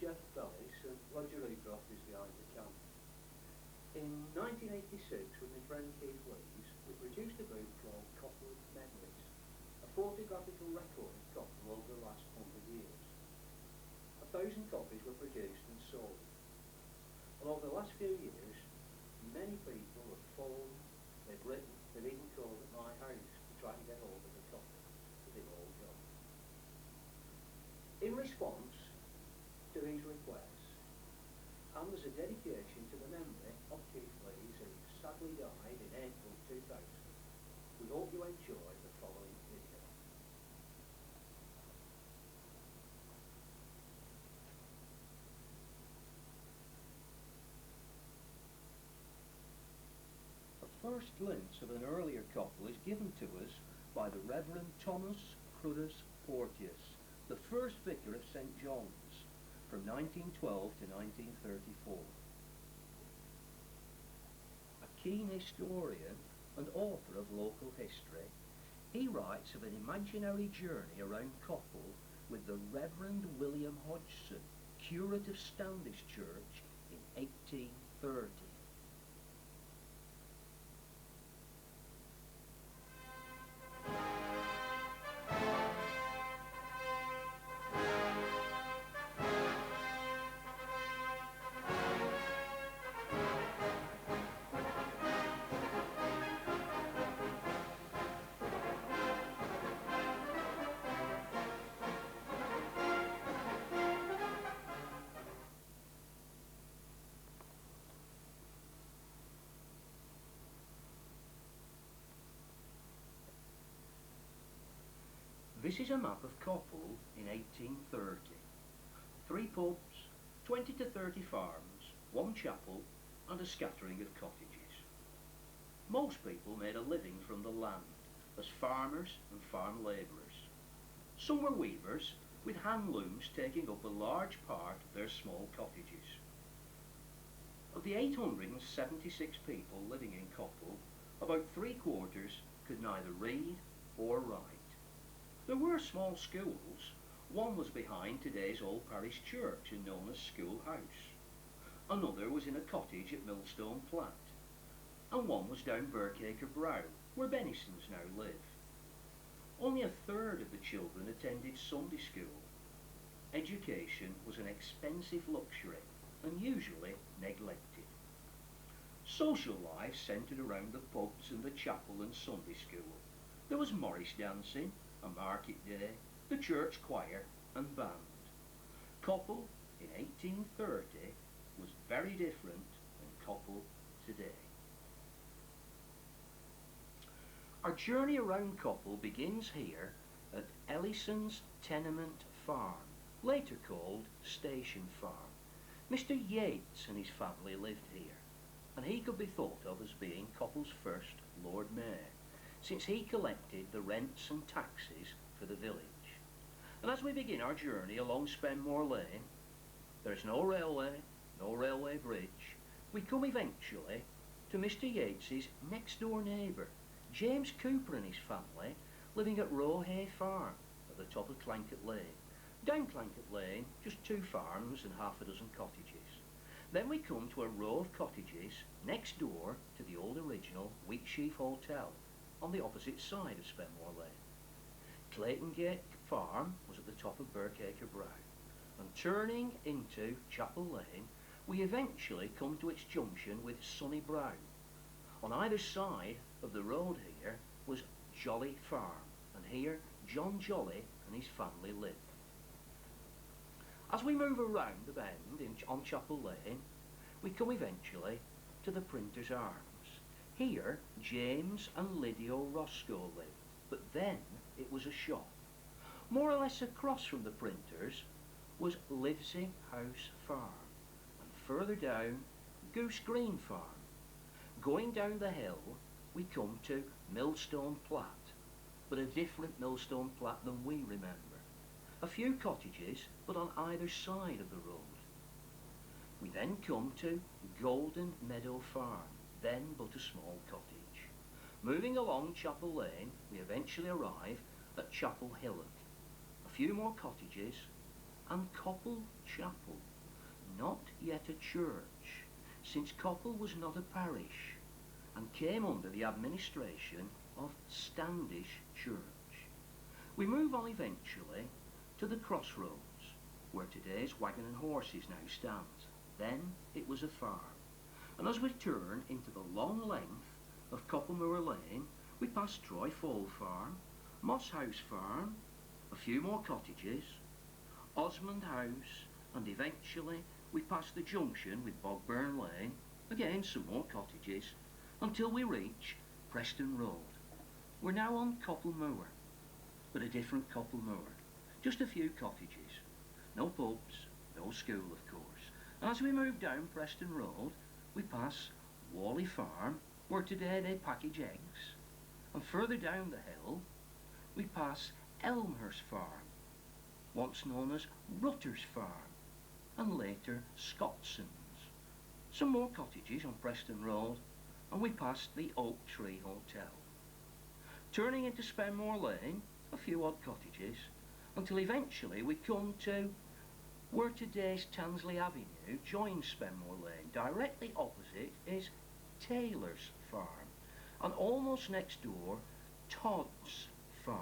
Jeff Bellis and Roger Ecroft is behind the camera. In 1986, with my friend Keith Lees, we produced a book called Coppull Memories, a photographical record of Coppull over the last 100 years. 1,000 copies were produced and sold. And over the last few years, many people have phoned, they've written, they've even called at my house to try and get hold of the copy, but they've all gone. In response to these requests, and as a dedication to the memory of Keith Lees, who sadly died in April 2000, we hope you enjoy the following video. A first glimpse of an earlier Coppull is given to us by the Reverend Thomas Cruddas Porteous, the first vicar of St John's, from 1912 to 1934. A keen historian and author of local history, he writes of an imaginary journey around Coppull with the Reverend William Hodgson, curate of Standish Church, in 1830. This is a map of Coppull in 1830. 3 pubs, 20 to 30 farms, 1 chapel and a scattering of cottages. Most people made a living from the land as farmers and farm labourers. Some were weavers, with hand looms taking up a large part of their small cottages. Of the 876 people living in Coppull, about 3/4 could neither read or write. There were small schools. One was behind today's old parish church and known as School House. Another was in a cottage at Millstone Platt. And one was down Birkacre Brow, where Bennisons now live. Only 1/3 of the children attended Sunday school. Education was an expensive luxury and usually neglected. Social life centred around the pubs and the chapel and Sunday school. There was Morris dancing, a market day, the church choir and band. Coppull in 1830 was very different than Coppull today. Our journey around Coppull begins here at Ellison's Tenement Farm, later called Station Farm. Mr. Yates and his family lived here, and he could be thought of as being Coppull's first Lord Mayor, since he collected the rents and taxes for the village. And as we begin our journey along Spenmore Lane, there is no railway bridge. We come eventually to Mr. Yates's next door neighbour, James Cooper and his family, living at Rowhay Farm at the top of Clanket Lane. Down Clanket Lane, just 2 farms and 6 cottages. Then we come to a row of cottages next door to the old original Wheatsheaf Hotel, on the opposite side of Spenmore Lane. Clayton Gate Farm was at the top of Birkacre Brow, and turning into Chapel Lane, we eventually come to its junction with Sunny Brow. On either side of the road here was Jolly Farm, and here John Jolly and his family lived. As we move around the bend on Chapel Lane, we come eventually to the Printer's Arms. Here, James and Lydia Roscoe lived, but then it was a shop. More or less across from the printers was Livesey House Farm, and further down, Goose Green Farm. Going down the hill, we come to Millstone Platt, but a different Millstone Platt than we remember. A few cottages, but on either side of the road. We then come to Golden Meadow Farm, then but a small cottage. Moving along Chapel Lane, we eventually arrive at Chapel Hillock. A few more cottages, and Coppull Chapel, not yet a church, since Coppull was not a parish and came under the administration of Standish Church. We move on eventually to the crossroads, where today's wagon and horses now stands. Then it was a farm, and as we turn into the long length of Copplemoor Lane, we pass Troy Fall Farm, Moss House Farm, a few more cottages, Osmond House, and eventually we pass the junction with Bogburn Lane, again some more cottages, until we reach Preston Road. We're now on Coppull Moor, but a different Coppull Moor. Just a few cottages, no pubs, no school of course. And as we move down Preston Road, we pass Whalley Farm, where today they package eggs, and further down the hill we pass Elmhurst Farm, once known as Rutter's Farm, and later Scotson's. Some more cottages on Preston Road, and we pass the Oak Tree Hotel. Turning into Spenmore Lane, a few odd cottages, until eventually we come to where today's Tansley Avenue joins Spenmore Lane. Directly opposite is Taylor's Farm, and almost next door, Todd's Farm,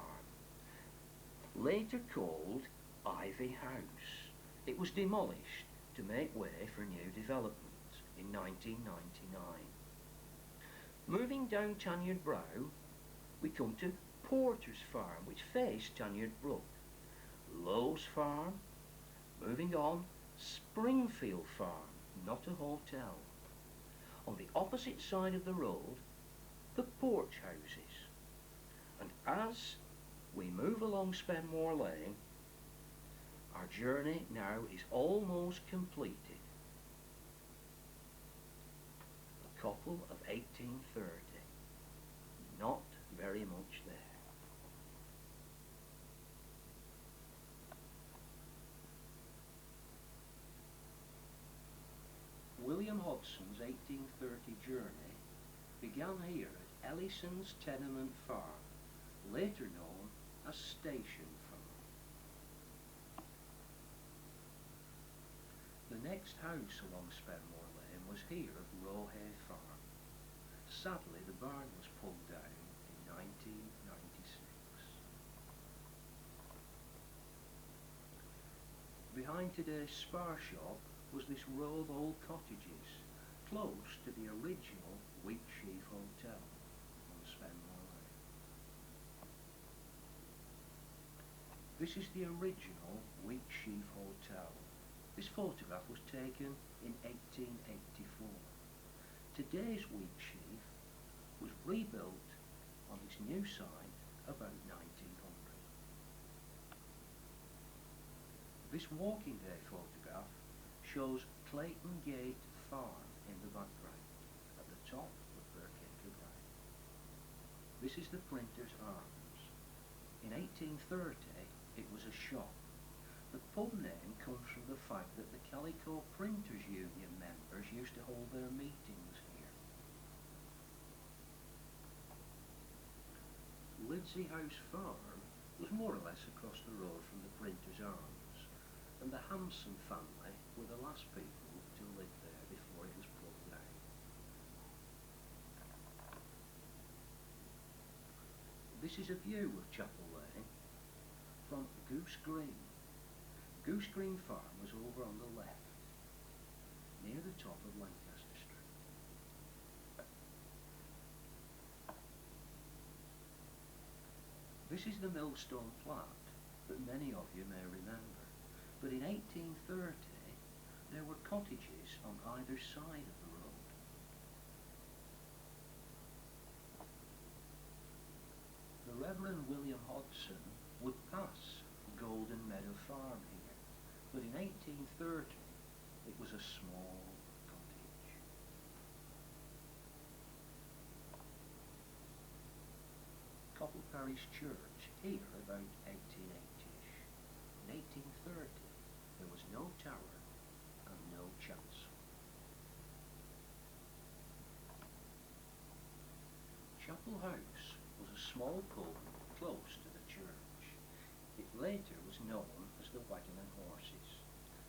later called Ivy House. It was demolished to make way for new development in 1999. Moving down Tanyard Brow, we come to Porter's Farm, which faced Tanyard Brook, Lowe's Farm. Moving on, Springfield Farm, not a hotel. On the opposite side of the road, the Porch Houses. And as we move along Spenmore Lane, our journey now is almost completed. The Coppull of 1830. Not very much there. William Hodson's 1830 journey began here at Ellison's Tenement Farm, later known as Station Farm. The next house along Spenmore Lane was here at Rowhay Farm. Sadly, the barn was pulled down in 1996. Behind today's Spar shop was this row of old cottages, close to the original Wheatsheaf Hotel on Spenmore Lane. This is the original Wheatsheaf Hotel. This photograph was taken in 1884. Today's Wheatsheaf was rebuilt on its new site about 1900. This walking day photograph shows Clayton Gate Farm in the background, at the top of Birkacre Drive. This is the Printer's Arms. In 1830 it was a shop. The pub name comes from the fact that the Calico Printers Union members used to hold their meetings here. Lidsey House Farm was more or less across the road from the Printer's Arms, and the Hampson family were the last people to live there before it was pulled down. This is a view of Chapel Lane from Goose Green. Goose Green Farm was over on the left, near the top of Lancaster Street. This is the Millstone Plat that many of you may remember. But in 1830, there were cottages on either side of the road. The Reverend William Hodson would pass Golden Meadow Farm here, but in 1830, it was a small cottage. Coppull Parish Church, here about 1880-ish. In 1830, there was no tower and no chancel. Chapel House was a small pub close to the church. It later was known as the Wagon and Horses,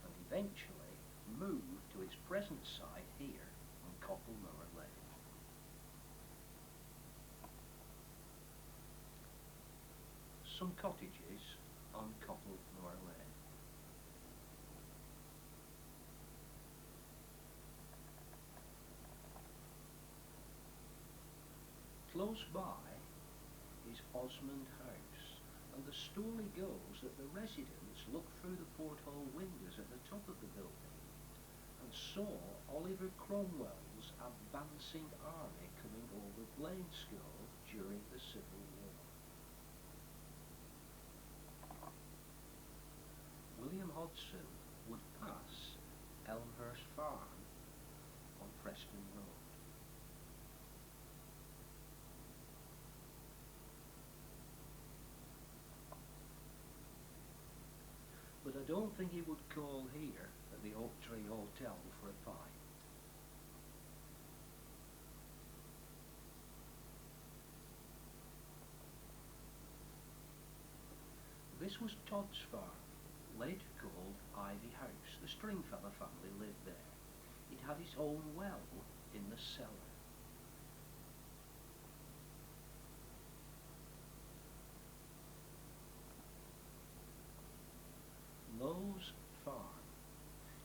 and eventually moved to its present site here on Coppull Memories. Some cottages on Coppull Memories. Close by is Osmond House, and the story goes that the residents looked through the porthole windows at the top of the building and saw Oliver Cromwell's advancing army coming over Blainscow during the Civil War. William Hodson would pass Elmhurst Farm on Preston Road. But I don't think he would call here at the Oak Tree Hotel for a pint. This was Todd's farm, later called Ivy House. The Stringfellow family lived there. It had its own well in the cellar. Lowe's Farm.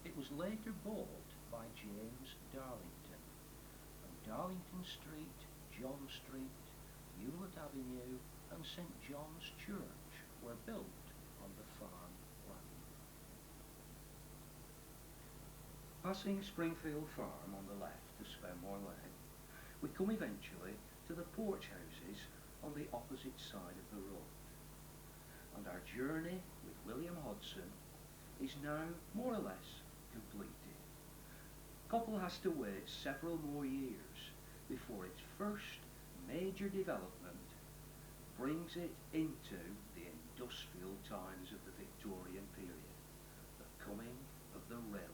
It was later bought by James Darlington, and Darlington Street, John Street, Hewlett Avenue and St John's Church were built on the farm land. Passing Springfield Farm on the left to Spenmore Lane, we come eventually to the porch houses on the opposite side of the road. And our journey with William Hodson is now more or less completed. Coppull has to wait several more years before its first major development brings it into the industrial times of the Victorian period, the coming of the railway.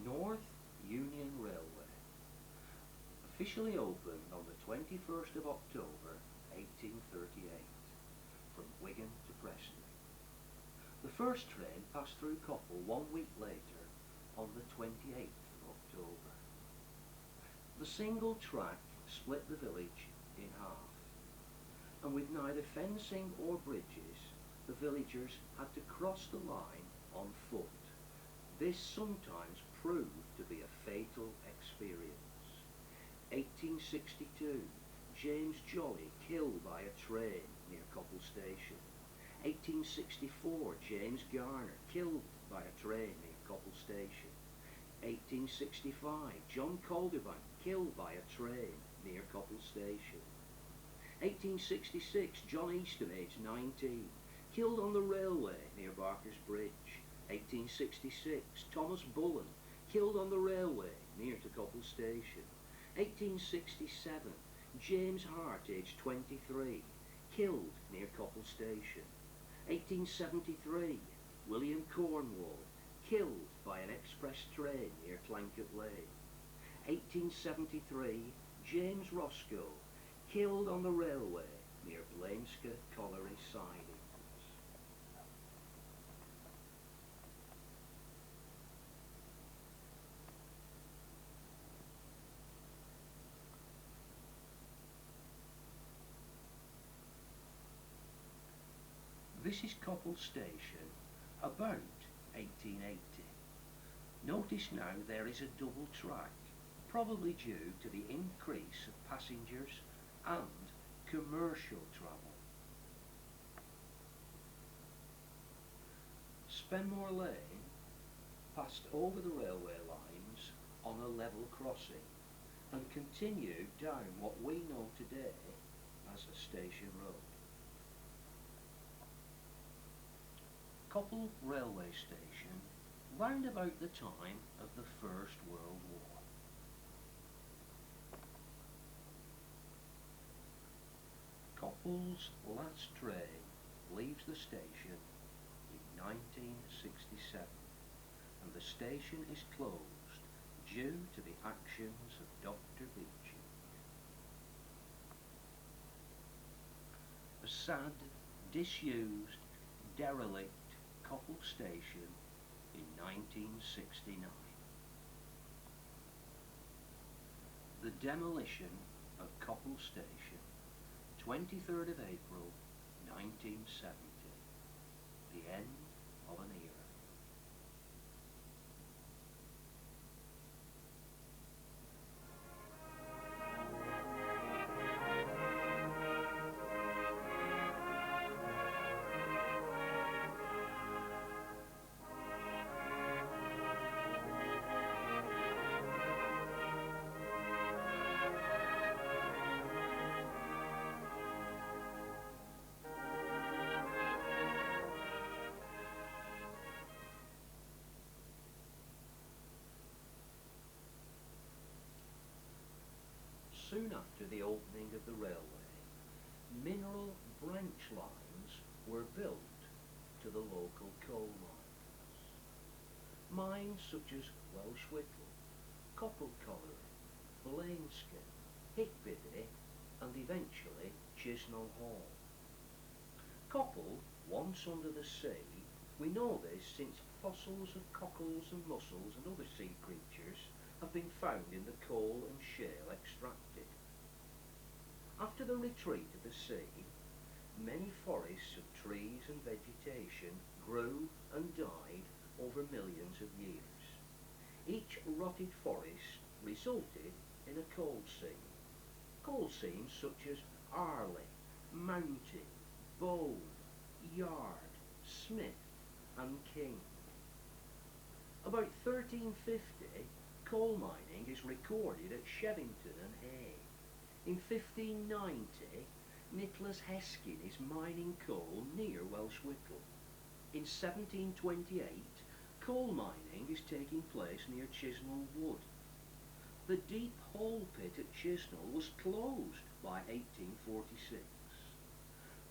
North Union Railway, officially opened on the 21st of October 1838, from Wigan to Preston. The first train passed through Coppull 1 week later on the 28th of October. The single track split the village in half, and with neither fencing or bridges, the villagers had to cross the line on foot. This sometimes proved to be a fatal experience. 1862, James Jolly killed by a train near Coppull Station. 1864, James Garner killed by a train near Coppull Station. 1865, John Calderbank killed by a train near Coppull Station. 1866, John Easton, aged 19, killed on the railway near Barker's Bridge. 1866, Thomas Bullen, killed on the railway near to Coppull Station. 1867, James Hart, aged 23, killed near Coppull Station. 1873, William Cornwall, killed by an express train near Clanket Lane. 1873, James Roscoe, killed on the railway near Blainscow Colliery Sidings. This is Coppull Station about 1880. Notice now there is a double track, probably due to the increase of passengers and commercial travel. Spenmore Lane passed over the railway lines on a level crossing, and continued down what we know today as a Station Road. Coppull Railway Station, round about the time of the First World War. Coppull's last train leaves the station in 1967, and the station is closed due to the actions of Dr. Beeching. A sad, disused, derelict Coppull Station in 1969. The demolition of Coppull Station, 23rd of April 1970. The end of an era. Soon after the opening of the railway, mineral branch lines were built to the local coal mines. Mines such as Welsh Whittle, Coppull Colliery, Blaenske, Hickbibby, and eventually Chisnall Hall. Coppull, once under the sea, we know this since fossils of cockles and mussels and other sea creatures have been found in the coal and shale extracted. After the retreat of the sea, many forests of trees and vegetation grew and died over millions of years. Each rotted forest resulted in a coal seam. Coal seams such as Arley, Mountain, Bone, Yard, Smith and King. About 1350, coal mining is recorded at Shevington and Hay. In 1590, Nicholas Heskin is mining coal near Welsh Whittle. In 1728, coal mining is taking place near Chisnall Wood. The deep hole pit at Chisnall was closed by 1846.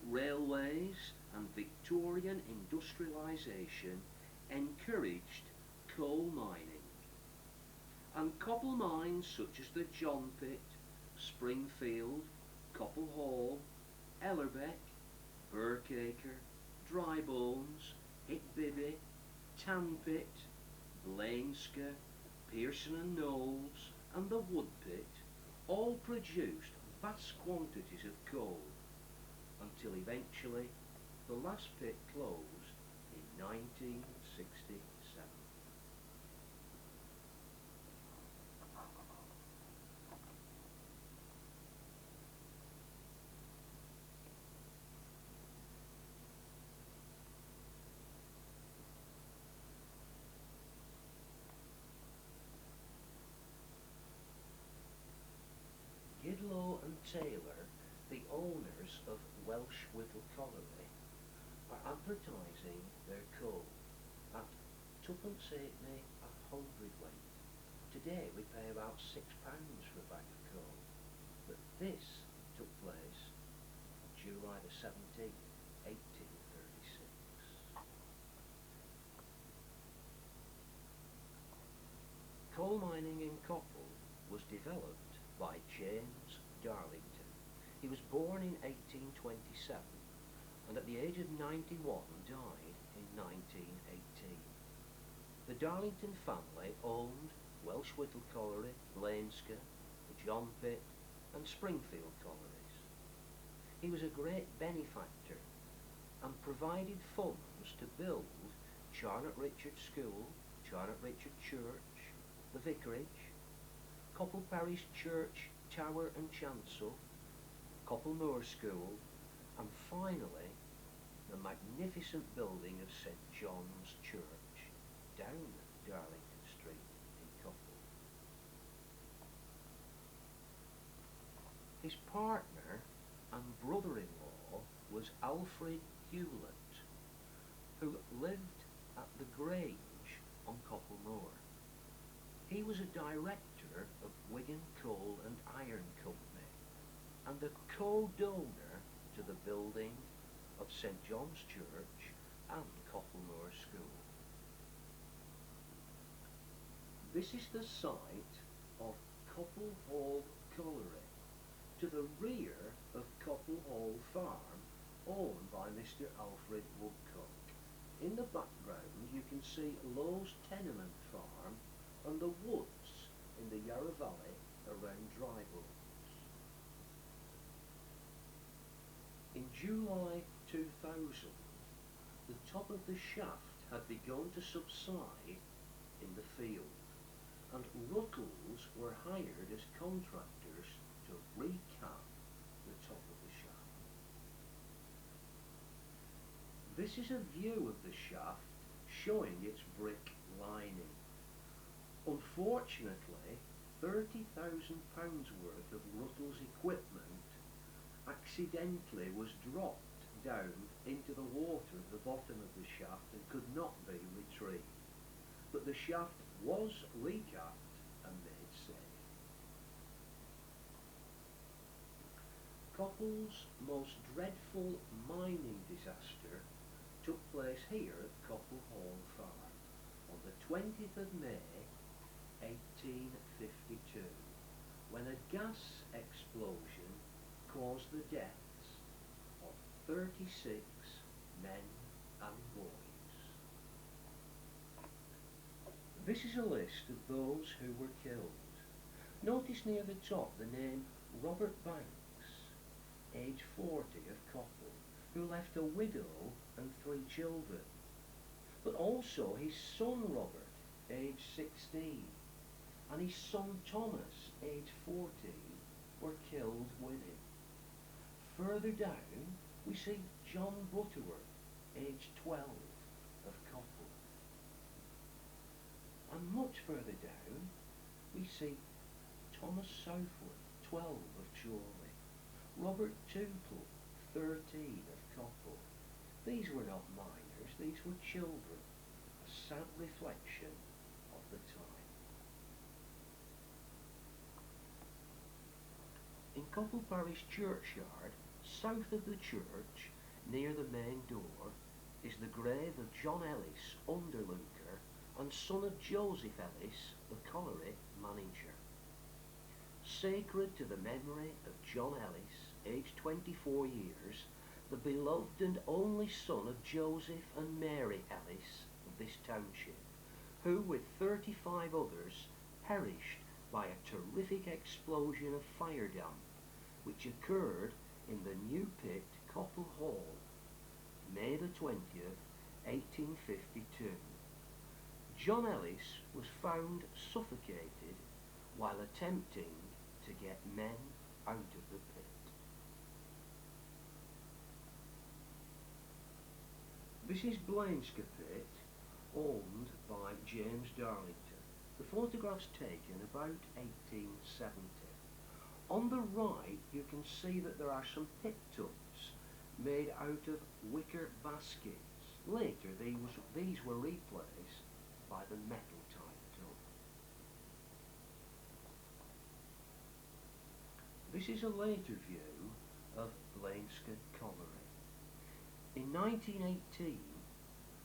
Railways and Victorian industrialisation encouraged coal mining, and copper mines such as the John Pit, Springfield, Coppull Hall, Ellerbeck, Birkacre, Drybones, Hickbibby, Tanpit, Blaenske, Pearson and Knowles, and the Wood Pit all produced vast quantities of coal, until eventually the last pit closed in 1967. Gidlow and Taylor, the owners of Welsh Whittle Colliery, are advertising their coal at twopence halfpenny a hundredweight. Today we pay about £6 for a bag of coal, but this took place on July the 17th, 1836. Coal mining in Coppull was developed by James Darlington. He was born in 1827 and at the age of 91 died in 1918. The Darlington family owned Welsh Whittle Colliery, Blaenske, the John Pit and Springfield collieries. He was a great benefactor and provided funds to build Charnock Richard School, Charnock Richard Church, the Vicarage, Coppull Parish Church, Tower and Chancel, Coppull Moor School, and finally the magnificent building of St John's Church down Darlington Street in Coppull. His partner and brother-in-law was Alfred Hewlett, who lived at the Grange on Coppull Moor. He was a director of Wigan Coal and Iron Company and a co-donor to the building of St John's Church and Coppull Moor School. This is the site of Coppull Hall Colliery, to the rear of Coppull Hall Farm, owned by Mr Alfred Woodcock. In the background you can see Lowe's tenement farm and the woods in the Yarra Valley around Drybones. In July 2000, the top of the shaft had begun to subside in the field, and Ruttles were hired as contractors to recap the top of the shaft. This is a view of the shaft showing its brick lining. Unfortunately, £30,000 worth of Ruttles equipment accidentally was dropped down into the water at the bottom of the shaft and could not be retrieved. But the shaft was recapped and made safe. Coppull's most dreadful mining disaster took place here at Coppull Hall Farm on the 20th of May 1852, when a gas explosion caused the deaths of 36 men and boys. This is a list of those who were killed. Notice near the top the name Robert Banks, age 40, of Coppull, who left a widow and 3 children, but also his son Robert, age 16, and his son Thomas, age 14, were killed with him. Further down we see John Butterworth, age 12, of Coppull. And much further down we see Thomas Southwood, 12, of Chorley, Robert Tootle, 13, of Coppull. These were not miners, these were children, a sad reflection of the time. In Coppull Parish churchyard, south of the church, near the main door, is the grave of John Ellis, underlooker, and son of Joseph Ellis, the colliery manager. Sacred to the memory of John Ellis, aged 24 years, the beloved and only son of Joseph and Mary Ellis of this township, who with 35 others perished by a terrific explosion of fire damp, which occurred in the new pit Coppull Hall, May the 20th, 1852. John Ellis was found suffocated while attempting to get men out of the pit. This is Blainska Pit, owned by James Darlington. The photograph's taken about 1870. On the right you can see that there are some pit tubs made out of wicker baskets. Later these were replaced by the metal type tub. This is a later view of Blainska Colliery. In 1918,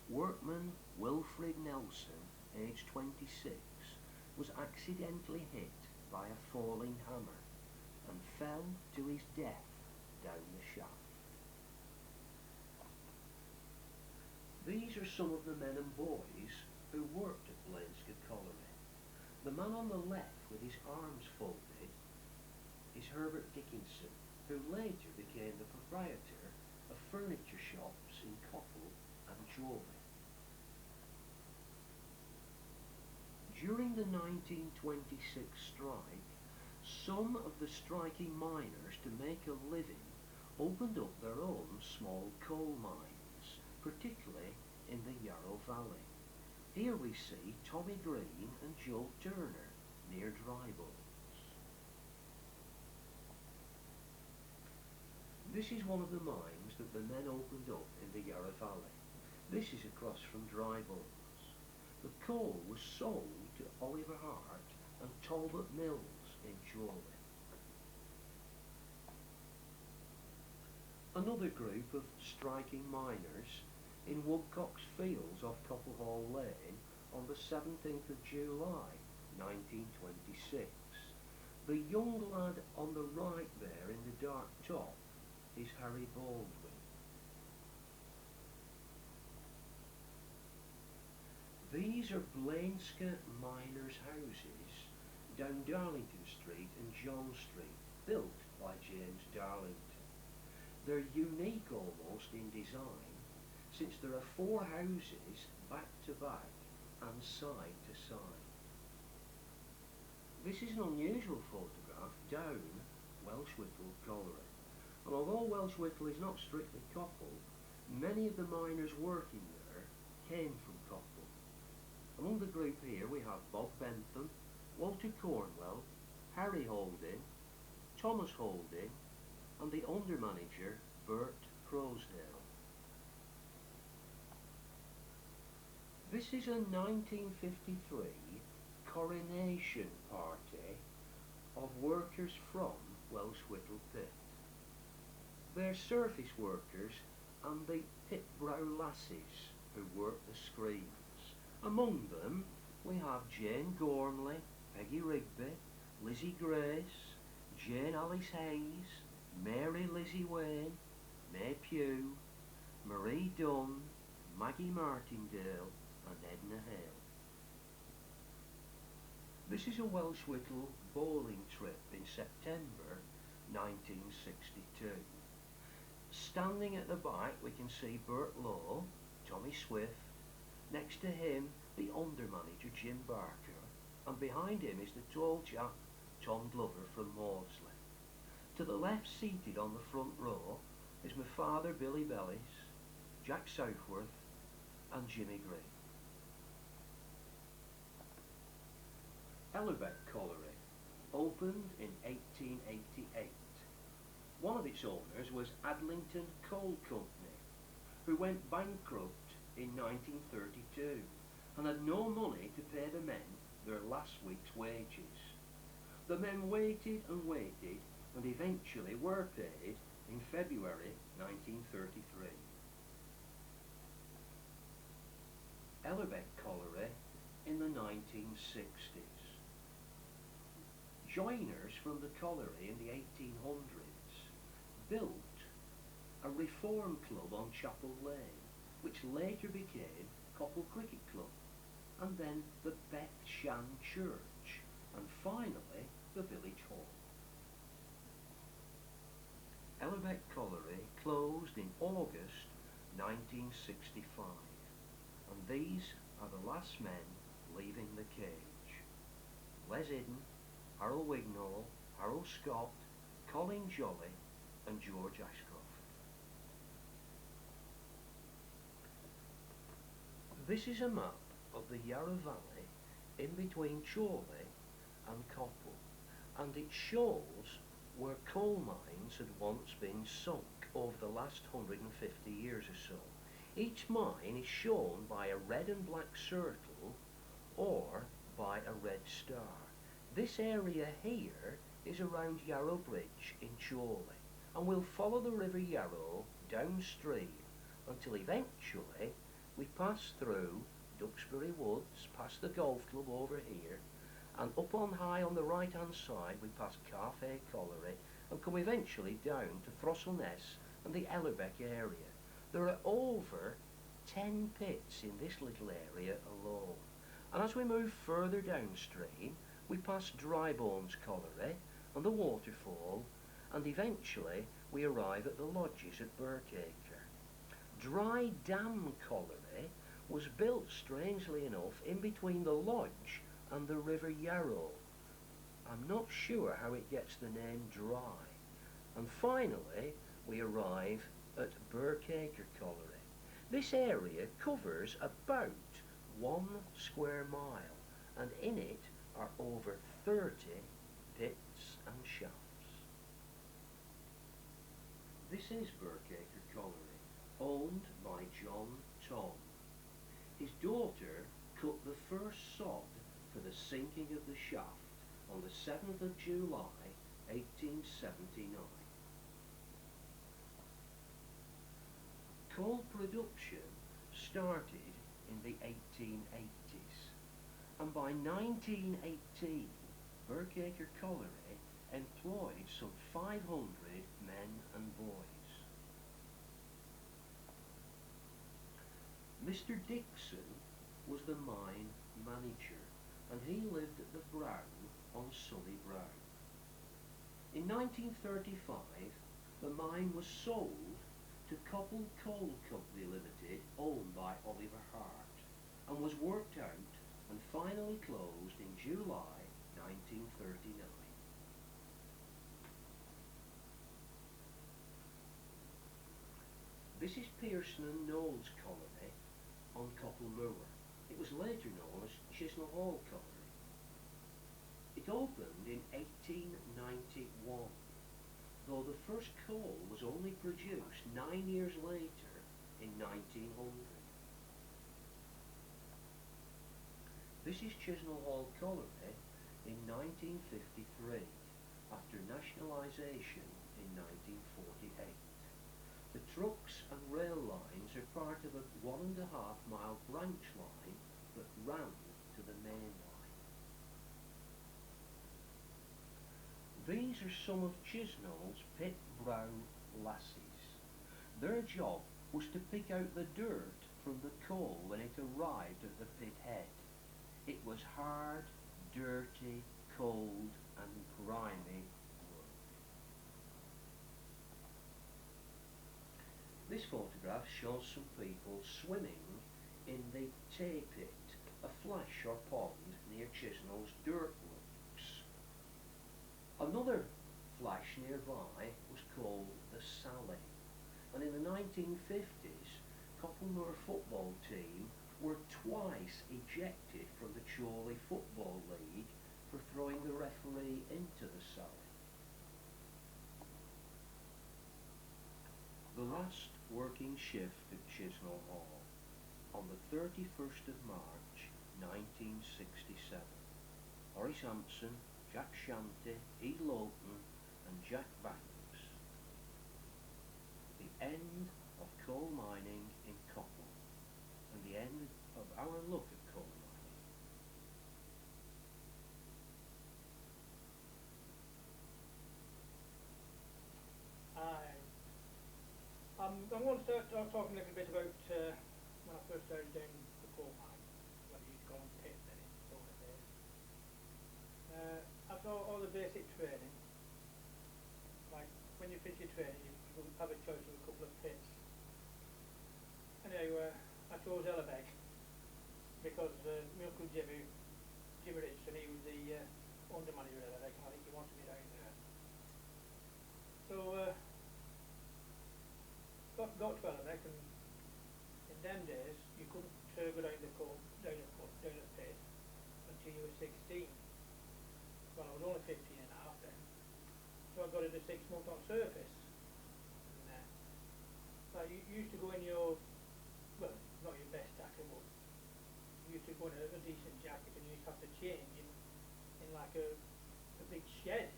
workman Wilfred Nelson, aged 26, was accidentally hit by a falling hammer and fell to his death down the shaft. These are some of the men and boys who worked at Blainska Colliery. The man on the left with his arms folded is Herbert Dickinson, who later became the proprietor of furniture shops in Coppull and Chorley. During the 1926 strike, some of the striking miners, to make a living, opened up their own small coal mines, particularly in the Yarra Valley. Here we see Tommy Green and Joe Turner near Drybones. This is one of the mines that the men opened up in the Yarra Valley. This is across from Drybones. The coal was sold to Oliver Hart and Talbot Mills in Chorley. Another group of striking miners in Woodcock's Fields off Coppull Lane on the 17th of July 1926. The young lad on the right there in the dark top is Harry Baldwin. These are Blainska miners' houses down Darlington Street and John Street, built by James Darlington. They're unique almost in design, since there are four houses back to back and side to side. This is an unusual photograph down Welsh Whittle Colliery, and although Welsh Whittle is not strictly Coppull, many of the miners working there came from Coppull. Among the group here we have Bob Bentham, Walter Cornwell, Harry Holding, Thomas Holding, and the under-manager Bert Crosdale. This is a 1953 coronation party of workers from Welsh Whittle Pit. They're surface workers and the pit brow lasses who work the screens. Among them we have Jane Gormley, Peggy Rigby, Lizzie Grace, Jane Alice Hayes, Mary Lizzie Wayne, May Pugh, Marie Dunn, Maggie Martindale and Edna Hale. This is a Welsh Whittle bowling trip in September 1962. Standing at the back we can see Bert Lowe, Tommy Swift, next to him the under-manager Jim Barker, and behind him is the tall chap Tom Glover from Maudsley. To the left, seated on the front row, is my father Billy Bellis, Jack Southworth and Jimmy Green. Ellerbeck Colliery opened in 1888. One of its owners was Adlington Coal Company, who went bankrupt in 1932 and had no money to pay the men their last week's wages. The men waited and waited and eventually were paid in February 1933. Ellerbeck Colliery in the 1960s. Joiners from the colliery in the 1800s built a reform club on Chapel Lane, which later became Coppull Cricket Club, and then the Beth Shan Church, and finally the village hall. Ellerbeck Colliery closed in August 1965, and these are the last men leaving the cage. Les Eden, Harold Wignall, Harold Scott, Colin Jolly and George Ashcroft. This is a map of the Yarra Valley in between Chorley and Coppull, and it shows where coal mines had once been sunk over the last 150 years or so. Each mine is shown by a red and black circle or by a red star. This area here is around Yarrow Bridge in Chorley, and we'll follow the River Yarrow downstream until eventually we pass through Duxbury Woods, past the golf club over here, and up on high on the right hand side we pass Carfay Colliery and come eventually down to Throstleness and the Ellerbeck area. There are over 10 pits in this little area alone, and as we move further downstream we pass Drybones Colliery and the waterfall, and eventually we arrive at the lodges at Burkacre. Dry Dam Colliery was built, strangely enough, in between the lodge and the River Yarrow. I'm not sure how it gets the name Dry. And finally we arrive at Burkacre Colliery. This area covers about 1 square mile, and in it are over 30 pits and shafts. This is Burkacre Colliery, owned by John Tom. His daughter cut the first sod for the sinking of the shaft on the 7th of July 1879. Coal production started in the 1880s, and by 1918 Burkacre Colliery employed some 500 men and boys. Mr. Dixon was the mine manager, and he lived at the Brown on Sunny Brown. In 1935 the mine was sold to Coppull Coal Company Limited, owned by Oliver Hart, and was worked out and finally closed in July 1939. This is Pearson and Knowles Colony on Coppull Moor. It was later known as Chisnall Hall Colliery. It opened in 1891, though the first coal was only produced 9 years later in 1900. This is Chisnall Hall Colliery in 1953, after nationalisation in 1948. The trucks and rail lines are part of a 1.5 mile branch line that ran to the main line. These are some of Chisnall's pit brown lassies. Their job was to pick out the dirt from the coal when it arrived at the pit head. It was hard, dirty, cold and grimy. This photograph shows some people swimming in the Tay Pit, a flash or pond near Chisnall's dirt works. Another flash nearby was called the Sally, and in the 1950s Coppull Moor football team were twice ejected from the Chorley Football League for throwing the referee into the Sally. The last working shift at Chisnall Hall on the 31st of March 1967. Horace Hampson, Jack Shanty, E. Lowton and Jack Banks. The end of coal mining in Coppull, and the end of our look at coal mining. I'm going to start talking a little bit about when I first started down the coal mine, what you used to call them pit then in the older days. After all the basic training, like when you finish your training, you have a choice of a couple of pits. Anyway, I chose Ellerbeck because my uncle Jimmy Richardson, he was the under manager at Ellerbeck, and I think he wanted me down there. So got to Ellerbeck, and in them days you couldn't go down the pit until you were 16. Well, I was only 15 and a half then, so I got it a 6 month on surface. And, you used to go in your, well, not your best jacket, but you used to go in a decent jacket, and you used to have to change in like a big shed.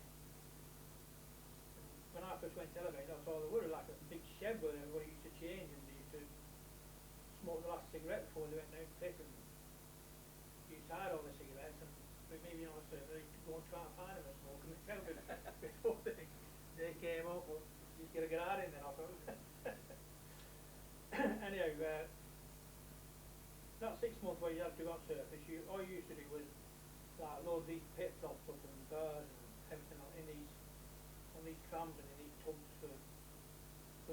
When I first went to Elevate, that's all there were, like a big shed where everybody used to change, and they used to smoke the last cigarette before they went down to pit, and you used to hide all the cigarettes, and maybe on a server you could go and try and find them and smoke them before they came up, or you just get a guard in then or something. Anyhow, that 6 months where you had to go on surface, all you used to do was like load these pit tops up and cars and everything in these trams and in these tubs so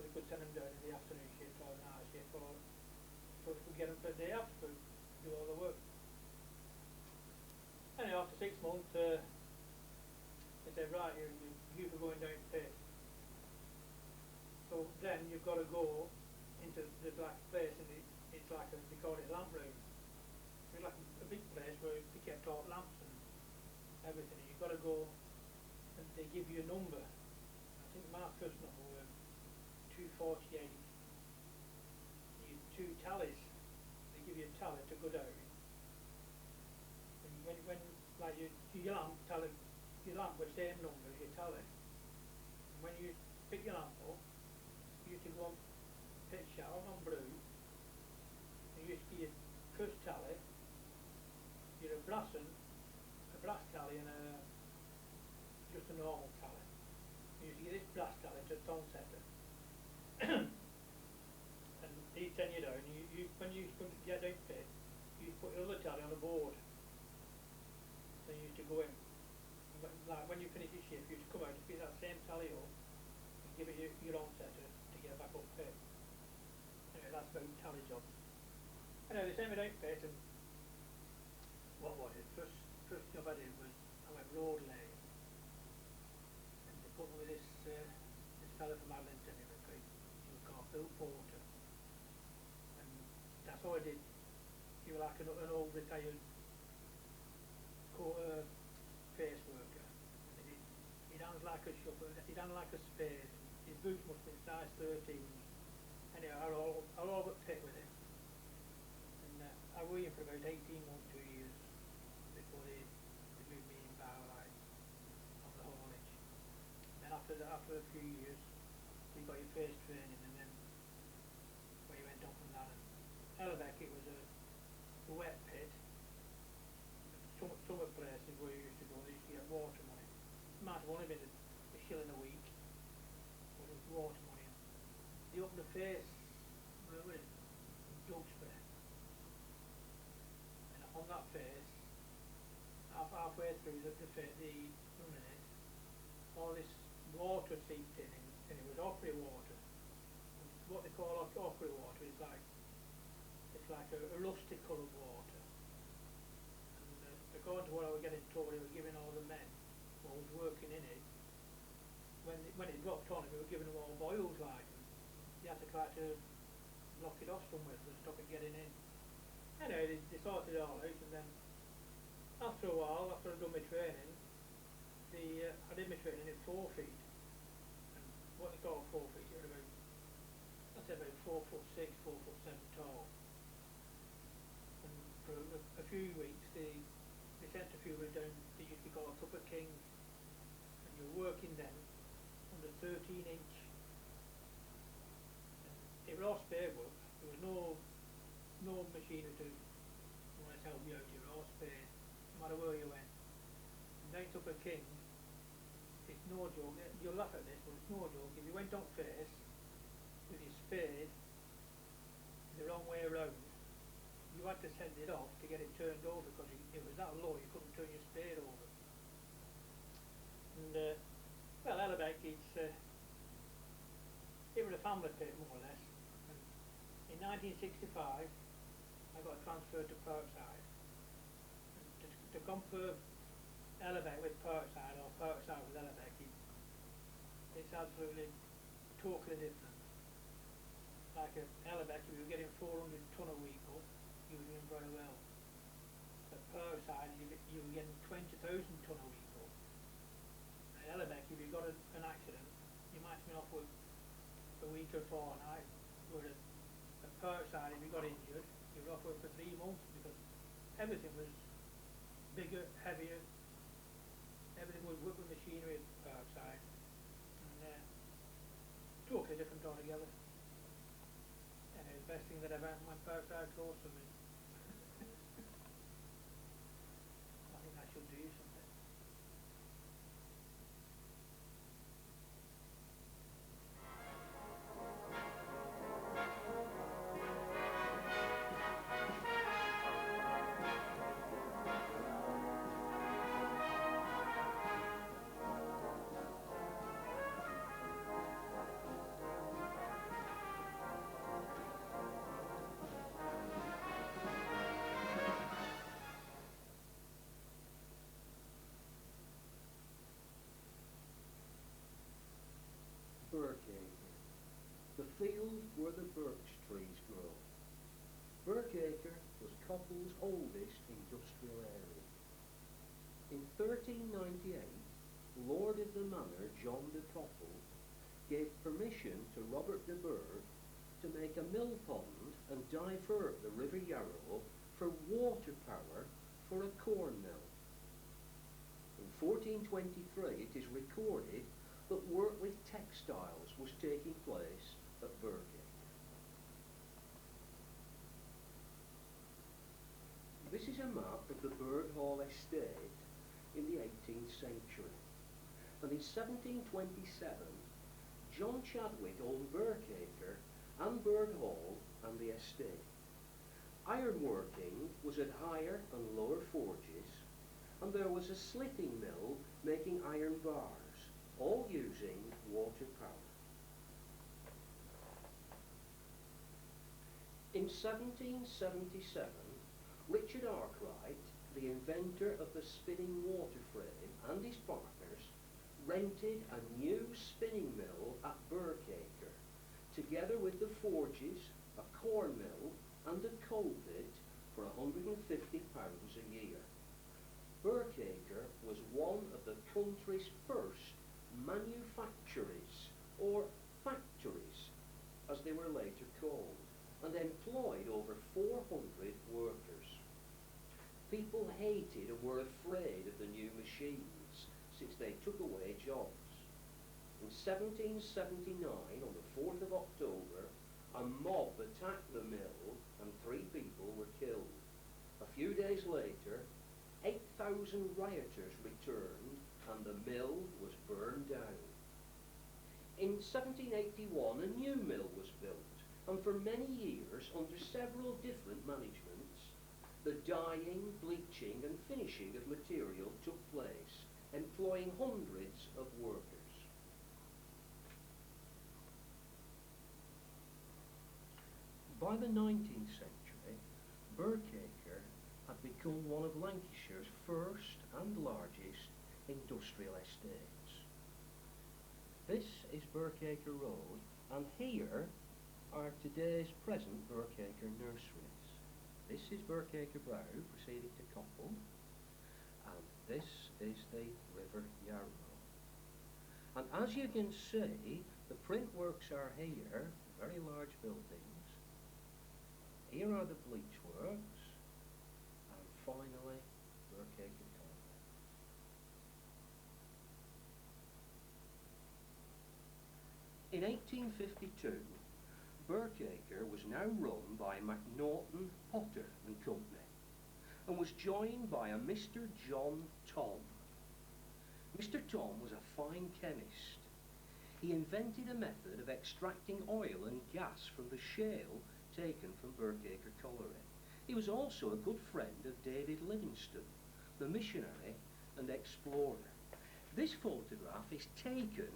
they could send them down in the afternoon shift or the night shift, or so they could get them for the day after to do all the work. Anyway, after 6 months, they said, right, you for going down to pit. So then you've got to go into the black place, and it's like they call it lamp room. It's like a big place where they kept all lamps and everything. And you've got to go, and they give you a number. I think my first number were 1948, you had two tallies. They give you a tally to go down. And when like your lamp tally, your lamp was same number as your tally. And when you pick your lamp up, you used to go on pitch out on blue. And you used to get your first tally, you're a brass tally and just a normal tally. You used to get this brass tally to tone setter. And he'd send you down, when you used to get down pit, you'd put your other tally on the board. So you used to go in. Like when you finish your shift, you used to come out and pick that same tally up and give it your own setter to get back up pit. Anyway, that's about tally jobs. Anyway, they sent me down pit, and what was it? First job I did was I went road laying, and they put me with this fella from Adlington in the creek. He was called Bill Porter, and that's all I did. He was like an old retired face worker. And he done like a shovel, he done like a spade. His boots must have been size 13. Anyway, I all but pit with him. And I was with him for about 18 months, 2 years, before they moved me in Barline on the haulage. Then after a few years, you got your first training, and then when you went on from that, Elbeck, it was a wet pit. Some places where you used to go, they used to get water money. It might have only been a shilling a week, but it was water money. They opened the face, where was it? Duxbury. And on that face, halfway through the running it, all this water seeped in, and it was ochre water. And what they call ochre water is like, it's like a rusty coloured water. According to what I was getting told, they were giving all the men who was working in it, when it dropped on them, they were giving them all boils like, and you had to try to block it off somewhere to stop it getting in. Anyway, they sorted it all out, and then after a while, after I'd done my training, I did my training at 4 feet, and what they call 4 feet, you're about, I'd say about 4'6", 4'7" tall. And for a few weeks, they sent a few down, they used to be called Coppull Kings, and you were working then under 13-inch. It was all spare work. There was no machinery to help you out. You were all spare, no matter where you went. And down Coppull Kings, it's no joke. You'll laugh at this, but it's no joke. If you went on face with your spade the wrong way around, you had to send it off to get it turned over, because it was that low you couldn't turn your spade over. And well, Ellebeck, it was a family pit more or less. And in 1965, I got transferred to Parkside. And to compare Ellebeck with Parkside, or Parkside with Ellebeck, it's absolutely totally different. Like at Ellebeck, if you were getting 400 tonne a week up, you were doing very well. At Parkside, you were getting 20,000 tonne a week up. At Ellebeck, if you got an accident, you might have been off with a week or fortnight. Whereas at Parkside, if you got injured, you were off with for 3 months, because everything was bigger, heavier. Everything was with machinery at Parkside. And totally different altogether. And the best thing that ever happened when Parkside closed for me. I think I should do something. Birkacre, the field where the birch trees grow. Birkacre was Coppull's oldest industrial area. In 1398, Lord of the Manor, John de Coppull, gave permission to Robert de Burgh to make a mill pond and divert the River Yarrow for water power for a corn mill. In 1423 it is recorded that work with textiles was taking place at Burgate. This is a map of the Bird Hall estate in the 18th century, and in 1727 John Chadwick owned Burkacre and Bird Hall and the estate. Ironworking was at higher and lower forges, and there was a slitting mill making iron bars, all using water power. In 1777, Richard Arkwright, the inventor of the spinning water frame, and his partners rented a new spinning mill at Burkacre, together with the forges, a corn mill and a coal pit for £150 a year. Burkacre was one of the country's first manufactories, or factories as they were later called, and employed over 400 workers. People hated and were afraid of the new machines since they took away jobs. In 1779, on the 4th of October, a mob attacked the mill and 3 people were killed. A few days later, 8,000 rioters returned and the mill was burned down. In 1781, a new mill was built, and for many years, under several different managements, the dyeing, bleaching and finishing of material took place, employing hundreds of workers. By the 19th century, Burkacre had become one of Lancashire's first and largest industrial estates. This is Burkacre Road, and here are today's present Burkacre nurseries. This is Burkacre Brow, proceeding to Coppull, and this is the River Yarrow. And as you can see, the print works are here, very large buildings. Here are the bleach works, and finally Burkacre Colliery. In 1852, Burkacre was now run by MacNaughton, Potter and Company, and was joined by a Mr. John Tom. Mr. Tom was a fine chemist. He invented a method of extracting oil and gas from the shale taken from Burkacre Colliery. He was also a good friend of David Livingstone, the missionary and explorer. This photograph is taken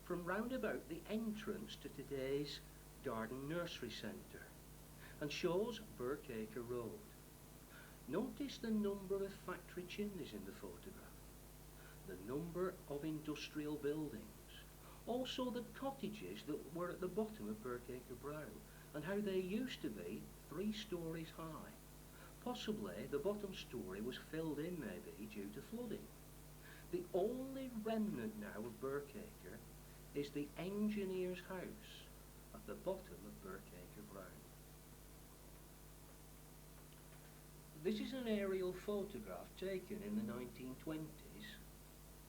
from round about the entrance to today's Garden Nursery Centre and shows Burkacre Road. Notice the number of factory chimneys in the photograph, the number of industrial buildings, also the cottages that were at the bottom of Burkacre Brow and how they used to be 3 stories high. Possibly the bottom story was filled in maybe due to flooding. The only remnant now of Burkacre is the engineer's house at the bottom of Burkacre Brow. This is an aerial photograph taken in the 1920s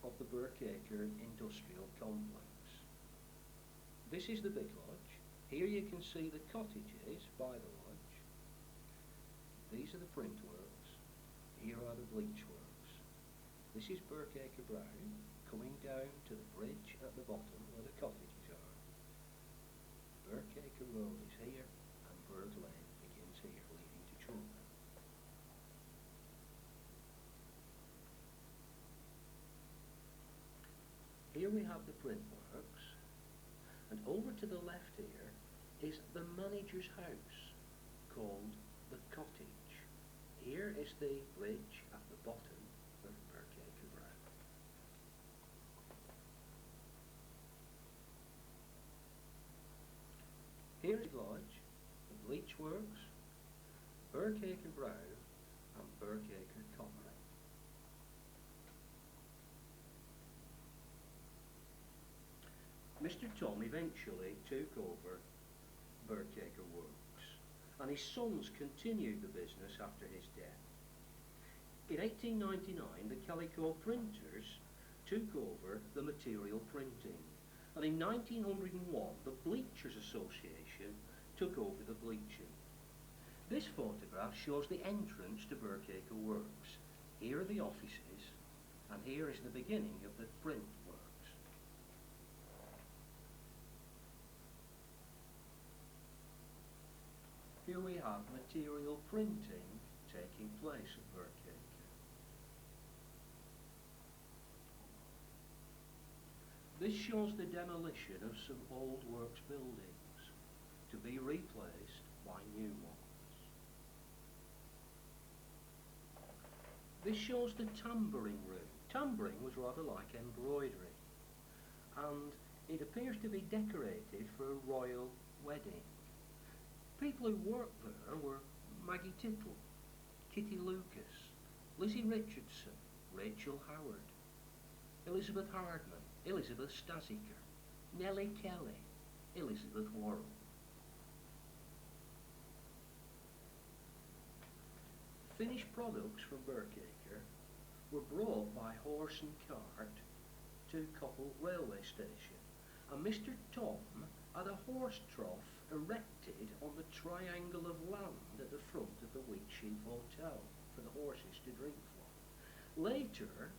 of the Burkacre Industrial Complex. This is the big lodge. Here you can see the cottages by the lodge. These are the print works. Here are the bleach works. This is Burkacre Brow, coming down to the bridge at the bottom where the cottages are. Burkacre Road is here, and Bird Lane begins here, leading to Chorley. Here we have the print works, and over to the left here is the manager's house, called the cottage. Here is the bridge at the bottom of Burkacre Brow. Here is Lodge, the bleach works, Burkacre Brow and Burkacre Colliery. Mr. Tom eventually took over Burkacre Works, and his sons continued the business after his death. In 1899, the Calico printers took over the material printing, and in 1901, the Bleachers Association took over the bleaching. This photograph shows the entrance to Burkacre Works. Here are the offices, and here is the beginning of the print works. Here we have material printing taking place at Burkacre. This shows the demolition of some old works buildings to be replaced by new ones. This shows the tambouring room. Tambouring was rather like embroidery, and it appears to be decorated for a royal wedding. People who worked there were Maggie Tittle, Kitty Lucas, Lizzie Richardson, Rachel Howard, Elizabeth Hardman, Elizabeth Stasiker, Nellie Kelly, Elizabeth Worrell. Finished products from Burkacre were brought by horse and cart to Coppull railway station, and Mr. Tom had a horse trough erected on the triangle of land at the front of the Wheatsheaf Hotel for the horses to drink from. Later,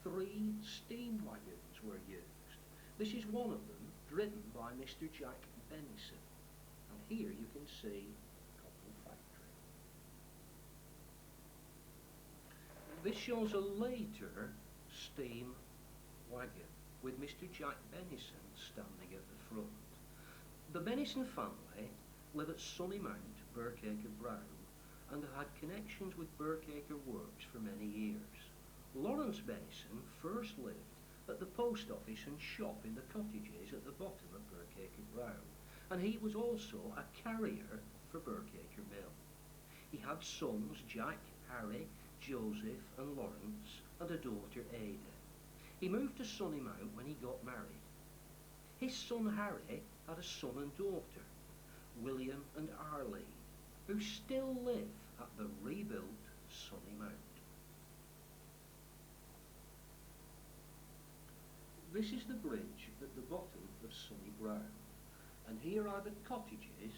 3 steam wagons were used. This is one of them, driven by Mr. Jack Benison, and here you can see Coppull Factory. This shows a later steam wagon with Mr. Jack Benison standing at the front. The Benison family live at Sunnymount, Burkacre Brown, and have had connections with Burkacre Works for many years. Lawrence Benison first lived at the post office and shop in the cottages at the bottom of Burkacre Brown, and he was also a carrier for Burkacre Mill. He had sons Jack, Harry, Joseph and Lawrence, and a daughter Ada. He moved to Sunnymount when he got married. His son Harry had a son and daughter, William and Arlene, who still live at the rebuilt Sunnymount. This is the bridge at the bottom of Sunny Brown, and here are the cottages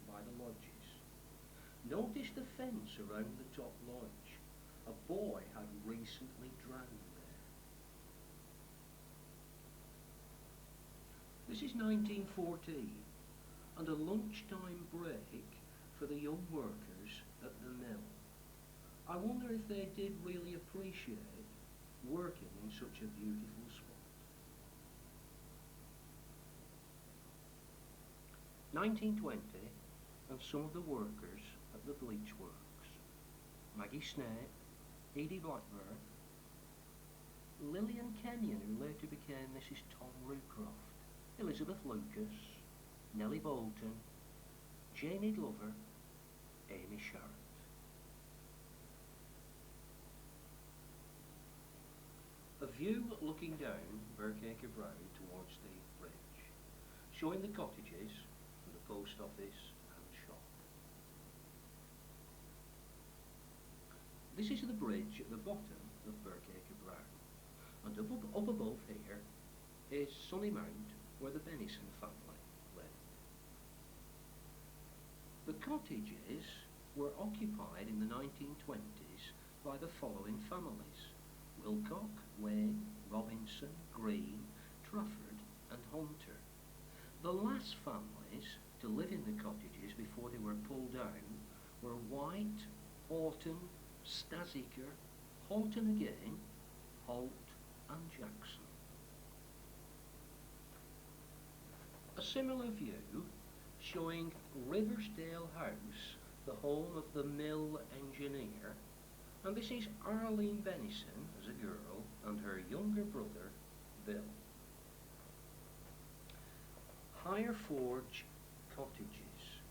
by the lodges. Notice the fence around the top lodge. A boy had recently drowned there. This is 1914, and a lunchtime break for the young workers at the mill. I wonder if they did really appreciate working in such a beautiful spot. 1920, and some of the workers at the bleach works. Maggie Snape, Edie Blackburn, Lillian Kenyon, who later became Mrs. Tom Rucroft, Elizabeth Lucas, Nellie Bolton, Janie Glover, Amy Sharrett. A view looking down Burkacre Brown towards the bridge, showing the cottages and the post office and shop. This is the bridge at the bottom of Burkacre Brown, and up above here is Sunnymount, where the Benison family lived. The cottages were occupied in the 1920s by the following families: Wilcock, Wayne, Robinson, Green, Trafford and Hunter. The last families to live in the cottages before they were pulled down were White, Horton, Stasiker, Horton again, Holt and Jackson. A similar view showing Riversdale House, the home of the mill engineer, and this is Arlene Benison as a girl and her younger brother Bill. Higher Forge cottages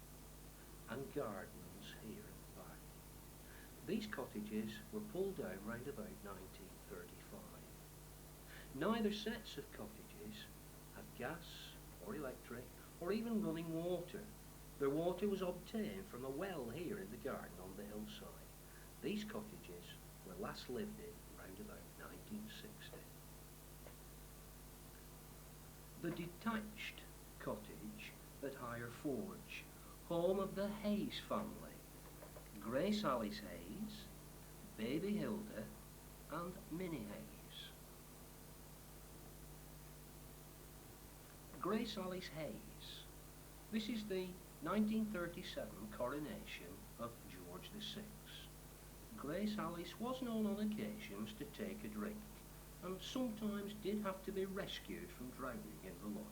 and gardens here at the back. These cottages were pulled down round about 1935. Neither sets of cottages had gas or electric, or even running water. Their water was obtained from a well here in the garden on the hillside. These cottages were last lived in round about 1960. The detached cottage at Higher Forge, home of the Hayes family, Grace Alice Hayes, Baby Hilda, and Minnie Hayes. Grace Alice Hayes. This is the 1937 coronation of George VI. Grace Alice was known on occasions to take a drink, and sometimes did have to be rescued from drowning in the lodge.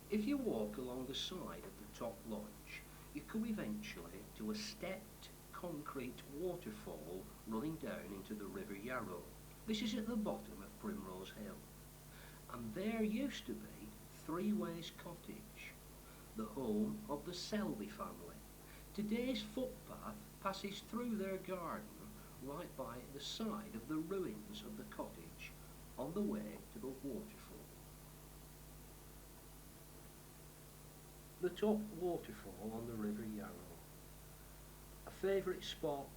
If you walk along the side of the top lodge, you come eventually to a stepped concrete waterfall running down into the River Yarrow. This is at the bottom of Primrose Hill. And there used to be Three Ways Cottage, the home of the Selby family. Today's footpath passes through their garden right by the side of the ruins of the cottage on the way to the waterfall. The top waterfall on the River Yarrow, a favourite spot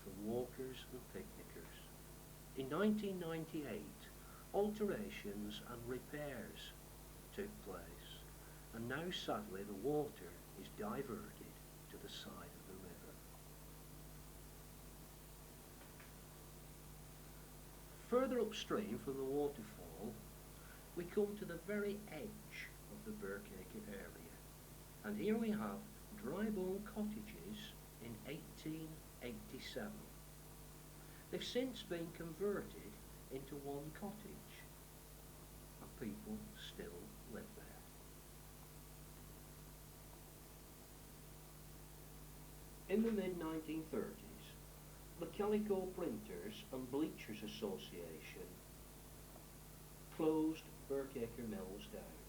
for walkers and picnickers. In 1998, alterations and repairs took place, and now sadly the water is diverted to the side of the river. Further upstream from the waterfall, we come to the very edge of the Birkacre area, and here we have dry-bone cottages in 1887. They've since been converted into one cottage, and people still live there. In the mid-1930s, the Calico Printers and Bleachers Association closed Birkacre Mills down.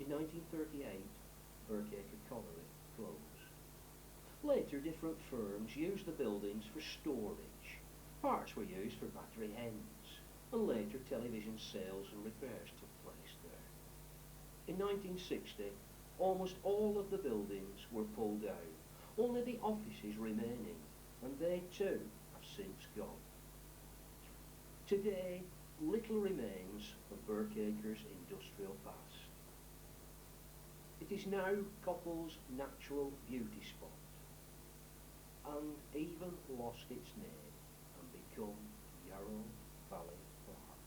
In 1938, Birkacre Colliery closed. Later, different firms used the buildings for storage. Parts were used for battery hens, and later television sales and repairs took place there. In 1960, almost all of the buildings were pulled down, only the offices remaining, and they too have since gone. Today, little remains of Birkacre's industrial past. It is now Coppull's natural beauty spot, and even lost its name and become Yarrow Valley Park.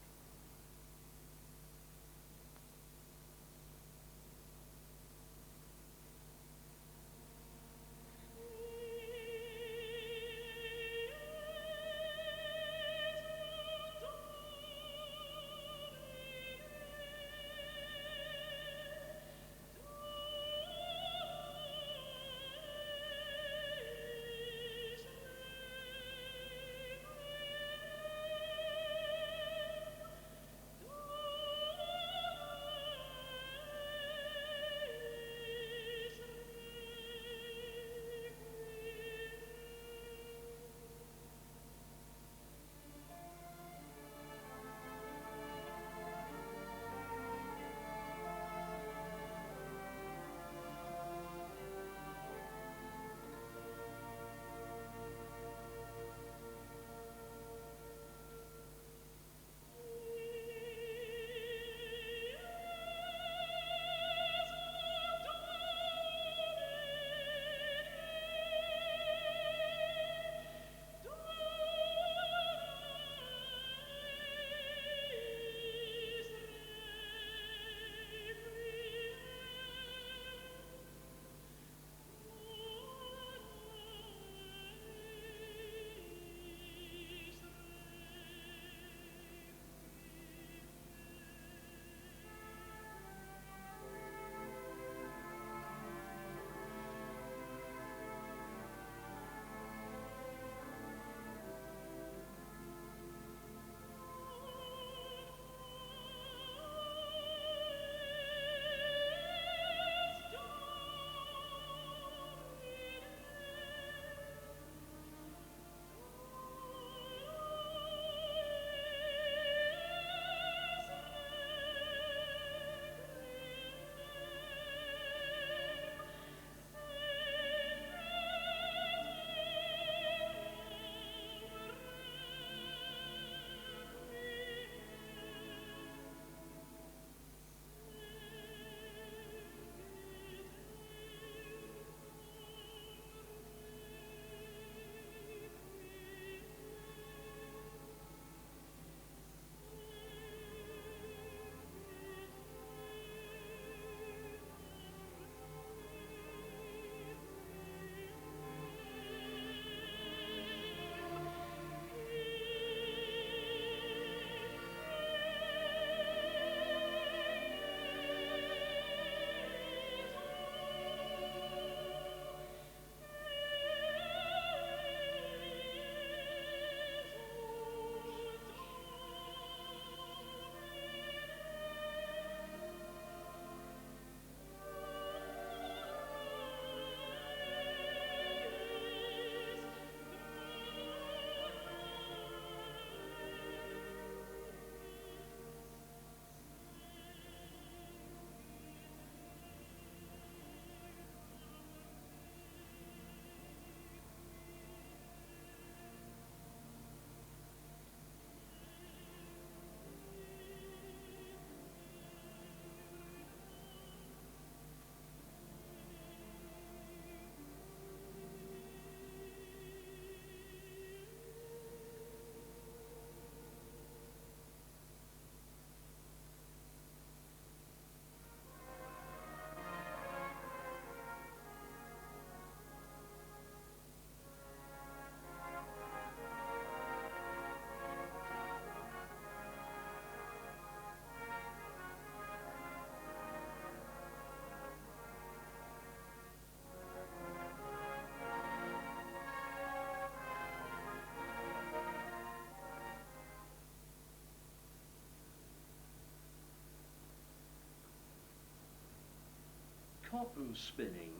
cotton spinning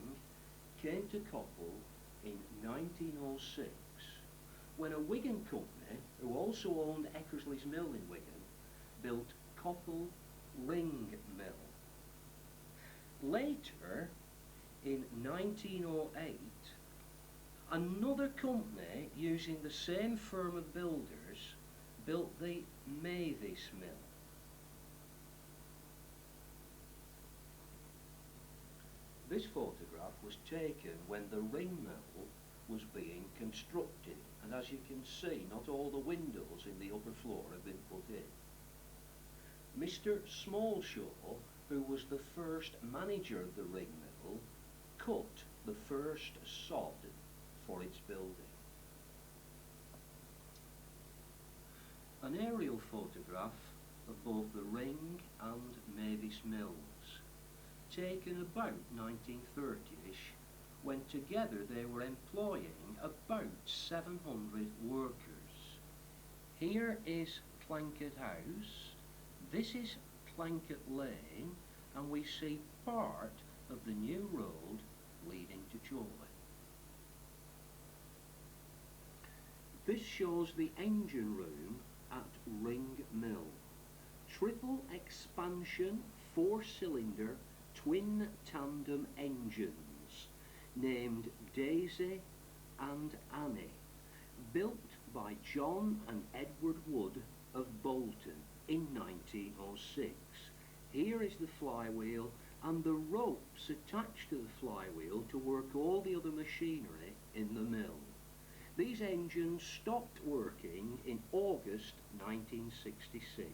came to Coppull in 1906 when a Wigan company, who also owned Eckersley's Mill in Wigan, built Coppull Ring Mill. Later, in 1908, another company using the same firm of builders built the Mavis Mill. This photograph was taken when the ring mill was being constructed, and as you can see, not all the windows in the upper floor have been put in. Mr. Smallshaw, who was the first manager of the ring mill, cut the first sod for its building. An aerial photograph of both the ring and Mavis Mills, taken about 1930ish, when together they were employing about 700 workers. Here is Planket House, this is Planket Lane, and we see part of the new road leading to Chorley. This shows the engine room at Ring Mill. Triple expansion, 4-cylinder, twin tandem engines, named Daisy and Annie, built by John and Edward Wood of Bolton in 1906. Here is the flywheel and the ropes attached to the flywheel to work all the other machinery in the mill. These engines stopped working in August 1966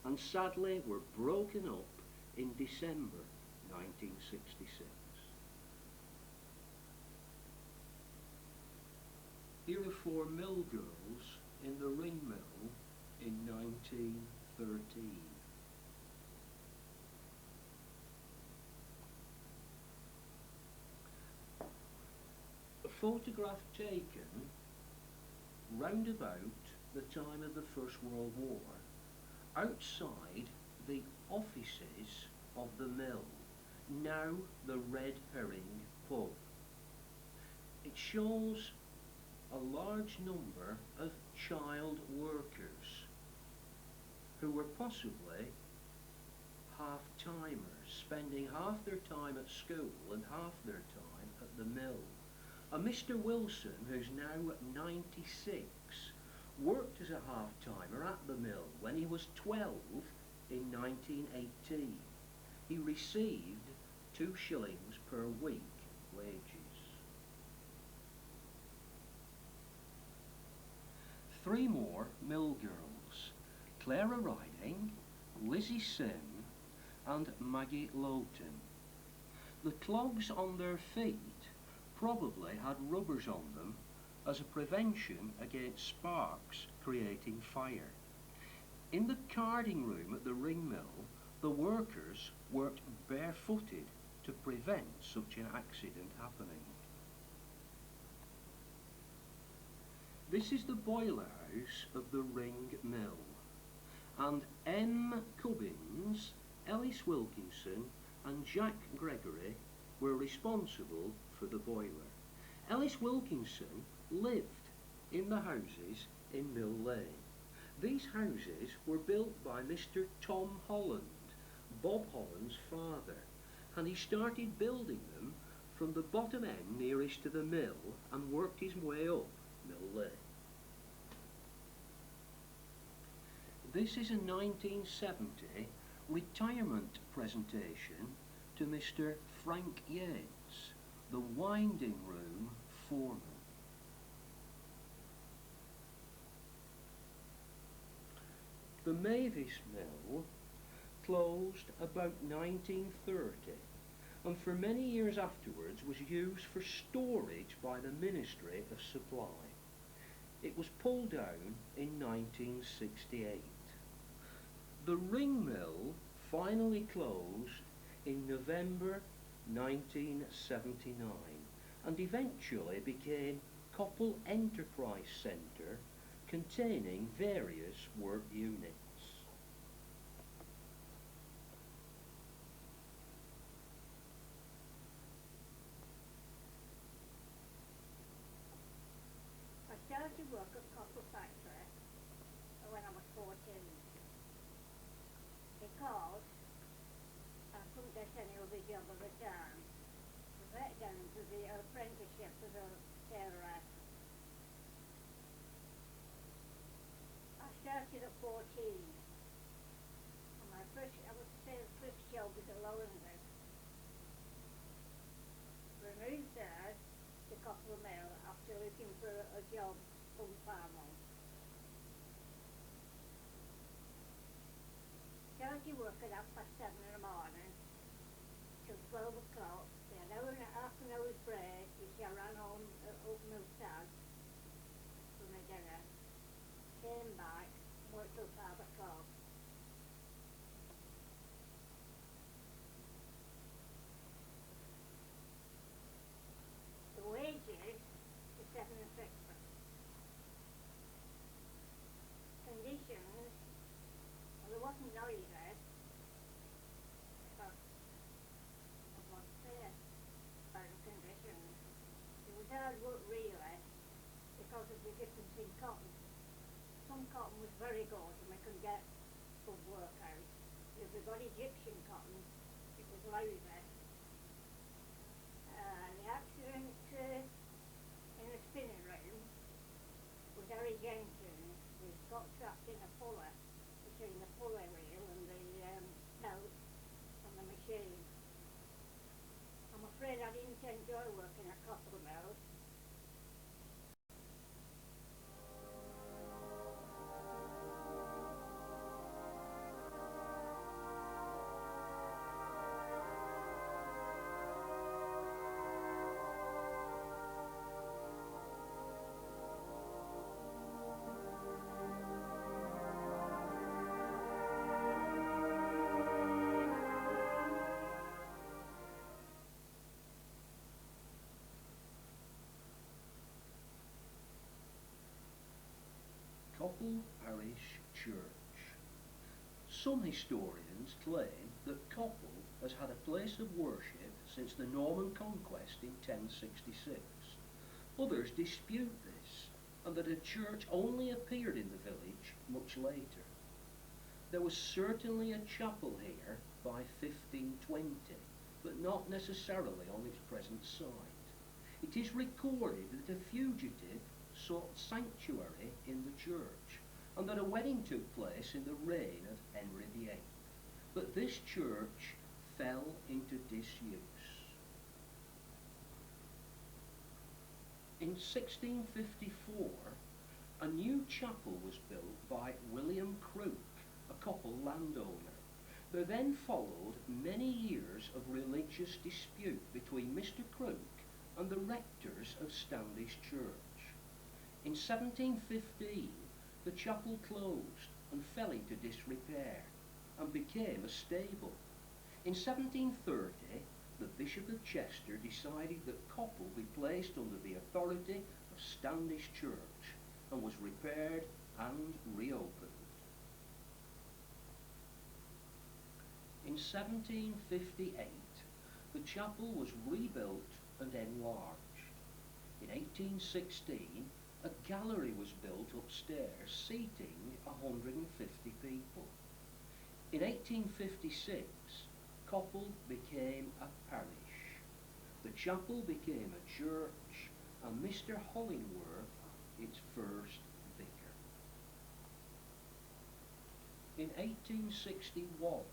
and sadly were broken up in December 1966. Here are 4 mill girls in the ring mill in 1913. A photograph taken round about the time of the First World War outside the offices of the mill, now the Red Herring pub. It shows a large number of child workers who were possibly half-timers, spending half their time at school and half their time at the mill. And Mr. Wilson, who's now 96, worked as a half-timer at the mill when he was 12 in 1918. He received 2 shillings per week wages. 3 more mill girls, Clara Riding, Lizzie Sim and Maggie Lowton. The clogs on their feet probably had rubbers on them as a prevention against sparks creating fire. In the carding room at the ring mill, the workers worked barefooted to prevent such an accident happening. This is the boiler house of the ring mill, and M. Cubbins, Ellis Wilkinson and Jack Gregory were responsible for the boiler. Ellis Wilkinson lived in the houses in Mill Lane. These houses were built by Mr. Tom Holland, Bob Holland's father, and he started building them from the bottom end nearest to the mill and worked his way up Mill Lane. This is a 1970 retirement presentation to Mr. Frank Yates, the winding room foreman. The Mavis Mill closed about 1930 and for many years afterwards was used for storage by the Ministry of Supply. It was pulled down in 1968. The ring mill finally closed in November 1979 and eventually became Coppull Enterprise Centre, containing various work units. started work at Coppull factory when I was 14 because I couldn't get any other job at the time. I went down to the apprenticeship as a tailorette. I started at 14 and I would say the first job was at Lowlands. We moved there to Coppull Mill after looking for a job from farmers. Started work at 7:30 in the morning till 12 o'clock. We had half an hour's break, which I ran home at Open Stag for my dinner. Came back, worked till 5 o'clock. The wages were 7 and 6. Conditions, well, there wasn't noisy, but I must say about the conditions. It was hard work really because of the difference in cotton. Some cotton was very good and we could get good work out. If we got Egyptian cotton, it was lousy. The accident in the spinning room was Harry Jenkins. We got trapped in a pulley between the pulley wheel and the belt on the machine. I'm afraid I didn't enjoy working at Coppull Mill. Coppull Parish Church. Some historians claim that Coppull has had a place of worship since the Norman conquest in 1066. Others dispute this, and that a church only appeared in the village much later. There was certainly a chapel here by 1520, but not necessarily on its present site. It is recorded that a fugitive sought sanctuary in the church, and that a wedding took place in the reign of Henry VIII. But this church fell into disuse. In 1654, a new chapel was built by William Crook, a Coppull landowner. There then followed many years of religious dispute between Mr. Crook and the rectors of Standish Church. In 1715, the chapel closed and fell into disrepair and became a stable. In 1730, the Bishop of Chester decided that Coppull be placed under the authority of Standish Church and was repaired and reopened. In 1758, the chapel was rebuilt and enlarged. In 1816, a gallery was built upstairs, seating 150 people. In 1856, Coppull became a parish. The chapel became a church, and Mr. Hollingworth its first vicar. In 1861,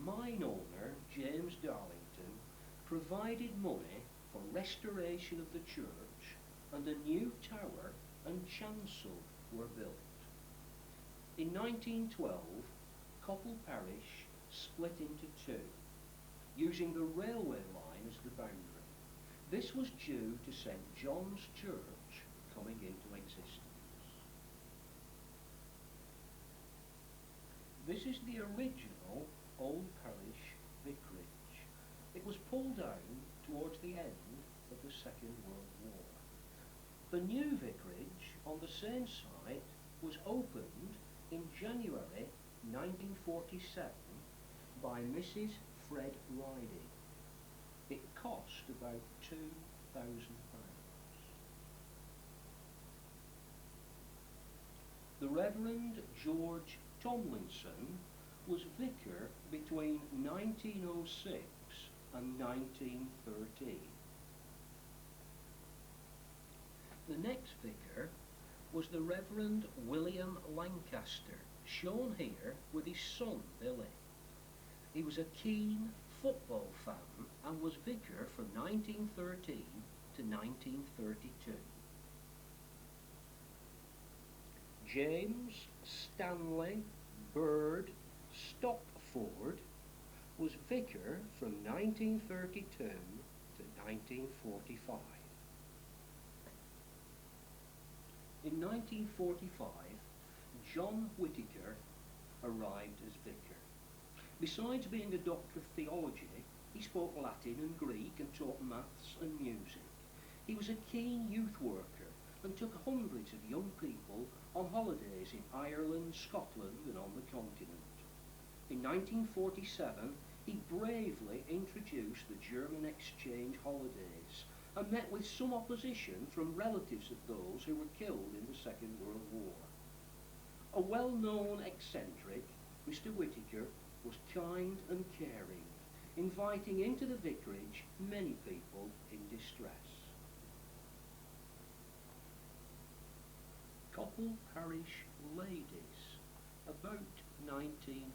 mine owner James Darlington provided money for restoration of the church, and a new tower and chancel were built. In 1912, Coppull Parish split into two, using the railway line as the boundary. This was due to St. John's Church coming into existence. This is the original Old Parish vicarage. It was pulled down towards the end of the Second World War. The new vicarage on the same site was opened in January 1947 by Mrs. Fred Riding. It cost about £2,000. Reverend George Tomlinson was vicar between 1906 and 1913. The next vicar was the Reverend William Lancaster, shown here with his son Billy. He was a keen football fan and was vicar from 1913 to 1932. James Stanley Bird Stopford was vicar from 1932 to 1945. In 1945, John Whittaker arrived as vicar. Besides being a doctor of theology, he spoke Latin and Greek and taught maths and music. He was a keen youth worker and took hundreds of young people on holidays in Ireland, Scotland and on the continent. In 1947, he bravely introduced the German exchange holidays and met with some opposition from relatives of those who were killed in the Second World War. A well-known eccentric, Mr. Whittaker was kind and caring, inviting into the vicarage many people in distress. Coppull Parish Ladies, about 1900.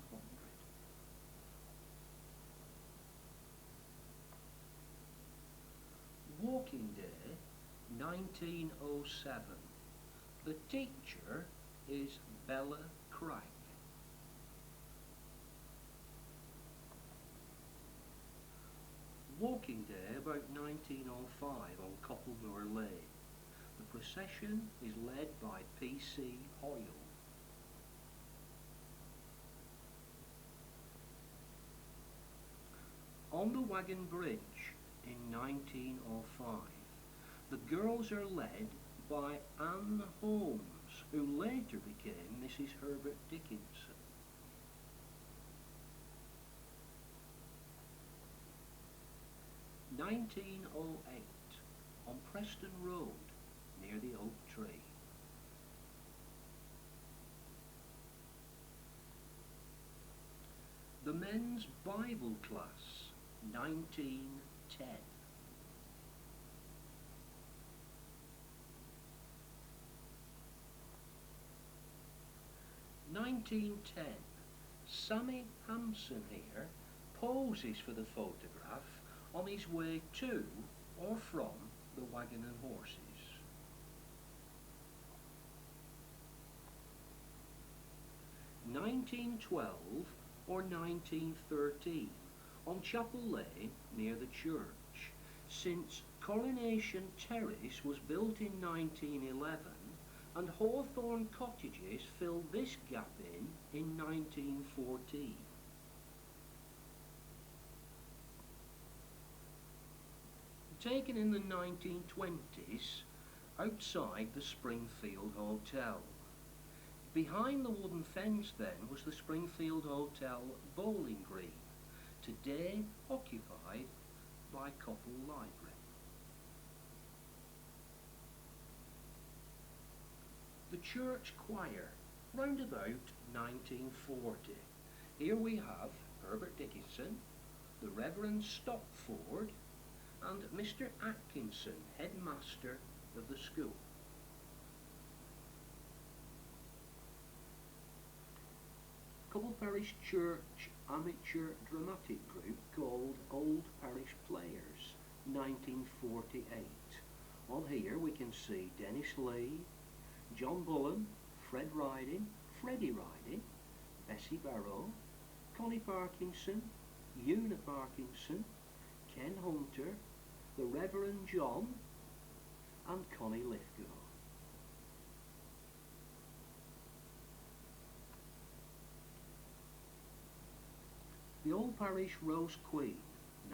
Walking Day, 1907. The teacher is Bella Cragg. Walking Day, about 1905 on Coppull Memories. The procession is led by P.C. Hoyle. On the Wagon Bridge in 1905, the girls are led by Anne Holmes, who later became Mrs. Herbert Dickinson. In 1908, on Preston Road, near the oak tree. The Men's Bible Class, 1910. Sammy Hampson here poses for the photograph on his way to or from the Wagon and Horses. 1912 or 1913 on Chapel Lane near the church, since Coronation Terrace was built in 1911 and Hawthorne Cottages filled this gap in 1914. Taken in the 1920s outside the Springfield Hotel. Behind the wooden fence then was the Springfield Hotel bowling green, today occupied by Coppull Library. The church choir, round about 1940. Here we have Herbert Dickinson, the Reverend Stopford, and Mr. Atkinson, headmaster of the school. Coppull Parish Church amateur dramatic group called Old Parish Players, 1948. On here we can see Dennis Lee, John Bullen, Fred Riding, Freddie Riding, Bessie Barrow, Connie Parkinson, Una Parkinson, Ken Hunter, the Reverend John, and Connie Lithgow. The Old Parish Rose Queen,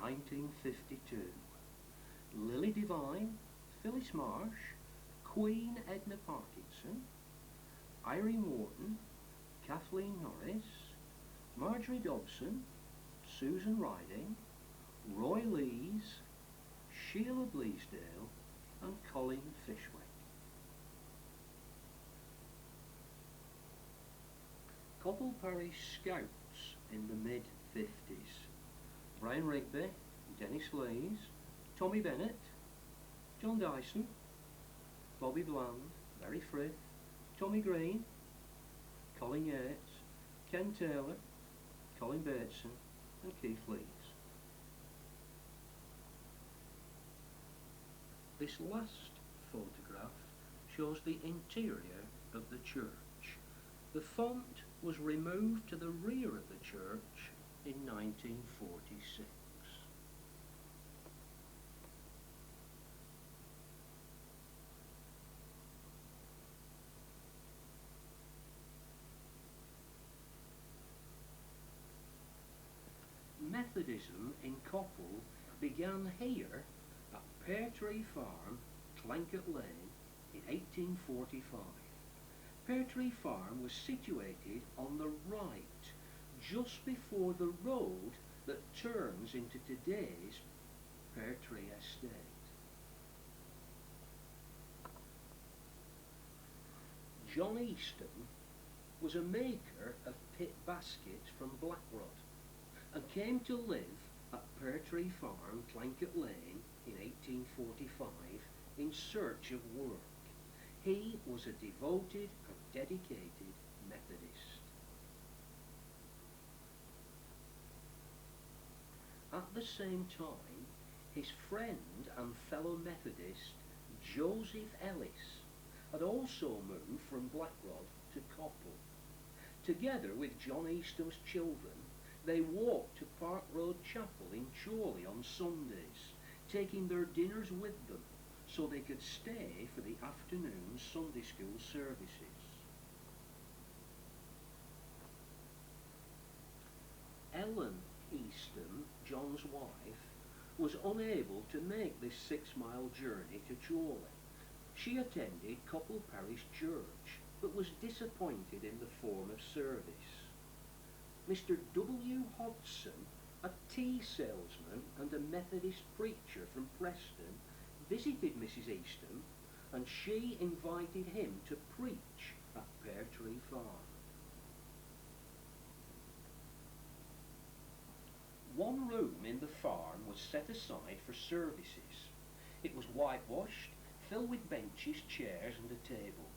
1952. Lily Devine, Phyllis Marsh, Queen Edna Parkinson, Irene Wharton, Kathleen Norris, Marjorie Dobson, Susan Riding, Roy Lees, Sheila Bleasdale, and Colin Fishwick. Coppull Parish Scouts in the mid-50s. Brian Rigby, Dennis Lees, Tommy Bennett, John Dyson, Bobby Bland, Barry Frith, Tommy Green, Colin Yates, Ken Taylor, Colin Bateson and Keith Lees. This last photograph shows the interior of the church. The font was removed to the rear of the church in 1946. Methodism in Coppull began here at Pear Tree Farm, Tlankett Lane, in 1845. Pear Tree Farm was situated on the right, just before the road that turns into today's Pear Tree Estate. John Easton was a maker of pit baskets from Blackrod and came to live at Pear Tree Farm, Tlankett Lane, in 1845 in search of work. He was a devoted and dedicated Methodist. At the same time, his friend and fellow Methodist Joseph Ellis had also moved from Blackrod to Coppull. Together with John Easton's children, they walked to Park Road Chapel in Chorley on Sundays, taking their dinners with them so they could stay for the afternoon Sunday school services. Ellen Easton, John's wife, was unable to make this 6-mile journey to Chorley. She attended Coppull Parish Church, but was disappointed in the form of service. Mr. W. Hodgson, a tea salesman and a Methodist preacher from Preston, visited Mrs. Easton, and she invited him to preach at Pear Tree Farm. One room in the farm was set aside for services. It was whitewashed, filled with benches, chairs and a table.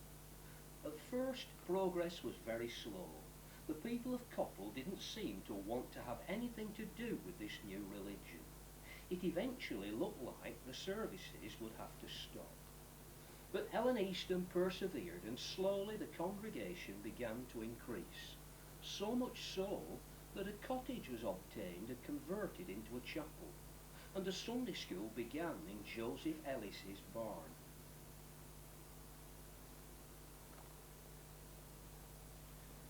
At first, progress was very slow. The people of Coppull didn't seem to want to have anything to do with this new religion. It eventually looked like the services would have to stop. But Ellen Easton persevered, and slowly the congregation began to increase. So much so that a cottage was obtained and converted into a chapel, and a Sunday school began in Joseph Ellis's barn.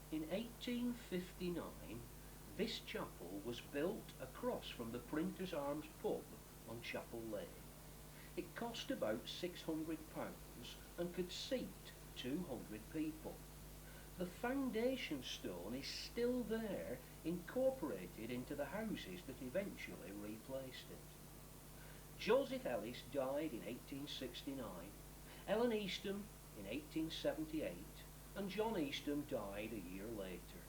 In 1859, this chapel was built across from the Printer's Arms pub on Chapel Lane. It cost about £600 and could seat 200 people. The foundation stone is still there, incorporated into the houses that eventually replaced it. Joseph Ellis died in 1869, Ellen Easton in 1878, and John Easton died a year later.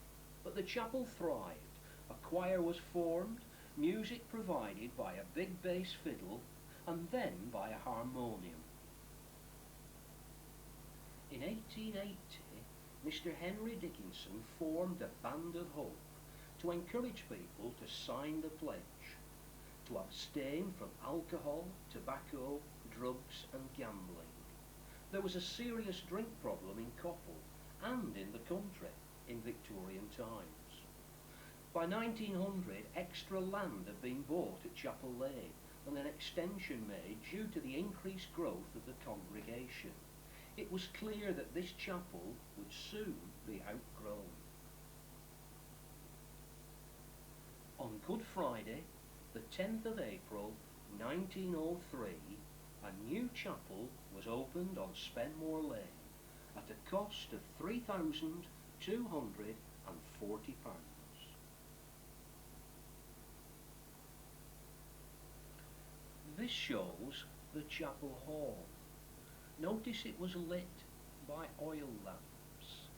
But the chapel thrived. A choir was formed, music provided by a big bass fiddle, and then by a harmonium. In 1880, Mr. Henry Dickinson formed a Band of Hope to encourage people to sign the pledge, to abstain from alcohol, tobacco, drugs and gambling. There was a serious drink problem in Coppull and in the country in Victorian times. By 1900, extra land had been bought at Chapel Lane and an extension made due to the increased growth of the congregation. It was clear that this chapel would soon be outgrown. On Good Friday, the 10th of April 1903, a new chapel was opened on Spenmore Lane at a cost of £3,240. This shows the chapel hall. Notice it was lit by oil lamps.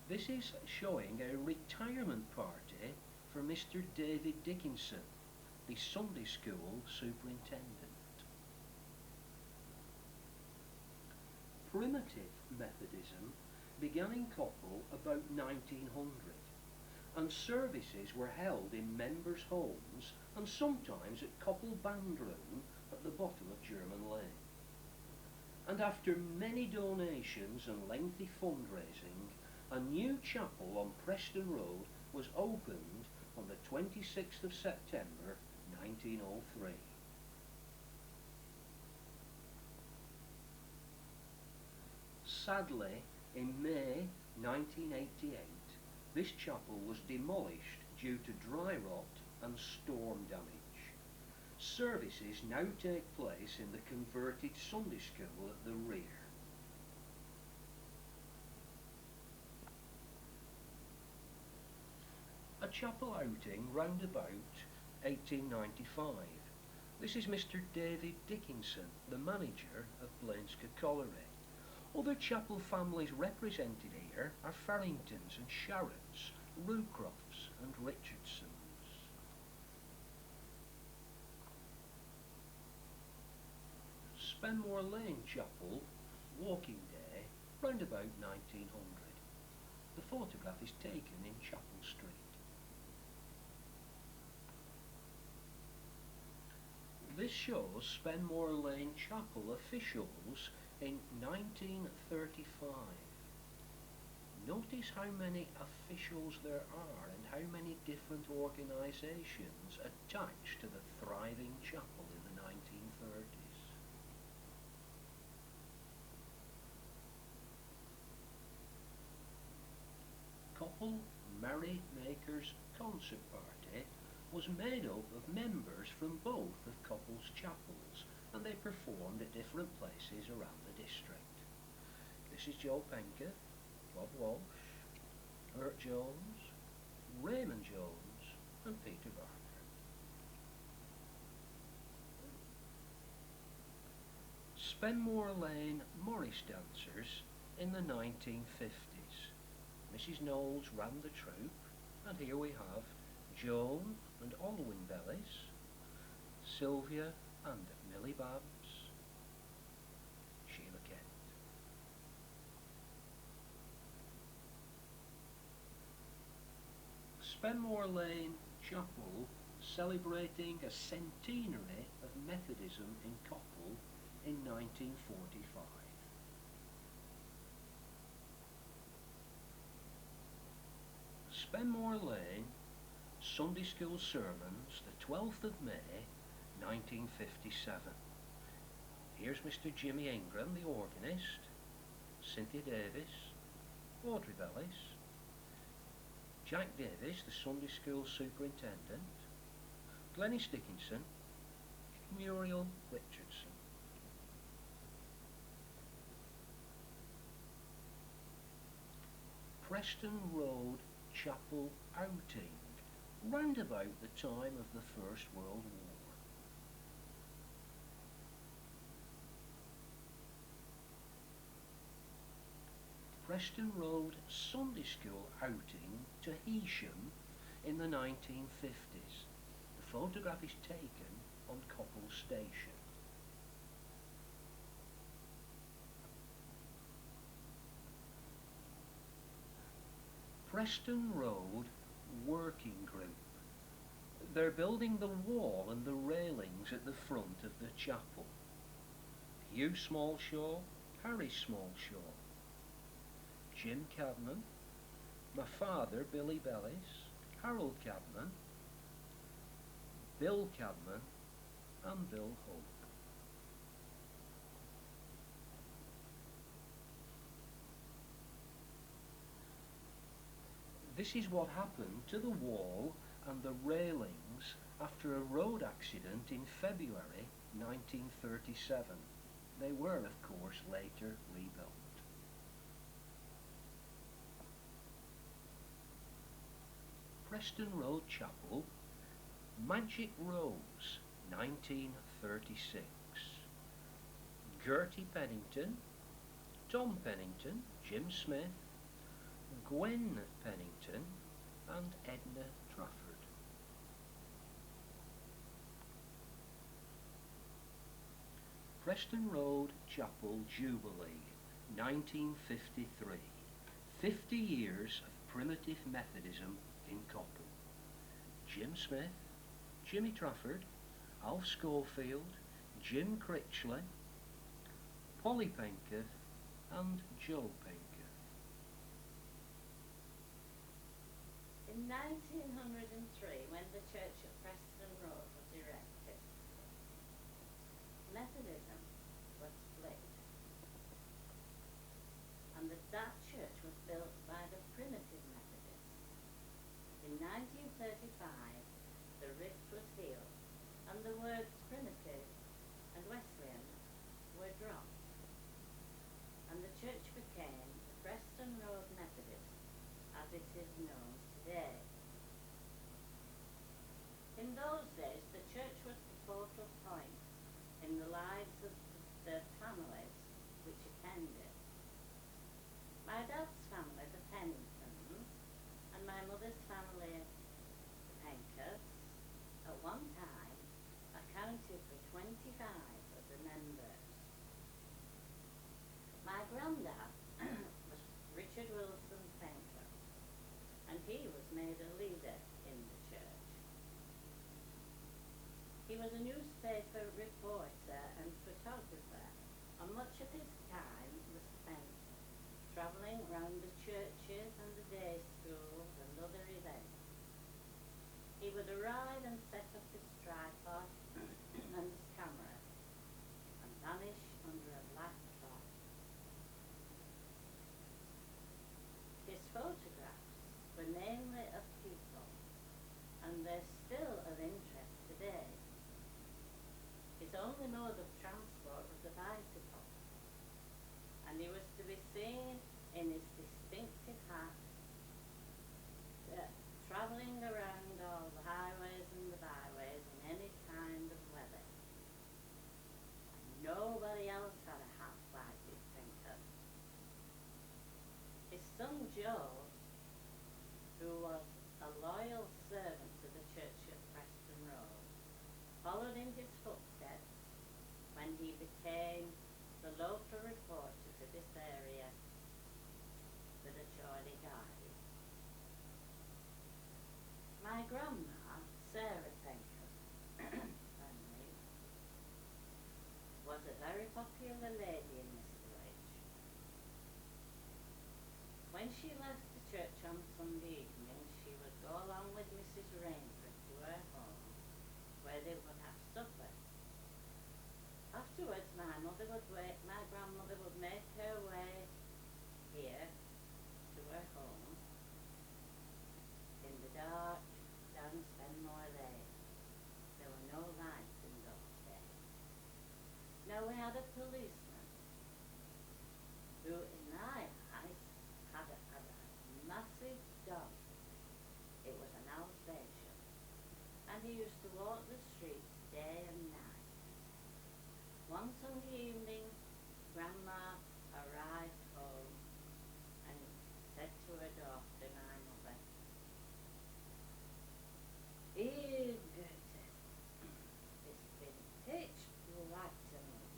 This is showing a retirement party for Mr. David Dickinson, the Sunday school superintendent. Primitive Methodism began in Coppull about 1900, and services were held in members' homes and sometimes at Coppull Band Room at the bottom of German Lane. And after many donations and lengthy fundraising, a new chapel on Preston Road was opened on the 26th of September 1903. Sadly, in May 1988, this chapel was demolished due to dry rot and storm damage. Services now take place in the converted Sunday school at the rear. A chapel outing round about 1895. This is Mr. David Dickinson, the manager of Blainska Colliery. Other chapel families represented here are Farringtons and Sharretts, Rucrofts and Richardsons. Spenmore Lane Chapel, walking day, round about 1900. The photograph is taken in Chapel Street. This shows Spenmore Lane Chapel officials in 1935. Notice how many officials there are and how many different organisations attached to the thriving chapel in the 1930s. Coppull Merrymakers Concert Party was made up of members from both of Coppull's chapels, and they performed at different places around the district. This is Joe Penker, Bob Walsh, Hurt Jones, Raymond Jones and Peter Barker. Spenmore Lane Morris dancers in the 1950s. Mrs. Knowles ran the troupe, and here we have Joan and Olwyn Bellis, Sylvia and Millie Babs, Sheila Kent. Spenmore Lane Chapel celebrating a centenary of Methodism in Coppull in 1945. Spenmore Lane Sunday School Sermons, the 12th of May 1957. Here's Mr. Jimmy Ingram, the organist, Cynthia Davis, Audrey Bellis, Jack Davis, the Sunday School Superintendent, Glenys Dickinson, Muriel Richardson. Preston Road Chapel outing, round about the time of the First World War. Preston Road Sunday School outing to Heysham in the 1950s. The photograph is taken on Coppull Station. Preston Road Working Group. They're building the wall and the railings at the front of the chapel. Hugh Smallshaw, Harry Smallshaw, Jim Cadman, my father Billy Bellis, Harold Cadman, Bill Cadman and Bill Hope. This is what happened to the wall and the railings after a road accident in February 1937. They were, of course, later rebuilt. Preston Road Chapel, Magic Rose, 1936. Gertie Pennington, Tom Pennington, Jim Smith, Gwen Pennington and Edna Trafford. Preston Road Chapel Jubilee, 1953. 50 years of primitive Methodism in Coppull. Jim Smith, Jimmy Trafford, Alf Schofield, Jim Critchley, Polly Penketh and Joe Penketh. In 1903, when the church at Preston Road was erected, Methodism was split, and that church was built by the primitive Methodists. In 1935, the rift was healed, and the words primitive and Wesleyan were dropped, and the church became the Preston Road Methodist as it is known today. In those days, the church was the focal point in the lives of the families which attended. My dad's family, the Penningtons, and my mother's family, the Penkeths, at one time accounted for 25 of the members. My granddad was Richard Wilson Penketh, and he was made a leader in the church. He was a newspaper reporter and photographer, and much of his time was spent travelling round the churches and the day schools and other events. He would arrive and set up his tripod and his camera and vanish under a black cloth. His photographs were mainly of people, and they're still of interest today. His only mode of transport was a bicycle, and he was to be seen in his distinctive hat, travelling around all the highways and the byways in any kind of weather. And nobody else had a hat like this Penketh. His son Joe, who was a loyal servant to the church at Preston Road, followed in his footsteps when he became the local reporter for this area for the Geordie Guide. My grandma, Sarah Penketh, was a very popular lady in this village. When she left the church on Sunday evening, she would go along with Mrs. Rainford to her home, where they would have supper. Afterwards, my grandmother would make her way here to her home in the dark down Spenmore Lane. There were no lights in those days. Now we had a policeman who, in my eyes, had a massive dog. It was an Alsatian, and he used to walk the streets day and night. One Sunday evening, Grandma arrived home and said to her daughter, my mother, "Here, Gertie, it's been pitch black tonight.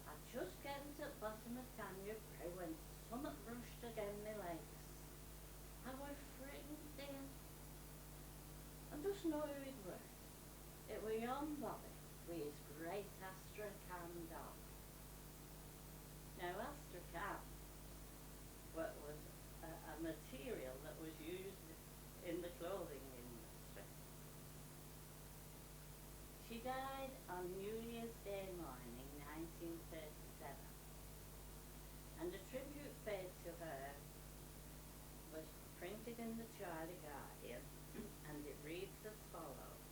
I just getting to the bottom of Tanya Brow when something brushed again my legs. I were frightened then. And just know who it were. It were young Bobby with his great Astrakhan dog." Now Astrakhan was a material that was used in the clothing industry. She died on New Year's Day morning, 1937, and a tribute paid to her was printed in the Geordie Guardian, and it reads as follows.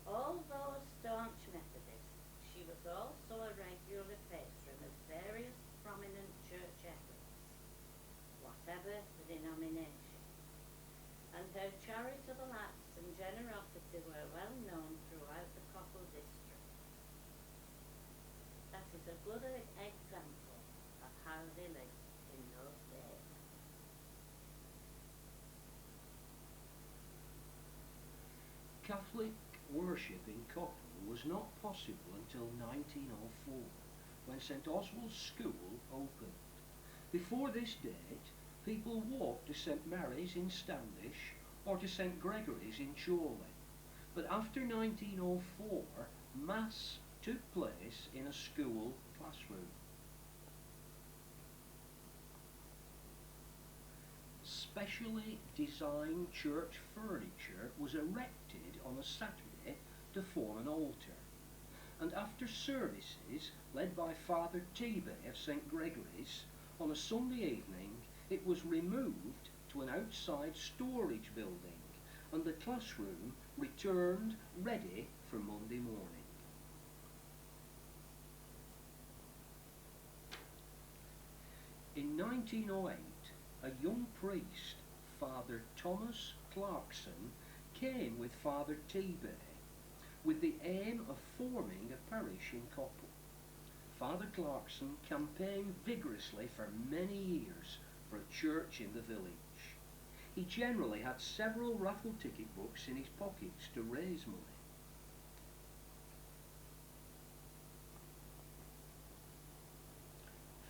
Although a staunch Methodist, she was also a regular patron of various prominent church efforts, whatever the denomination, and her charitable acts and generosity were well known throughout the Coppull district. That is a good example of how they lived in Catholic worship in Coppull was not possible until 1904, when St Oswald's School opened. Before this date, people walked to St Mary's in Standish or to St Gregory's in Chorley. But after 1904, Mass took place in a school classroom. Specially designed church furniture was erected on a Saturday to form an altar, and after services led by Father Tebey of St Gregory's on a Sunday evening, it was removed to an outside storage building and the classroom returned ready for Monday morning. In 1908, a young priest, Father Thomas Clarkson, came with Father Tebey with the aim of forming a parish in Coppull. Father Clarkson campaigned vigorously for many years for a church in the village. He generally had several raffle ticket books in his pockets to raise money.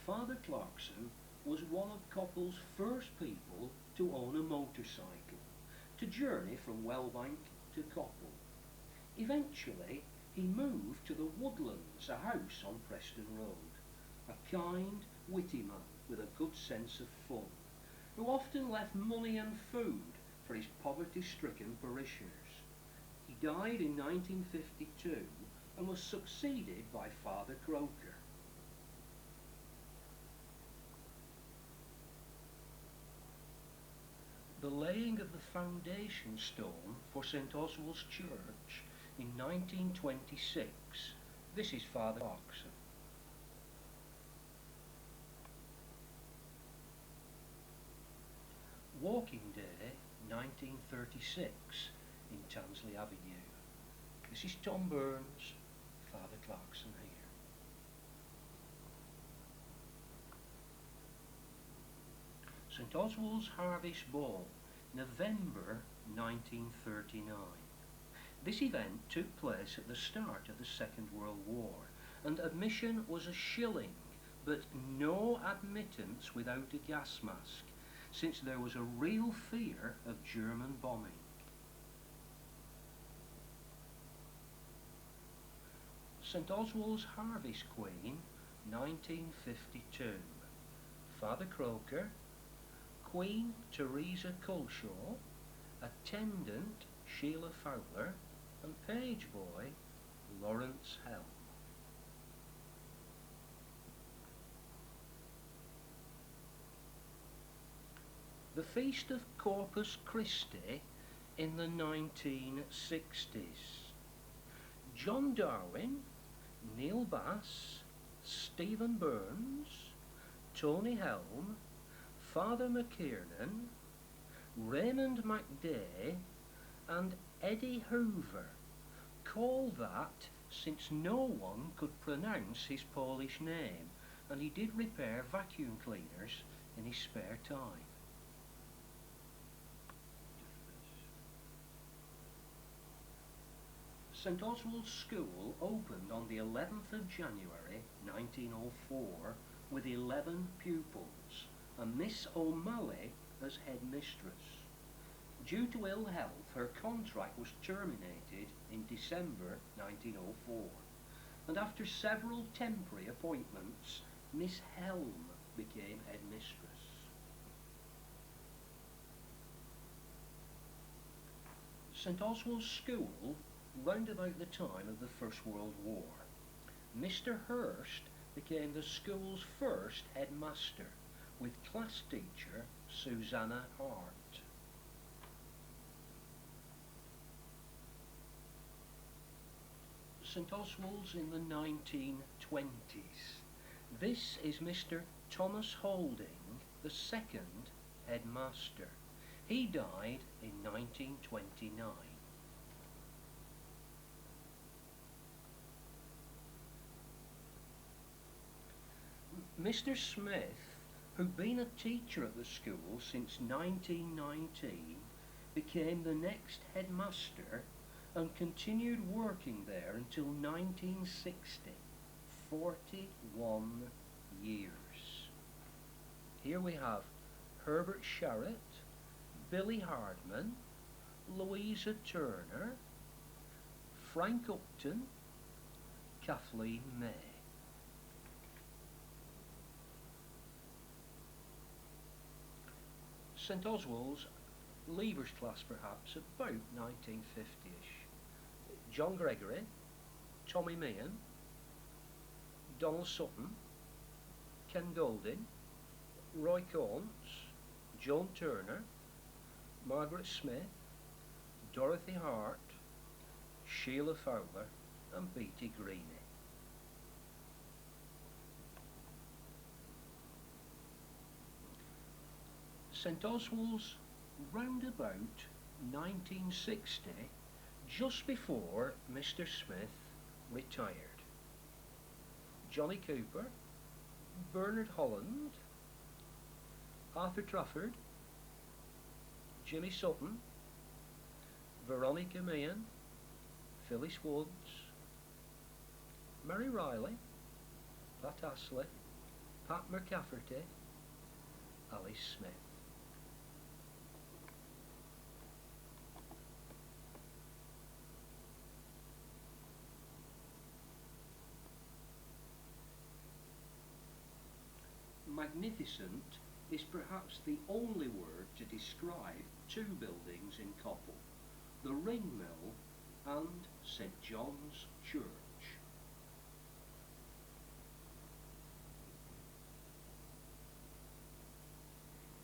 Father Clarkson was one of Coppull's first people to own a motorcycle, to journey from Wellbank to Coppull. Eventually, he moved to the Woodlands, a house on Preston Road, a kind, witty man with a good sense of fun, who often left money and food for his poverty-stricken parishioners. He died in 1952 and was succeeded by Father Croker. The laying of the foundation stone for St Oswald's Church in 1926. This is Father Clarkson. Walking Day 1936 in Tansley Avenue. This is Tom Burns, Father Clarkson here. St Oswald's Harvest Ball, November 1939. This event took place at the start of the Second World War, and admission was a shilling, but no admittance without a gas mask, since there was a real fear of German bombing. St Oswald's Harvest Queen, 1952. Father Croker, Queen Teresa Culshaw, Attendant Sheila Fowler, and page boy Lawrence Helm. The Feast of Corpus Christi in the 1960s. John Darwin, Neil Bass, Stephen Burns, Tony Helm, Father McKiernan, Raymond McDay, and Eddie Hoover call that since no one could pronounce his Polish name, and he did repair vacuum cleaners in his spare time. St Oswald's School opened on the 11th of January 1904 with 11 pupils and Miss O'Malley as headmistress. Due to ill health, her contract was terminated in December 1904, and after several temporary appointments, Miss Helm became headmistress. St Oswald's School round about the time of the First World War. Mr. Hurst became the school's first headmaster, with class teacher Susanna Hart. St Oswald's in the 1920s. This is Mr. Thomas Holding, the second headmaster. He died in 1929. Mr. Smith, who'd been a teacher at the school since 1919, became the next headmaster and continued working there until 1960, 41 years. Here we have Herbert Sharratt, Billy Hardman, Louisa Turner, Frank Upton, Kathleen May. St Oswald's leavers class perhaps about 1950ish. John Gregory, Tommy Meehan, Donald Sutton, Ken Golding, Roy Combs, Joan Turner, Margaret Smith, Dorothy Hart, Sheila Fowler and Beattie Greene. St Oswald's round about 1960, just before Mr Smith retired. Johnny Cooper, Bernard Holland, Arthur Trafford, Jimmy Sutton, Veronica Meehan, Phyllis Woods, Mary Riley, Pat Astley, Pat McCafferty, Alice Smith. Magnificent is perhaps the only word to describe two buildings in Coppull, the Ring Mill and St John's Church.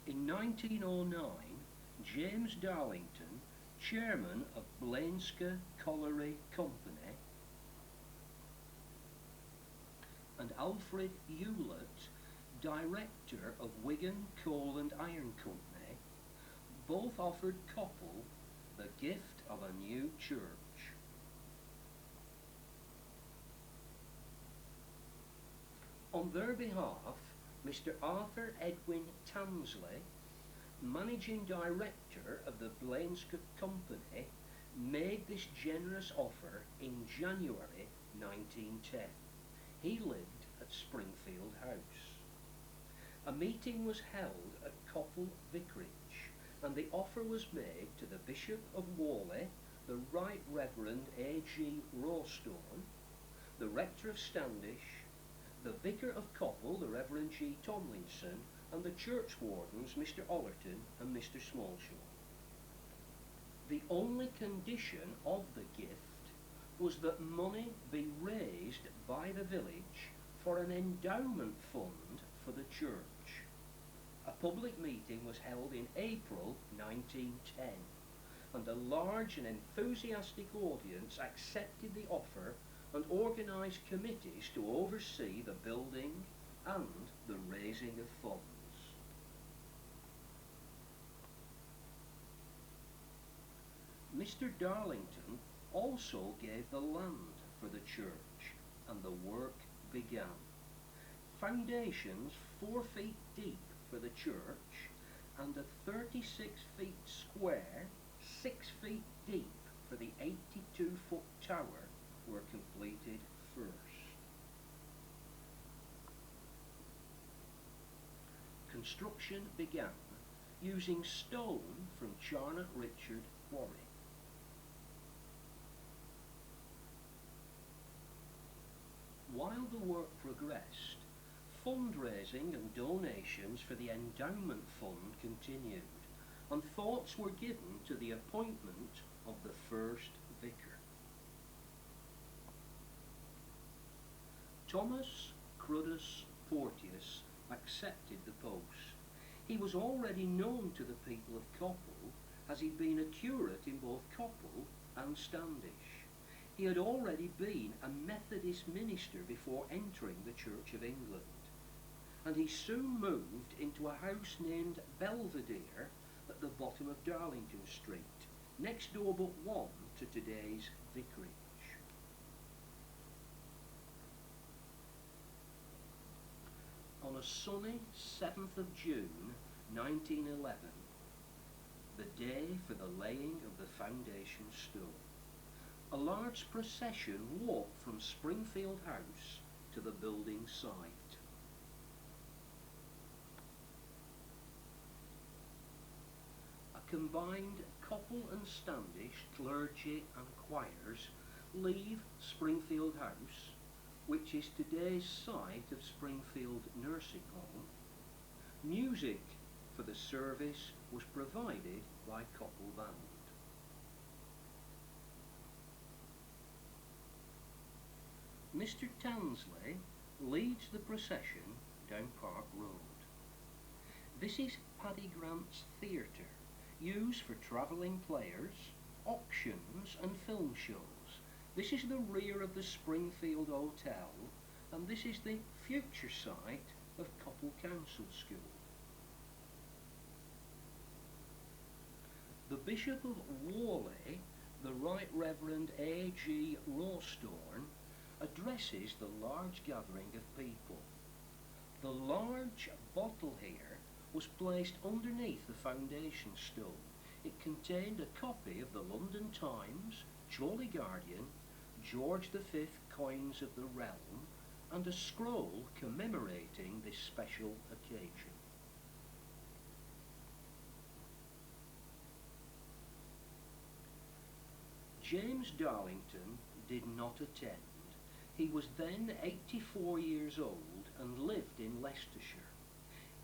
In 1909, James Darlington, chairman of Blainska Colliery Company, and Alfred Hewlett, director of Wigan Coal and Iron Company, both offered Coppull the gift of a new church. On their behalf, Mr Arthur Edwin Tansley, managing director of the Blainska Company, made this generous offer in January 1910. He lived at Springfield House. A meeting was held at Coppull Vicarage, and the offer was made to the Bishop of Whalley, the Right Reverend A.G. Rawstone, the Rector of Standish, the Vicar of Coppull, the Reverend G. Tomlinson, and the churchwardens, Mr. Ollerton and Mr. Smallshaw. The only condition of the gift was that money be raised by the village for an endowment fund for the church. A public meeting was held in April 1910, and a large and enthusiastic audience accepted the offer and organised committees to oversee the building and the raising of funds. Mr. Darlington also gave the land for the church, and the work began. Foundations 4 feet deep for the church and a 36 feet square, 6 feet deep for the 82-foot tower were completed first. Construction began using stone from Charnock Richard Quarry. While the work progressed, fundraising and donations for the endowment fund continued, and thoughts were given to the appointment of the first vicar. Thomas Cruddas Porteous accepted the post. He was already known to the people of Coppull, as he'd been a curate in both Coppull and Standish. He had already been a Methodist minister before entering the Church of England, and he soon moved into a house named Belvedere at the bottom of Darlington Street, next door but one to today's vicarage. On a sunny 7th of June 1911, the day for the laying of the foundation stone, A large procession walked from Springfield House to the building site. A combined Coppull and Standish clergy and choirs leave Springfield House, which is today's site of Springfield Nursing Home. Music for the service was provided by Coppull Band. Mr. Tansley leads the procession down Park Road. This is Paddy Grant's theatre, used for travelling players, auctions and film shows. This is the rear of the Springfield Hotel, and this is the future site of Coppull Council School. The Bishop of Whalley, the Right Reverend A.G. Rawstorn, addresses the large gathering of people. The large bottle here was placed underneath the foundation stone. It contained a copy of the London Times, Jolly Guardian, George V coins of the realm, and a scroll commemorating this special occasion. James Darlington did not attend. He was then 84 years old and lived in Leicestershire.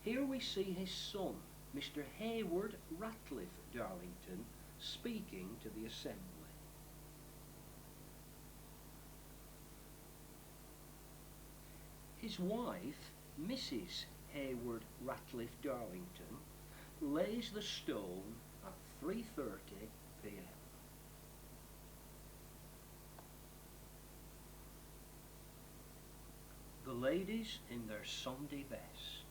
Here we see his son, Mr. Hayward Ratcliffe Darlington, speaking to the assembly. His wife, Mrs. Hayward Ratcliffe Darlington, lays the stone at 3:30 p.m. The ladies in their Sunday best.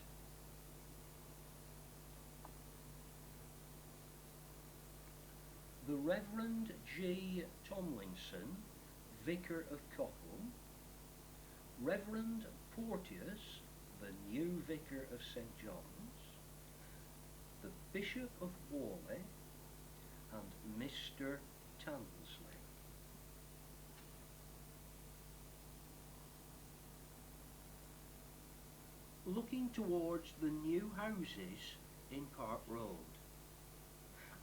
The Reverend G. Tomlinson, Vicar of Coppull, Reverend Porteous, the new Vicar of St. John's, the Bishop of Whalley, and Mr. Tansley. Looking towards the new houses in Park Road.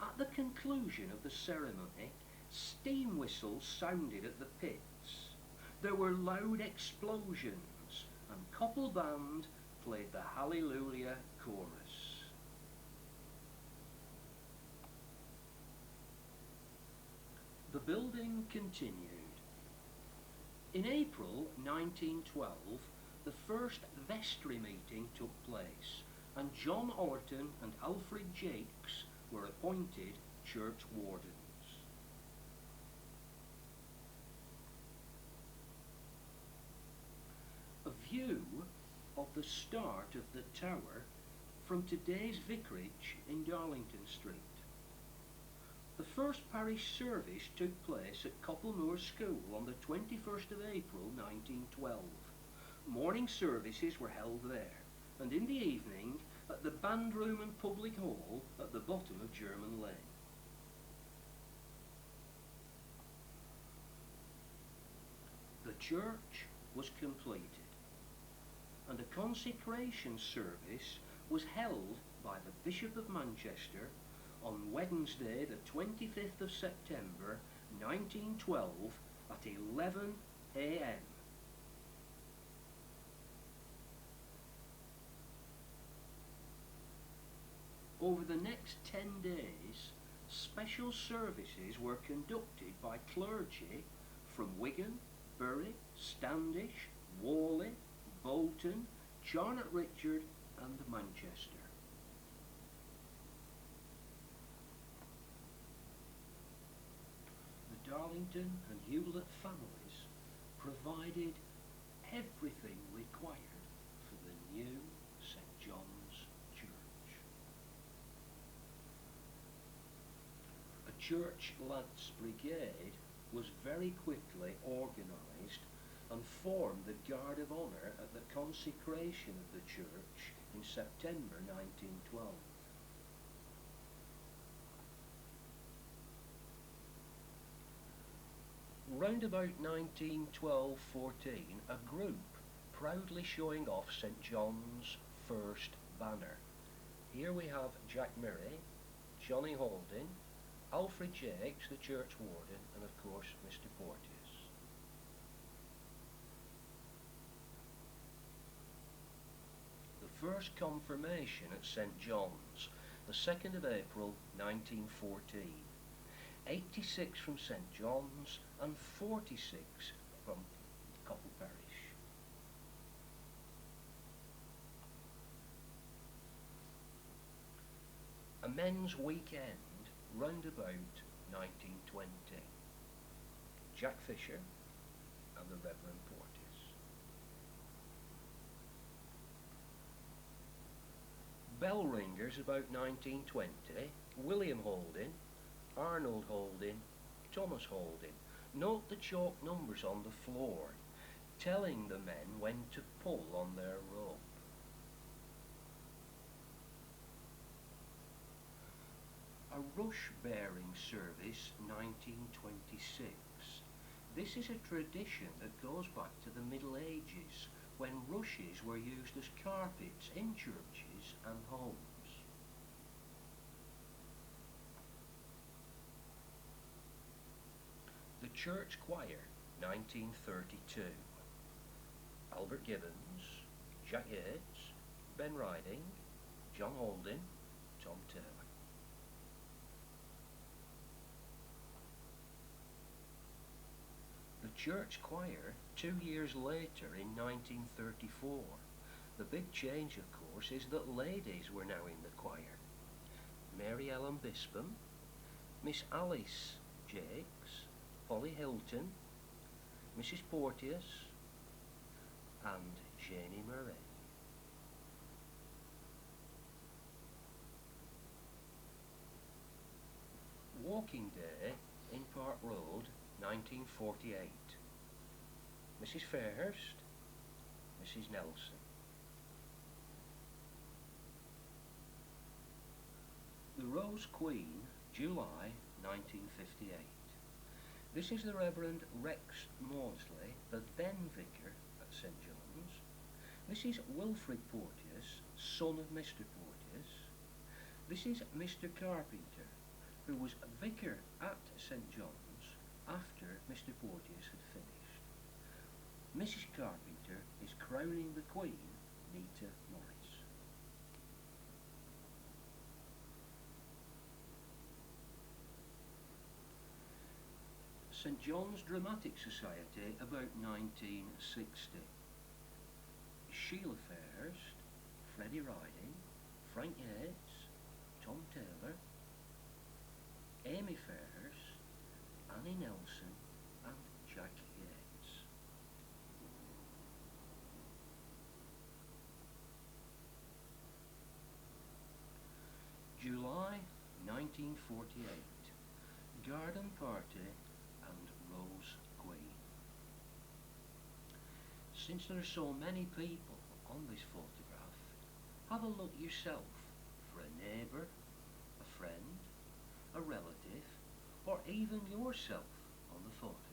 At the conclusion of the ceremony, steam whistles sounded at the pits. There were loud explosions, and Coppull Band played the Hallelujah chorus. The building continued. In April 1912, the first vestry meeting took place, and John Orton and Alfred Jakes were appointed church wardens. A view of the start of the tower from today's vicarage in Darlington Street. The first parish service took place at Coppull School on the 21st of April 1912. Morning services were held there, and in the evening at the band room and public hall at the bottom of German Lane. The church was completed, and a consecration service was held by the Bishop of Manchester on Wednesday the 25th of September 1912 at 11 a.m. Over the next 10 days, special services were conducted by clergy from Wigan, Bury, Standish, Whalley, Bolton, Charnock Richard and Manchester. The Darlington and Hewlett families provided everything required for the new St. John's Church. A church lads brigade was very quickly organised and formed the Guard of Honour at the consecration of the church in September 1912. Round about 1912-14, a group proudly showing off St John's first banner. Here we have Jack Murray, Johnny Holding, Alfred Jakes, the church warden, and of course Mr Porteous. The first confirmation at St John's, the 2nd of April 1914. 86 from St John's and 46 from Coppull Parish. A men's weekend round about 1920. Jack Fisher and the Reverend Porteous. Bell ringers about 1920. William Holding, Arnold Holding, Thomas Holding. Note the chalk numbers on the floor, telling the men when to pull on their rope. A rush bearing service 1926. This is a tradition that goes back to the Middle Ages, when rushes were used as carpets in churches and homes. The Church Choir, 1932. Albert Gibbons, Jack Yates, Ben Riding, John Holding, Tom Taylor. The Church Choir, 2 years later in 1934. The big change, of course, is that ladies were now in the choir. Mary Ellen Bispam, Miss Alice Jakes, Polly Hilton, Mrs Porteous, and Janie Murray. Walking Day in Park Road, 1948. Mrs Fairhurst, Mrs Nelson. The Rose Queen, July 1958. This is the Reverend Rex Maudsley, the then vicar at St John's. This is Wilfrid Porteous, son of Mr Porteous. This is Mr Carpenter, who was vicar at St John's after Mr Porteous had finished. Mrs Carpenter is crowning the Queen, Nita Morris. St John's Dramatic Society about 1960. Sheila Fairhurst, Freddie Riding, Frank Yates, Tom Taylor, Amy Fairhurst, Annie Nelson and Jack Yates. July 1948. Garden Party and Rose Queen. Since there are so many people on this photograph, have a look yourself for a neighbour, a friend, a relative, or even yourself on the photograph.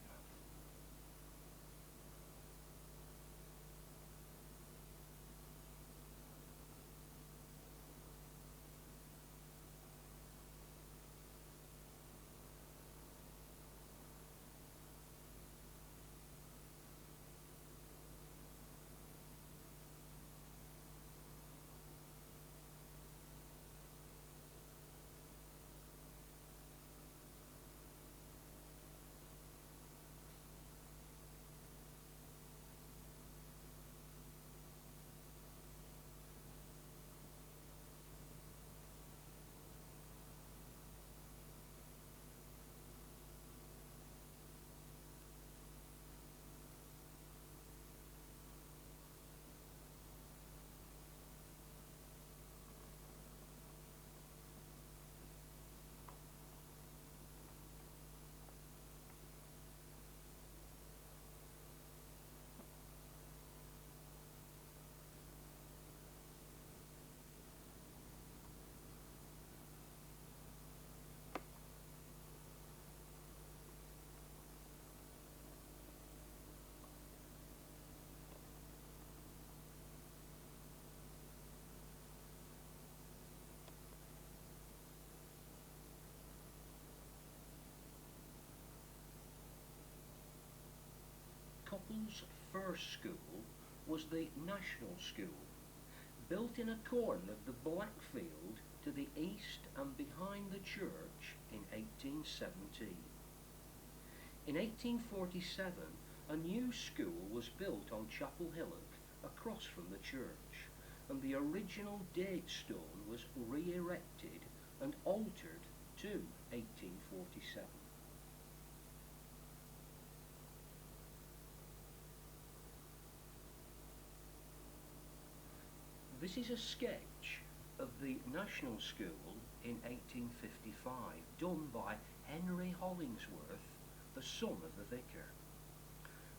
town's first school was the National School, built in a corner of the Blackfield to the east and behind the church in 1817. In 1847, a new school was built on Chapel Hillock across from the church, and the original date stone was re-erected and altered to 1847. This is a sketch of the National School in 1855, done by Henry Hollingsworth, the son of the vicar.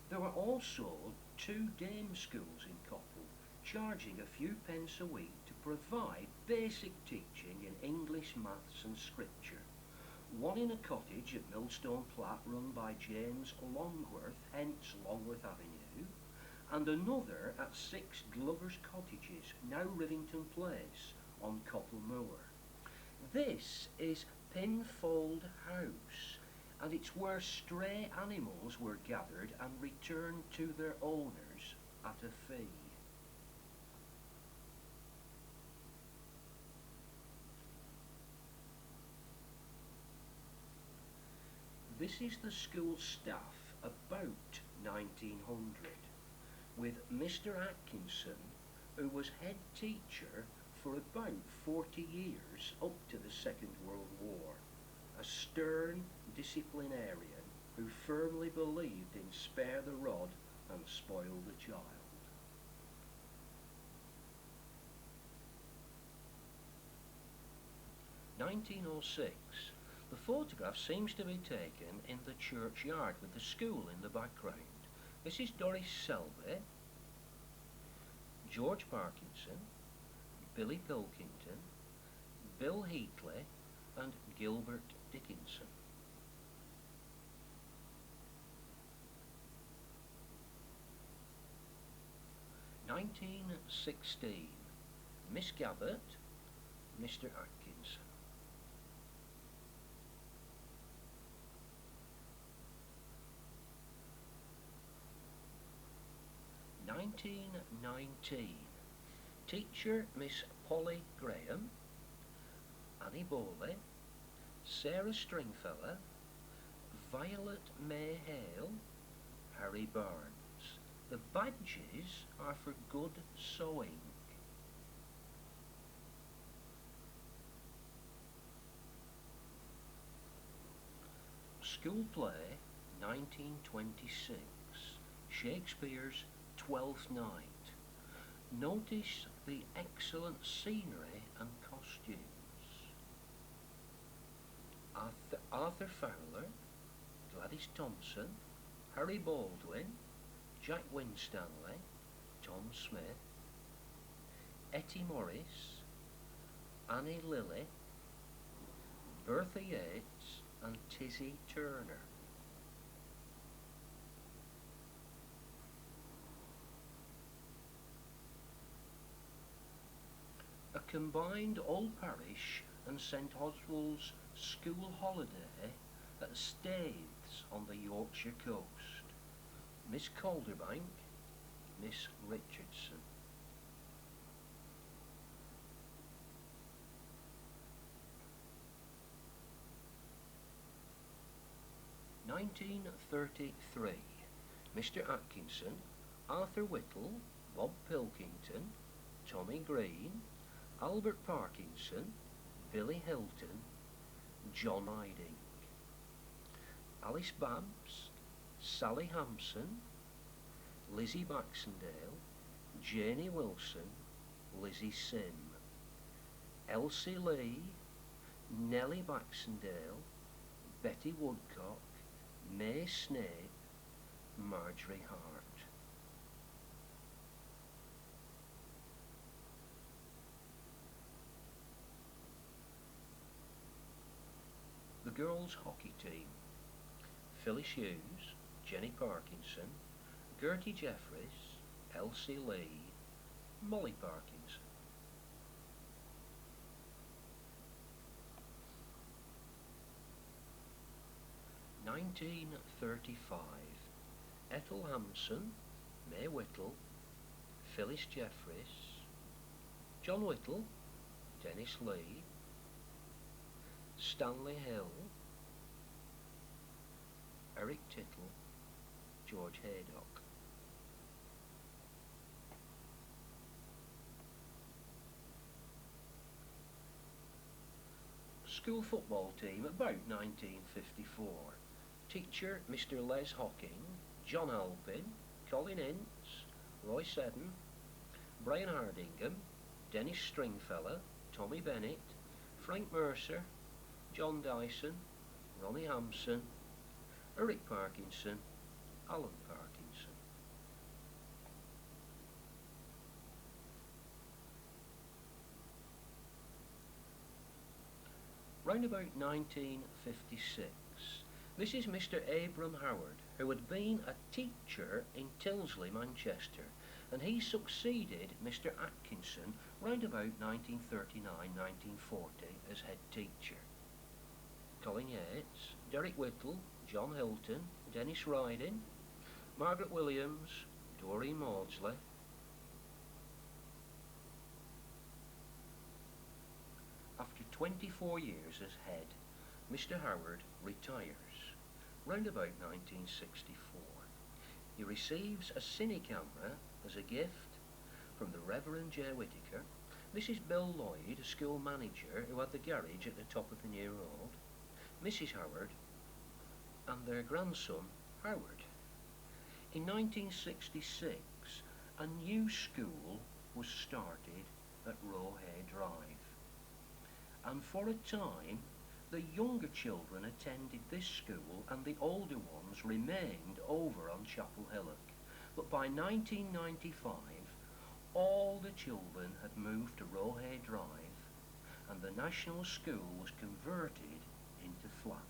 There were also 2 dame schools in Coppull, charging a few pence a week to provide basic teaching in English, maths and scripture. One in a cottage at Millstone Platt run by James Longworth, hence Longworth Avenue, and another at 6 Glover's Cottages, now Rivington Place, on Coppull Moor. This is Pinfold House, and it's where stray animals were gathered and returned to their owners at a fee. This is the school staff about 1900, with Mr. Atkinson, who was head teacher for about 40 years up to the Second World War, a stern disciplinarian who firmly believed in spare the rod and spoil the child. (1906). The photograph seems to be taken in the churchyard with the school in the background. This is Doris Selby, George Parkinson, Billy Pilkington, Bill Heatley and Gilbert Dickinson. (1916). Miss Gabbett, Mr. Atkinson. (1919). Teacher Miss Polly Graham, Annie Bowley, Sarah Stringfellow, Violet May Hale, Harry Barnes. The badges are for good sewing. School play, 1926. Shakespeare's Twelfth Night. Notice the excellent scenery and costumes. Arthur Fowler, Gladys Thompson, Harry Baldwin, Jack Winstanley, Tom Smith, Etty Morris, Annie Lilly, Bertha Yates and Tizzie Turner. A combined Old Parish and St Oswald's school holiday at Staithes on the Yorkshire coast. Miss Calderbank, Miss Richardson. (1933). Mr. Atkinson, Arthur Whittle, Bob Pilkington, Tommy Green, Albert Parkinson, Billy Hilton, John Iding. Alice Babs, Sally Hampson, Lizzie Baxendale, Janie Wilson, Lizzie Sim, Elsie Lee, Nellie Baxendale, Betty Woodcock, May Snape, Marjorie Hart. The girls' hockey team: Phyllis Hughes, Jenny Parkinson, Gertie Jeffries, Elsie Lee, Molly Parkinson. (1935). Ethel Hampson, May Whittle, Phyllis Jeffries, John Whittle, Dennis Lee, Stanley Hill, Eric Tittle, George Haydock. School football team about 1954. Teacher Mr Les Hocking, John Alpin, Colin Ince, Roy Seddon, Brian Hardingham, Dennis Stringfellow, Tommy Bennett, Frank Mercer, John Dyson, Ronnie Hampson, Eric Parkinson, Alan Parkinson. Round about 1956, this is Mr Abram Howard, who had been a teacher in Tilsley, Manchester, and he succeeded Mr Atkinson round about 1939-1940 as head teacher. Colin Yates, Derek Whittle, John Hilton, Dennis Riding, Margaret Williams, Doreen Maudsley. After 24 years as head, Mr Howard retires round about 1964. He receives a cine camera as a gift from the Reverend J. Whittaker. This is Bill Lloyd, a school manager who had the garage at the top of the new road, Mrs Howard, and their grandson, Howard. In 1966, a new school was started at Rowhay Drive, and for a time the younger children attended this school and the older ones remained over on Chapel Hillock. But by 1995, all the children had moved to Rowhay Drive and the National School was converted into flats.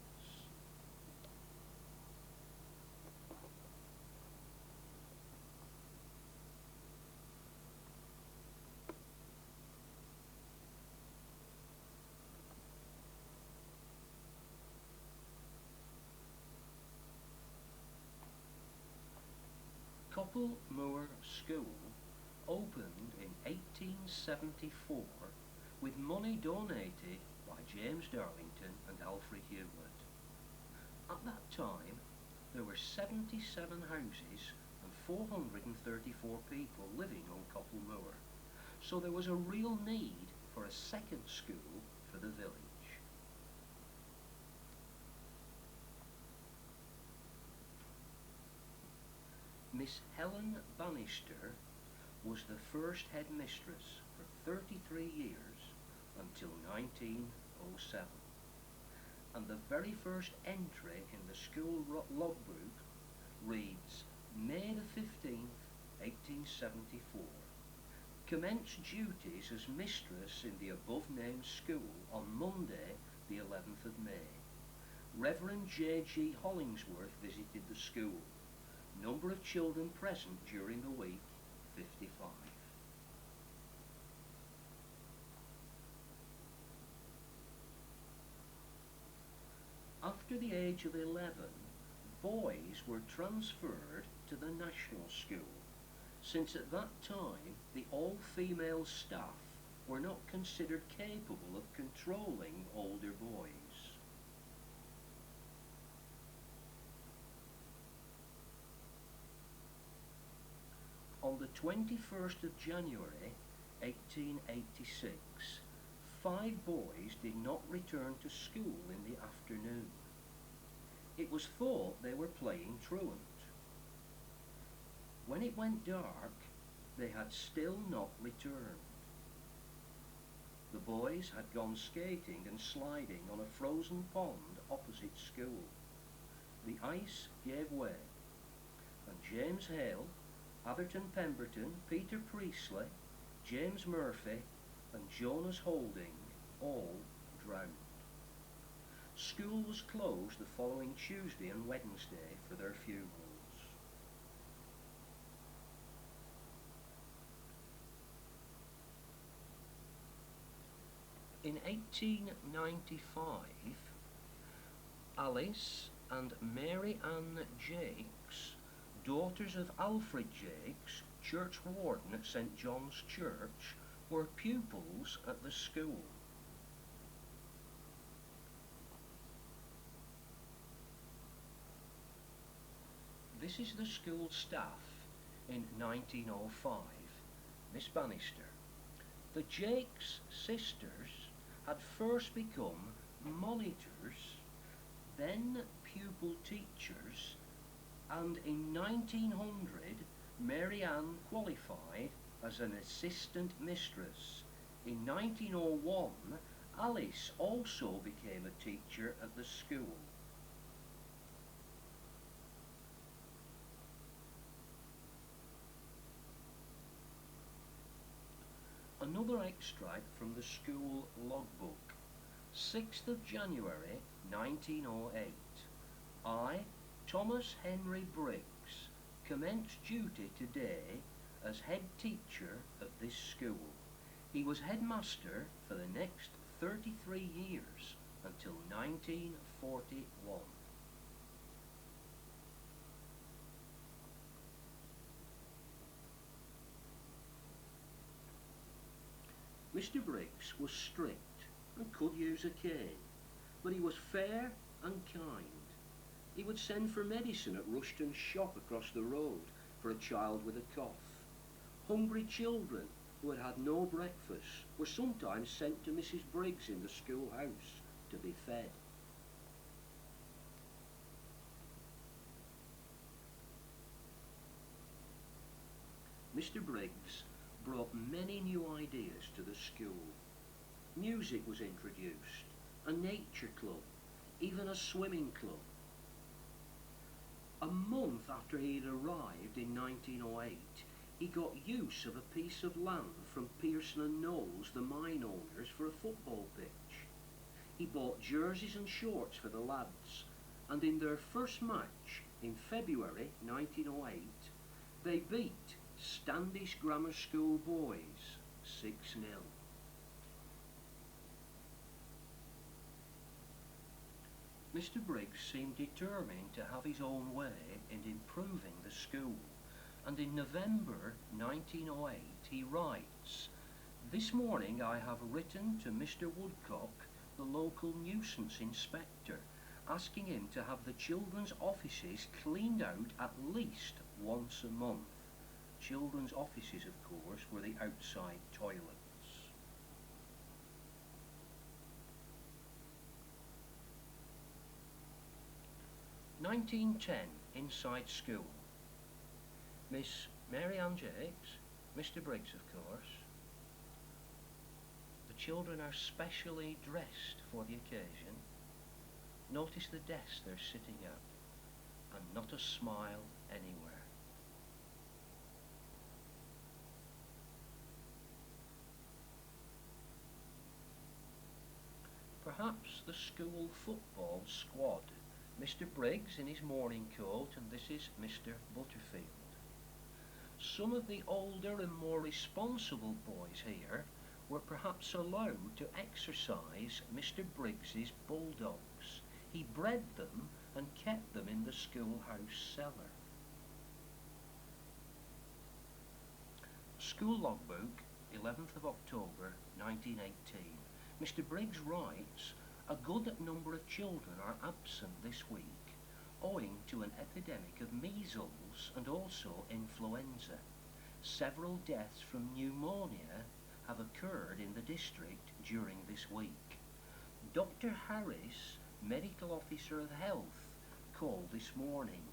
Coppull Moor School opened in 1874 with money donated by James Darlington and Alfred Hewlett. At that time, there were 77 houses and 434 people living on Coppull Moor, so there was a real need for a second school for the village. Miss Helen Bannister was the first headmistress for 33 years until 1907, and the very first entry in the school logbook reads May the 15th, 1874. Commenced duties as mistress in the above-named school on Monday the 11th of May. Reverend J.G. Hollingsworth visited the school. Number of children present during the week, 55. After the age of 11, boys were transferred to the National School, since at that time the all-female staff were not considered capable of controlling older boys. On the 21st of January 1886, 5 boys did not return to school in the afternoon. It was thought they were playing truant. When it went dark, they had still not returned. The boys had gone skating and sliding on a frozen pond opposite school. The ice gave way, and James Hale, Atherton Pemberton, Peter Priestley, James Murphy and Jonas Holding all drowned. School was closed the following Tuesday and Wednesday for their funerals. In 1895, Alice and Mary Ann Jakes daughters of Alfred Jakes, church warden at St John's Church, were pupils at the school. This is the school staff in 1905. Miss Bannister. The Jakes sisters had first become monitors, then pupil teachers, and in 1900 Mary Ann qualified as an assistant mistress. In 1901 Alice also became a teacher at the school. Another extract from the school logbook. 6th of January 1908. I, Thomas Henry Briggs, commence duty today as head teacher at this school. He was headmaster for the next 33 years until 1941. Mr. Briggs was strict and could use a cane, but he was fair and kind. He would send for medicine at Rushton's shop across the road for a child with a cough. Hungry children who had had no breakfast were sometimes sent to Mrs. Briggs in the schoolhouse to be fed. Mr. Briggs brought many new ideas to the school. Music was introduced, a nature club, even a swimming club. A month after he had arrived in 1908, he got use of a piece of land from Pearson and Knowles, the mine owners, for a football pitch. He bought jerseys and shorts for the lads, and in their first match in February 1908, they beat Standish Grammar School boys 6-0. Mr. Briggs seemed determined to have his own way in improving the school, and in November 1908 he writes, "This morning I have written to Mr. Woodcock, the local nuisance inspector, asking him to have the children's offices cleaned out at least once a month." Children's offices, of course, were the outside toilets. (1910) Inside School. Miss Mary Ann Jakes, Mr. Briggs, of course. The children are specially dressed for the occasion. Notice the desk they're sitting at, and not a smile anywhere. Perhaps the school football squad. Mr. Briggs in his morning coat, and this is Mr. Butterfield. Some of the older and more responsible boys here were perhaps allowed to exercise Mr. Briggs's bulldogs. He bred them and kept them in the schoolhouse cellar. School logbook, 11th of October 1918. Mr. Briggs writes, "A good number of children are absent this week, owing to an epidemic of measles and also influenza. Several deaths from pneumonia have occurred in the district during this week. Dr. Harris, Medical Officer of Health, called this morning.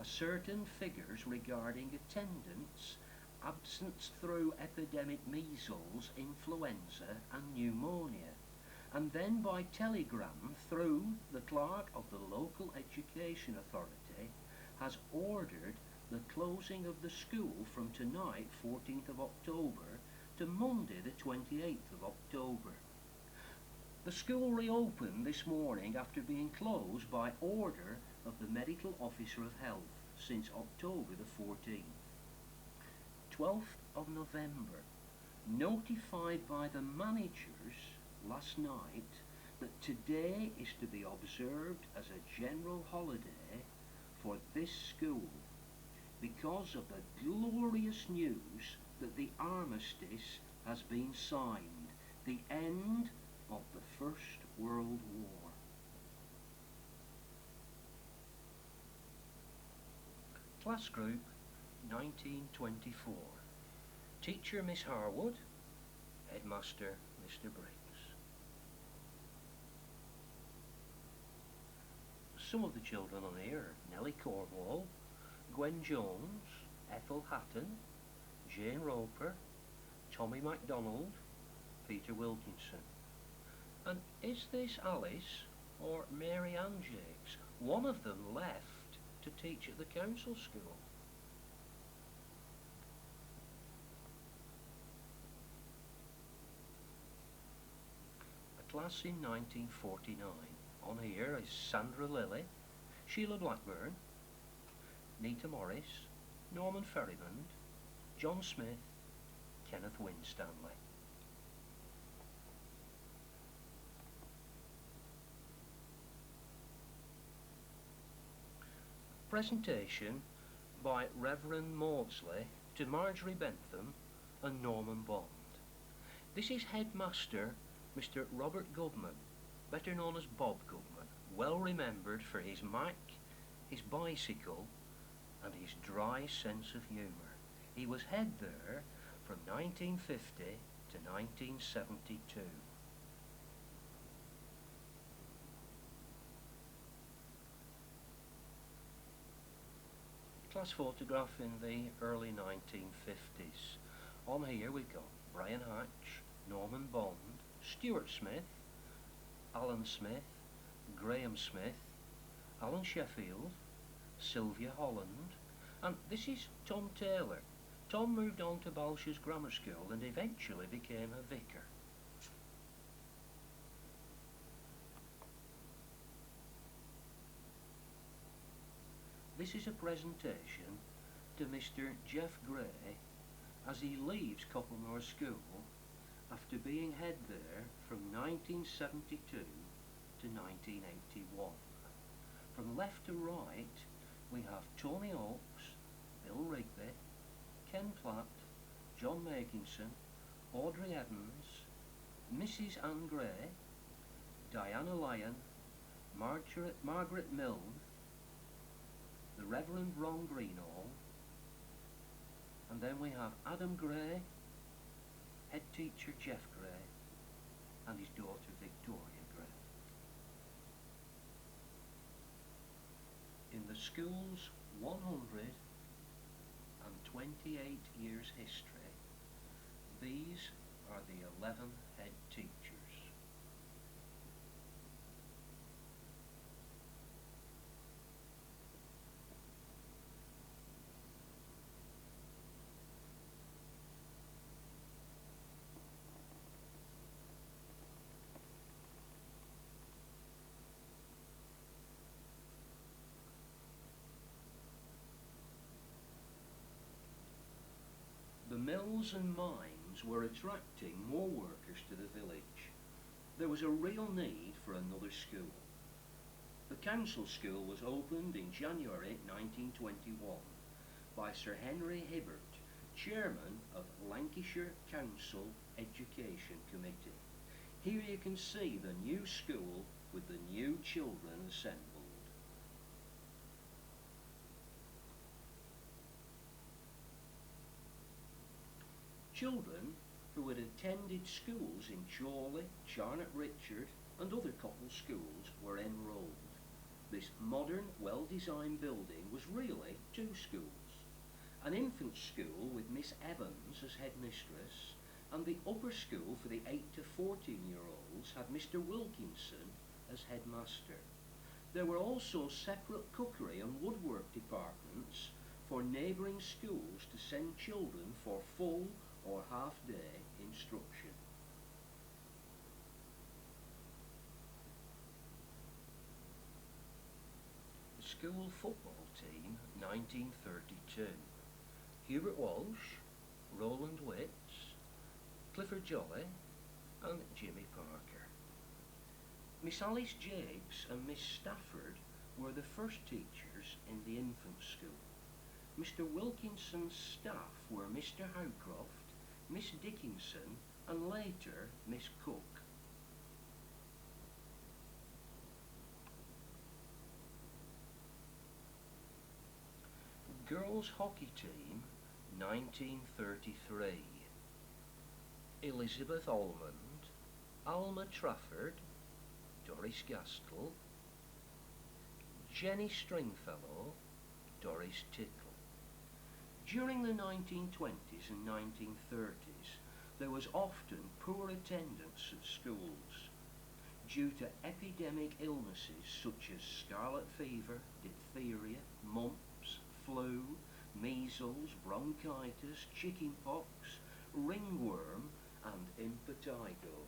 Certain figures regarding attendance, absence through epidemic measles, influenza and pneumonia, and then by telegram through the clerk of the local education authority has ordered the closing of the school from tonight, 14th of October, to Monday the 28th of October. The school reopened this morning after being closed by order of the Medical Officer of Health since October the 14th. 12th of November, notified by the managers last night that today is to be observed as a general holiday for this school. because of the glorious news that the armistice has been signed, the end of the First World War. Class Group 1924. Teacher Miss Harwood, Headmaster Mr. Briggs. Some of the children on here are Nellie Cornwall, Gwen Jones, Ethel Hatton, Jane Roper, Tommy MacDonald, Peter Wilkinson. And is this Alice or Mary Ann Jakes? One of them left to teach at the council school. A class in 1949. On here is Sandra Lilly, Sheila Blackburn, Nita Morris, Norman Ferrymond, John Smith, Kenneth Winstanley. Presentation by Reverend Maudsley to Marjorie Bentham and Norman Bond. This is Headmaster Mr. Robert Goodman, better known as Bob Goodman, well remembered for his Mac, his bicycle and his dry sense of humour. He was head there from 1950 to 1972. Class photograph in the early 1950s. On here we've got Brian Hatch, Norman Bond, Stuart Smith, Alan Smith, Graham Smith, Alan Sheffield, Sylvia Holland, and this is Tom Taylor. Tom moved on to Balsh's Grammar School and eventually became a vicar. This is a presentation to Mr. Jeff Gray as he leaves Coppull Memories School after being head there from 1972 to 1981. From left to right we have Tony Oakes, Bill Rigby, Ken Platt, John Makinson, Audrey Evans, Mrs. Anne Gray, Diana Lyon, Margaret Milne, the Reverend Ron Greenall, and then we have Adam Gray, head teacher Jeff Gray, and his daughter Victoria Gray. In the school's 128 years history, these are the 11 head teachers. The mills and mines were attracting more workers to the village. There was a real need for another school. The council school was opened in January 1921 by Sir Henry Hibbert, chairman of Lancashire Council Education Committee. Here you can see the new school with the new children assembled. Children who had attended schools in Chorley, Charnock Richard and other Coppull schools were enrolled. This modern, well-designed building was really two schools. An infant school with Miss Evans as headmistress, and the upper school for the 8 to 14-year-olds had Mr. Wilkinson as headmaster. There were also separate cookery and woodwork departments for neighbouring schools to send children for full or half-day instruction. The school football team, 1932. Hubert Walsh, Roland Witts, Clifford Jolly and Jimmy Parker. Miss Alice Jakes and Miss Stafford were the first teachers in the infant school. Mr. Wilkinson's staff were Mr. Howcroft, Miss Dickinson, and later Miss Cook. Girls Hockey Team, 1933. Elizabeth Almond, Alma Trafford, Doris Gaskell, Jenny Stringfellow, Doris Tickle. During the 1920s and 1930s, there was often poor attendance at schools due to epidemic illnesses such as scarlet fever, diphtheria, mumps, flu, measles, bronchitis, chickenpox, ringworm, and impetigo.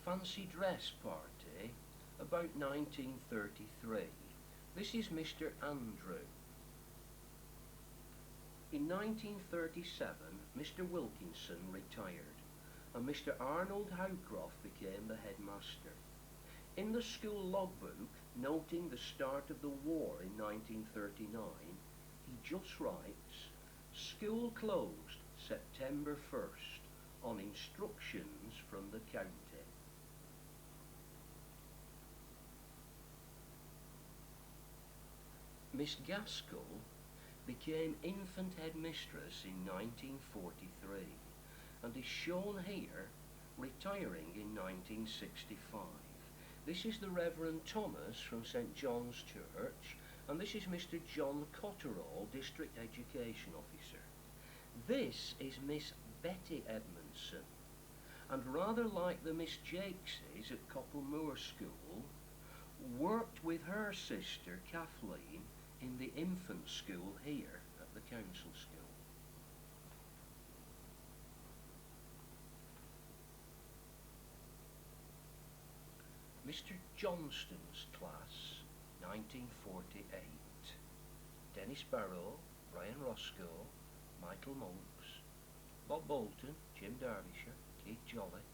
Fancy dress party, about 1933. This is Mr. Andrew. In 1937, Mr. Wilkinson retired, and Mr. Arnold Howcroft became the headmaster. In the school logbook, noting the start of the war in 1939, he just writes, "School closed September 1st on instructions from the county." Miss Gaskell became infant headmistress in 1943 and is shown here retiring in 1965. This is the Reverend Thomas from St John's Church, and this is Mr John Cotterall, District Education Officer. This is Miss Betty Edmondson, and rather like the Miss Jakeses at Coppull Moor School, worked with her sister Kathleen in the infant school here at the council school. Mr Johnston's class, 1948. Dennis Barrow, Brian Roscoe, Michael Monks, Bob Bolton, Jim Derbyshire, Keith Jolly,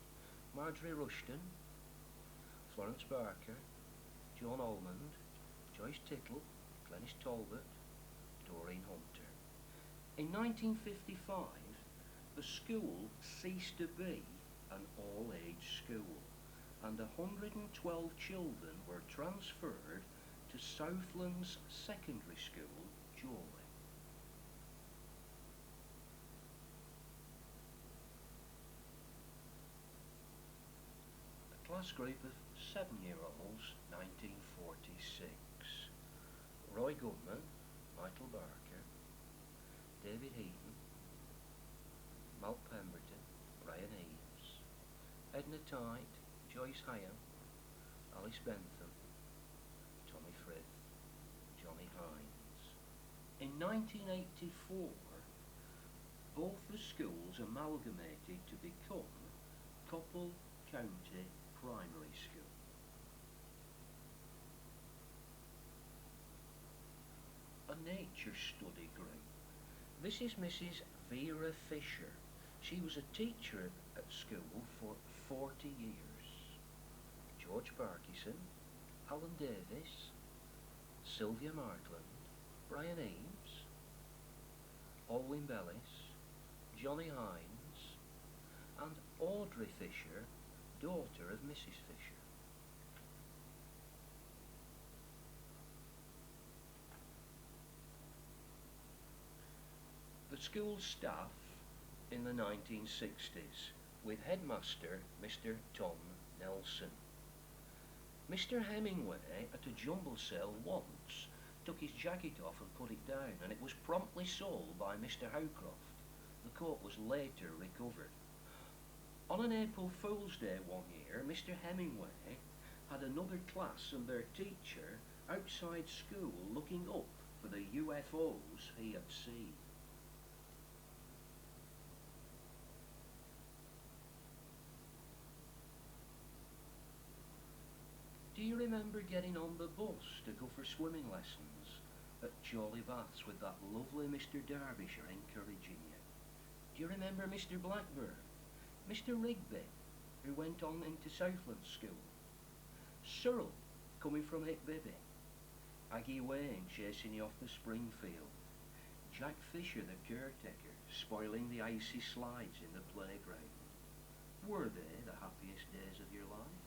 Marjorie Rushton, Florence Barker, John Almond, Joyce Tittle, Glenys Talbot, Doreen Hunter. In 1955, the school ceased to be an all-age school, and 112 children were transferred to Southlands Secondary School, Jolly. A class group of 7-year-olds, 1946. Roy Goodman, Michael Barker, David Heaton, Mal Pemberton, Brian Eaves, Edna Tite, Joyce Hyam, Alice Bentham, Tommy Frith, Johnny Hines. In 1984, both the schools amalgamated to become Coppull County Primary School. A nature study group. This is Mrs. Vera Fisher. She was a teacher at school for 40 years. George Parkinson, Alan Davis, Sylvia Markland, Brian Eames, Olwyn Bellis, Johnny Hines, and Audrey Fisher, daughter of Mrs. Fisher. The school staff in the 1960s, with headmaster Mr. Tom Nelson. Mr. Hemingway, at a jumble sale once, took his jacket off and put it down, and it was promptly sold by Mr. Howcroft. The coat was later recovered. On an April Fool's Day one year, Mr. Hemingway had another class and their teacher outside school looking up for the UFOs he had seen. Do you remember getting on the bus to go for swimming lessons at Jolly Baths with that lovely Mr. Derbyshire encouraging you? Do you remember Mr. Blackburn, Mr. Rigby, who went on into Southland School. Cyril, coming from Hickbibby. Aggie Wayne chasing you off the Springfield. Jack Fisher, the caretaker, spoiling the icy slides in the playground. Were they the happiest days of your life?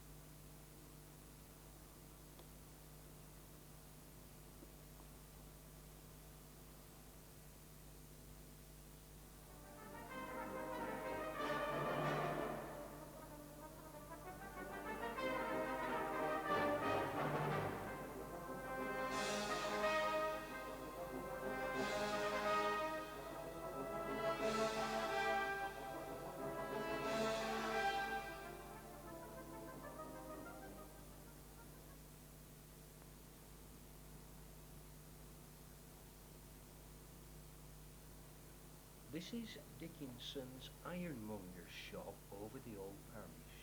This is Dickinson's ironmonger's shop over the old parish.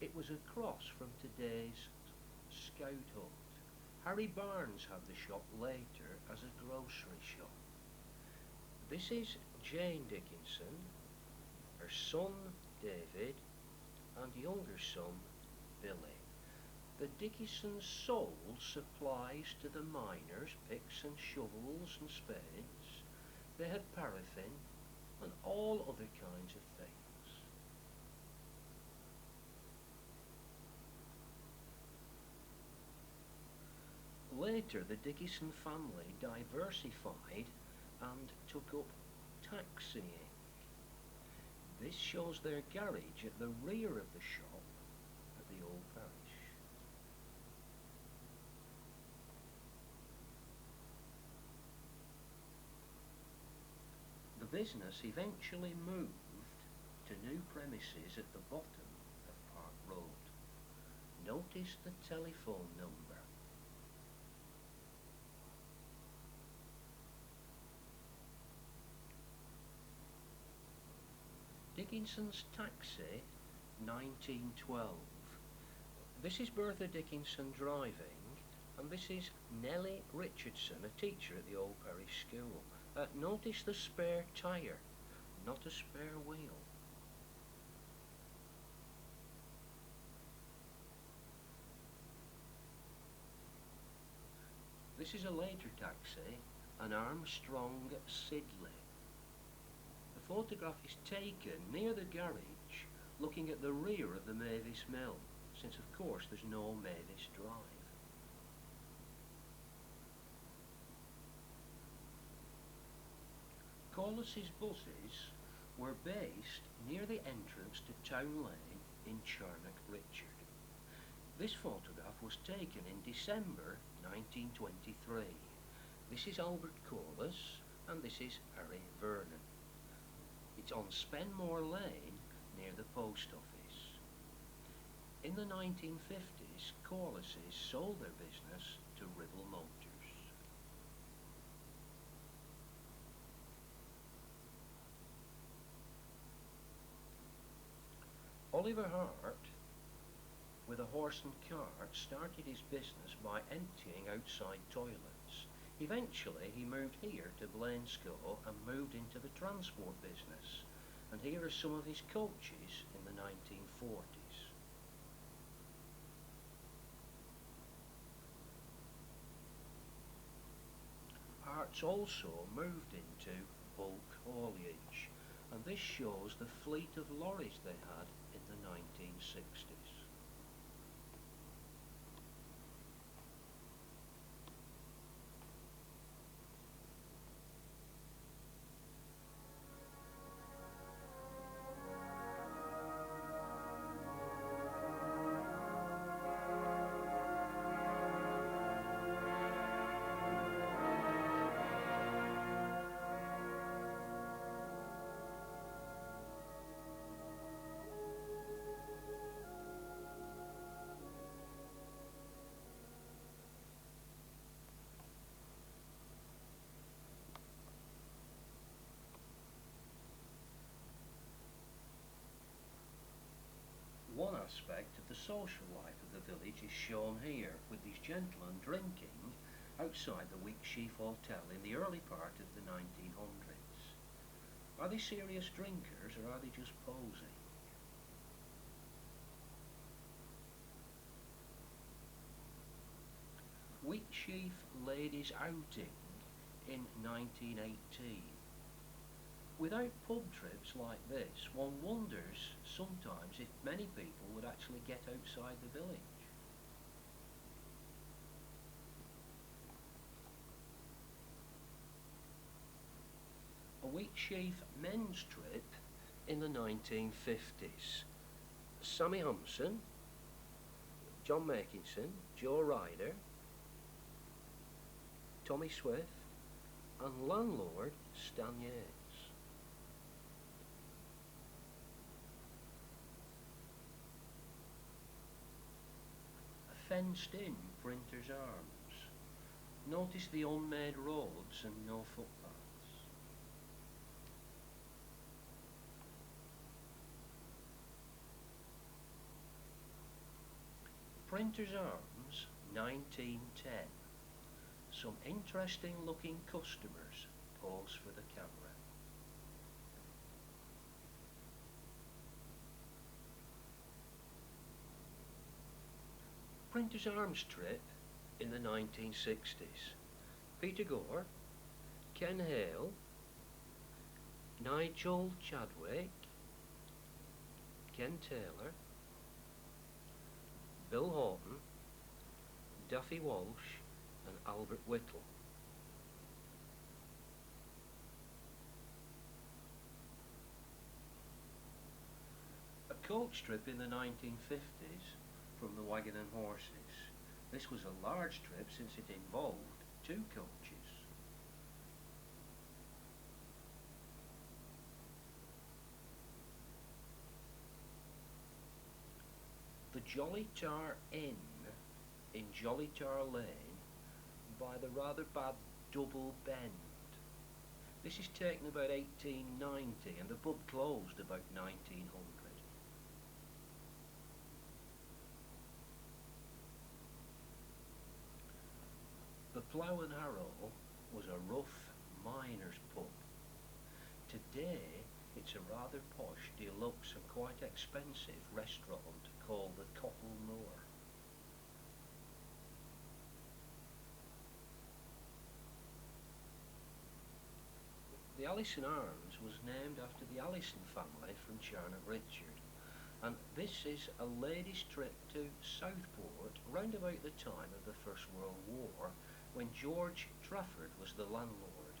It was across from today's Scout Hut. Harry Barnes had the shop later as a grocery shop. This is Jane Dickinson, her son David, and younger son Billy. The Dickinsons sold supplies to the miners, picks and shovels and spades. They had paraffin and all other kinds of things. Later, the Dickinson family diversified and took up taxiing. This shows their garage at the rear of the shop at the old parish. The business eventually moved to new premises at the bottom of Park Road. Notice the telephone number. Dickinson's Taxi, 1912. This is Bertha Dickinson driving, and this is Nellie Richardson, a teacher at the old parish school. Notice the spare tyre, not a spare wheel. This is a later taxi, an Armstrong Sidley. The photograph is taken near the garage, looking at the rear of the Mavis Mill, since of course there's no Mavis Drive. Corliss's buses were based near the entrance to Town Lane in Charnock Richard. This photograph was taken in December 1923. This is Albert Corliss and this is Harry Vernon. It's on Spenmore Lane near the post office. In the 1950s, Corliss's sold their business to Ribble Motors. Oliver Hart, with a horse and cart, started his business by emptying outside toilets. Eventually he moved here to Blainscow and moved into the transport business, and here are some of his coaches in the 1940s. Hart's also moved into bulk haulage, and this shows the fleet of lorries they had in the 1960s. One aspect of the social life of the village is shown here, with these gentlemen drinking outside the Weeksheaf Hotel in the early part of the 1900s. Are they serious drinkers or are they just posing? Wheatsheaf Ladies Outing in 1918. Without pub trips like this, one wonders sometimes if many people would actually get outside the village. A Wheatsheaf men's trip in the 1950s. Sammy Hampson, John Makinson, Joe Ryder, Tommy Swift and landlord Stan Yates. A fenced-in Printer's Arms. Notice the unmade roads and no footpaths. Printer's Arms, 1910. Some interesting looking customers pose for the camera. Printer's Arms trip in the 1960s. Peter Gore, Ken Hale, Nigel Chadwick, Ken Taylor, Bill Horton, Duffy Walsh and Albert Whittle. A coach trip in the 1950s from the Wagon and Horses. This was a large trip since it involved 2 coaches. The Jolly Tar Inn in Jolly Tar Lane by the rather bad Double Bend. This is taken about 1890 and the pub closed about 1900. The Plough and Harrow was a rough miner's pub. Today it's a rather posh, deluxe and quite expensive restaurant called the Coppull Memories. The Allison Arms was named after the Allison family from Charnock Richard, and this is a ladies' trip to Southport round about the time of the First World War, when George Trafford was the landlord.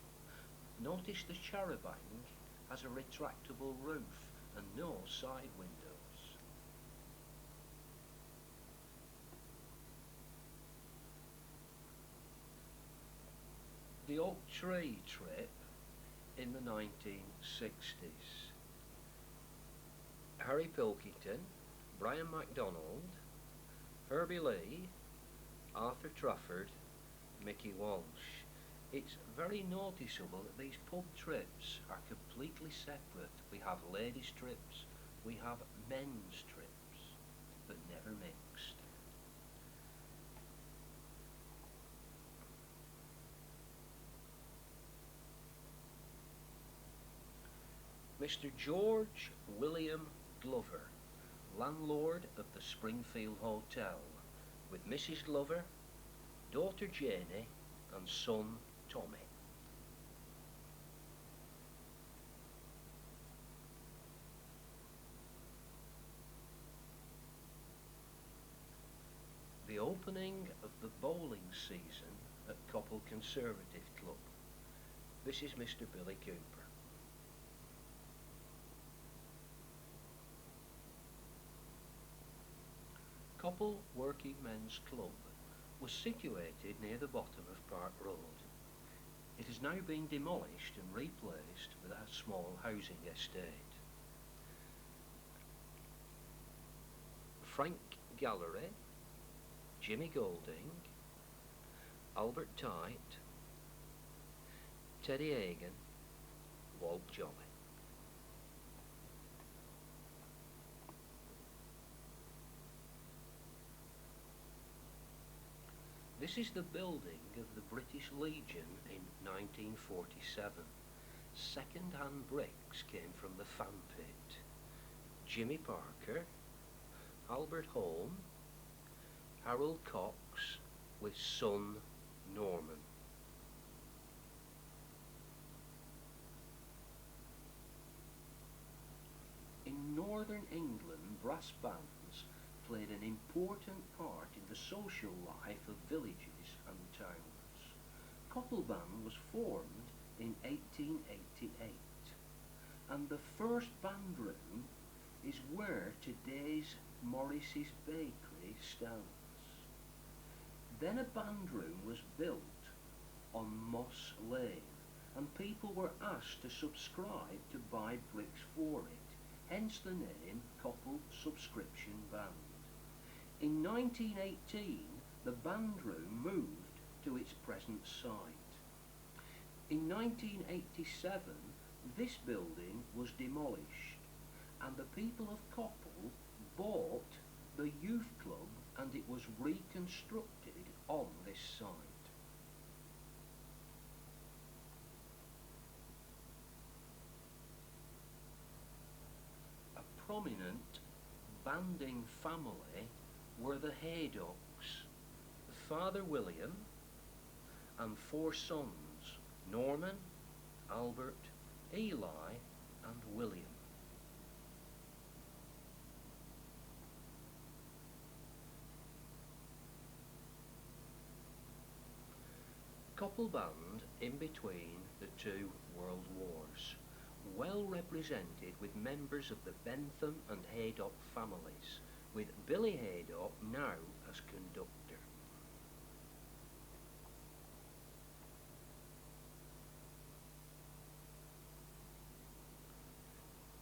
Notice the charabanc has a retractable roof and no side windows. The Oak Tree trip in the 1960s. Harry Pilkington, Brian MacDonald, Herbie Lee, Arthur Trafford, Mickey Walsh. It's very noticeable that these pub trips are completely separate. We have ladies' trips, we have men's trips, but never mixed. Mr. George William Glover, landlord of the Springfield Hotel, with Mrs. Glover, daughter Janie and son Tommy. The opening of the bowling season at Coppull Conservative Club. This is Mr. Billy Cooper. Coppull Working Men's Club was situated near the bottom of Park Road. It has now been demolished and replaced with a small housing estate. Frank Gallery, Jimmy Golding, Albert Tite, Teddy Hagan, Walt Jolly. This is the building of the British Legion in 1947. Second-hand bricks came from the fan pit. Jimmy Parker, Albert Holm, Harold Cox, with son Norman. In northern England, brass bands played an important part in the social life of villages and towns. Coppull Band was formed in 1888, and the first band room is where today's Morris's Bakery stands. Then a band room was built on Moss Lane, and people were asked to subscribe to buy bricks for it, hence the name Coppull Subscription Band. In 1918, the band room moved to its present site. In 1987, this building was demolished, and the people of Coppull bought the youth club, and it was reconstructed on this site. A prominent banding family were the Haydocks, Father William and 4 sons, Norman, Albert, Eli and William. Coppull Band in between the 2 world wars, well represented with members of the Bentham and Haydock families, with Billy Haydock now as conductor.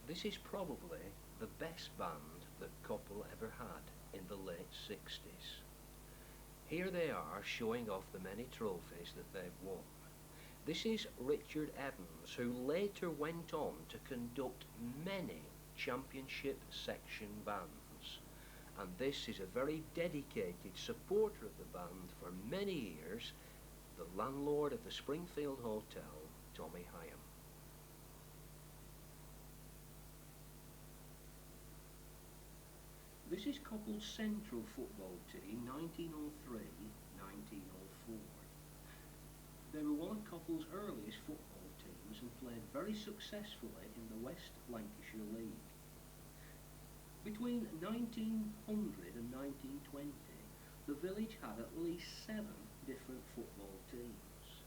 This is probably the best band that Coppull ever had in the late 60s. Here they are showing off the many trophies that they've won. This is Richard Evans, who later went on to conduct many championship section bands. And this is a very dedicated supporter of the band for many years, the landlord of the Springfield Hotel, Tommy Hyam. This is Coppull's Central football team, 1903-1904. They were one of Coppull's earliest football teams and played very successfully in the West Lancashire League. Between 1900 and 1920, the village had at least 7 different football teams.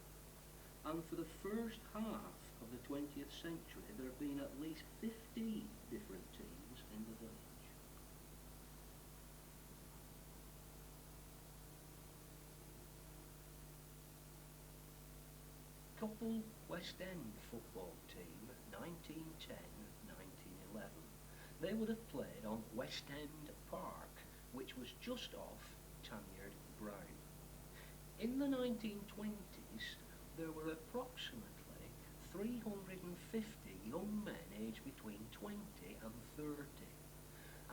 And for the first half of the 20th century, there have been at least 15 different teams in the village. Coppull West End football team, 1910-1911. They would have played on West End Park, which was just off Tanyard Brown. In the 1920s, there were approximately 350 young men aged between 20 and 30.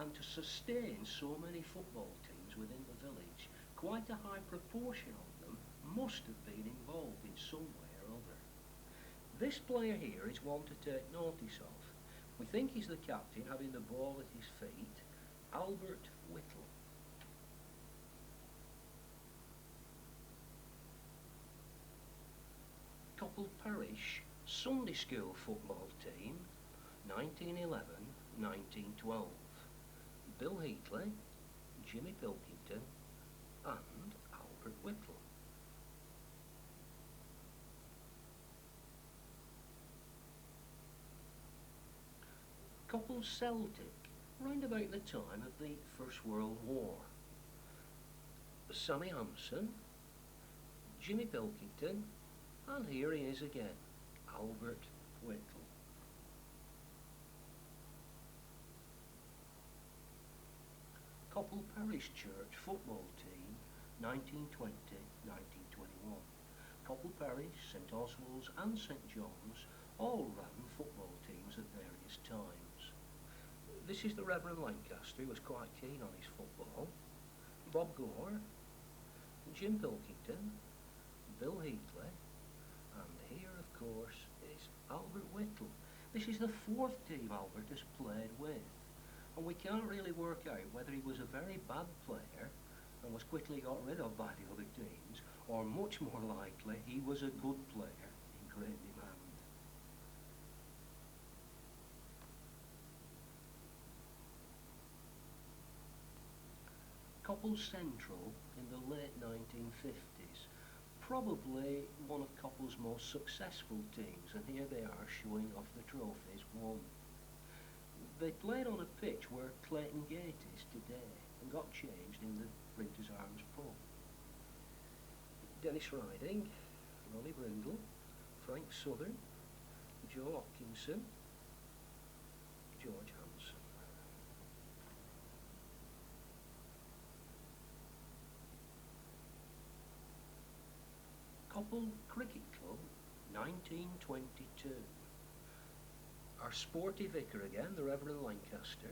And to sustain so many football teams within the village, quite a high proportion of them must have been involved in some way or other. This player here is one to take notice of. We think he's the captain, having the ball at his feet, Albert Whittle. Coppull Parish Sunday School football team, 1911-1912. Bill Heatley, Jimmy Pilkington and Albert Whittle. Coppull Celtic, round about the time of the First World War. Sammy Hampson, Jimmy Pilkington, and here he is again, Albert Whittle. Coppull Parish Church football team, 1920-1921. Coppull Parish, St Oswald's and St John's all ran football teams at various times. This is the Reverend Lancaster, who was quite keen on his football. Bob Gore, Jim Pilkington, Bill Heatley, and here of course is Albert Whittle. This is the 4th team Albert has played with, and we can't really work out whether he was a very bad player and was quickly got rid of by the other team, or much more likely, he was a good player in great demand. Coppull Central in the late 1950s, probably one of Coppull's most successful teams, and here they are showing off the trophies won. They played on a pitch where Clayton Gate is today and got changed in the Printers Arms pub. Dennis Riding, Ronnie Brindle, Frank Southern, Joe Hopkinson, George Hanson. Coppull Cricket Club, 1922. Our sporty vicar again, the Reverend Lancaster,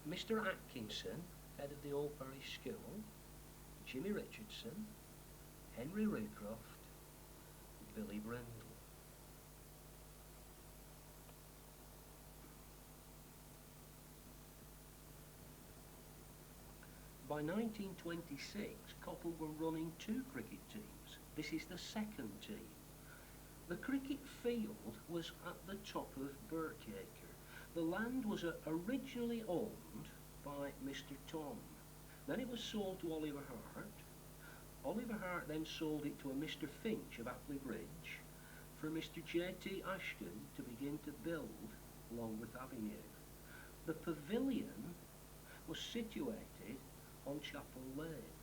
Mr Atkinson, head of the Old Parish School, Jimmy Richardson, Henry Raycroft, Billy Brindle. By 1926, Coppull were running 2 cricket teams. This is the second team. The cricket field was at the top of Birkacre. The land was originally owned by Mr Tom. Then it was sold to Oliver Hart. Oliver Hart then sold it to a Mr Finch of Apley Bridge for Mr J.T. Ashton to begin to build Longworth Avenue. The pavilion was situated on Chapel Lane,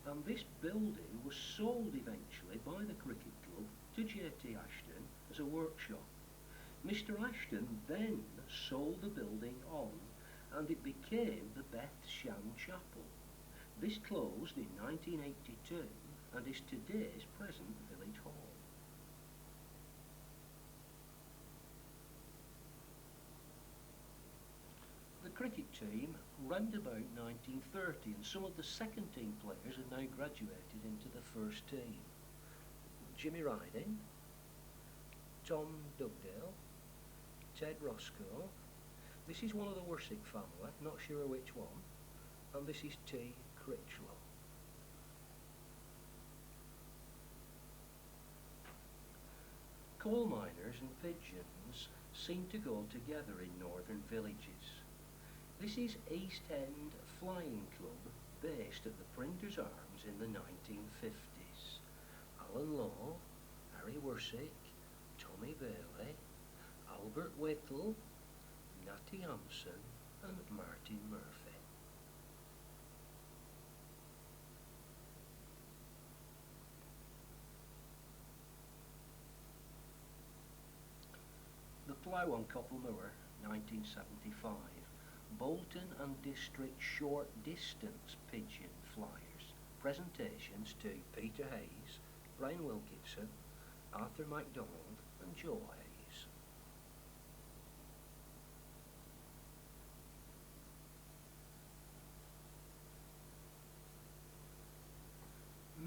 and this building was sold eventually by the cricket club to J.T. Ashton as a workshop. Mr Ashton then sold the building on, and it became the Beth Shan Chapel. This closed in 1982 and is today's present village hall. The cricket team round about 1930, and some of the second team players have now graduated into the first team. Jimmy Riding, Tom Dugdale, Ted Roscoe. This is one of the Worsick family, not sure which one, and this is T. Critchlow. Coal miners and pigeons seem to go together in northern villages. This is East End Flying Club, based at the Printers Arms in the 1950s. Alan Law, Harry Worsick, Tommy Bailey, Albert Whittle, Natty Hampson and Martin Murphy. The Plough on Coppull Moor, 1975. Bolton and District Short Distance Pigeon Flyers. Presentations to Peter Hayes, Brian Wilkinson, Arthur MacDonald and Joe Hayes.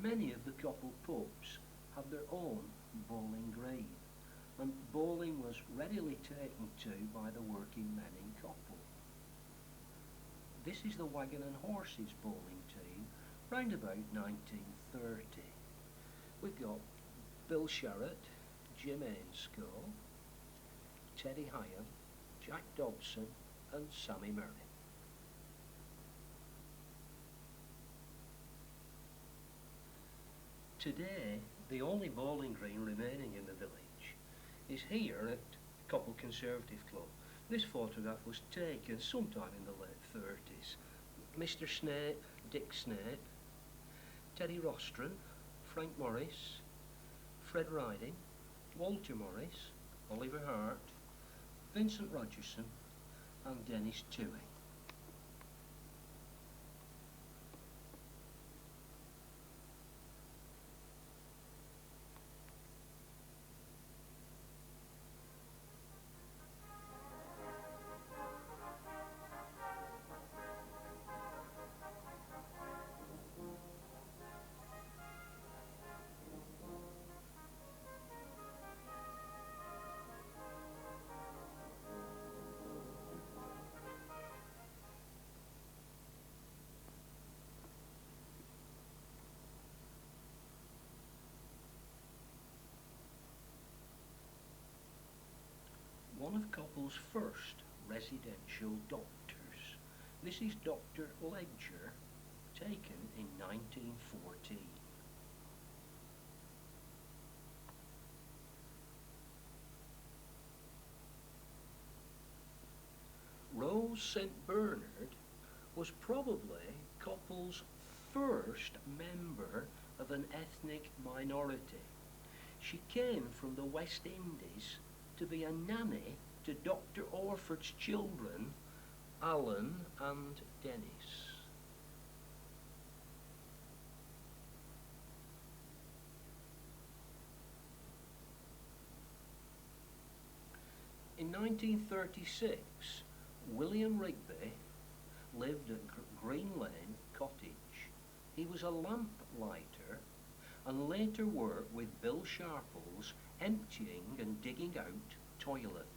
Many of the Coppull pubs had their own bowling green, and bowling was readily taken to by the working men in Coppull. This is the Wagon and Horses bowling team round about 1930. We've got Bill Sherratt, Jim Ainscough, Teddy Hyam, Jack Dobson and Sammy Murray. Today, the only bowling green remaining in the village is here at Coppull Conservative Club. This photograph was taken sometime in the late 30s. Mr Snape, Dick Snape, Teddy Rostron, Frank Morris, Fred Riding, Walter Morris, Oliver Hart, Vincent Rogerson and Dennis Toohey. of Coppull's first residential doctors. This is Dr. Ledger, taken in 1914. Rose St. Bernard was probably Coppull's first member of an ethnic minority. She came from the West Indies to be a nanny to Dr. Orford's children, Alan and Dennis. In 1936, William Rigby lived at Green Lane Cottage. He was a lamp lighter and later worked with Bill Sharples emptying and digging out toilets.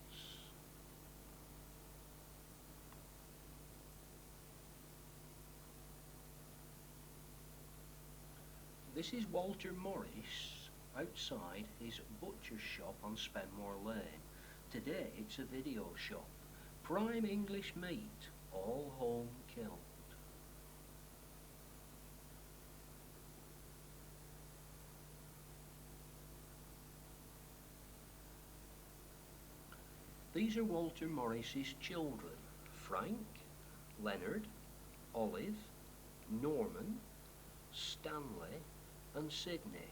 This is Walter Morris outside his butcher's shop on Spenmore Lane. Today it's a video shop. Prime English meat, all home killed. These are Walter Morris's children: Frank, Leonard, Olive, Norman, Stanley and Sydney.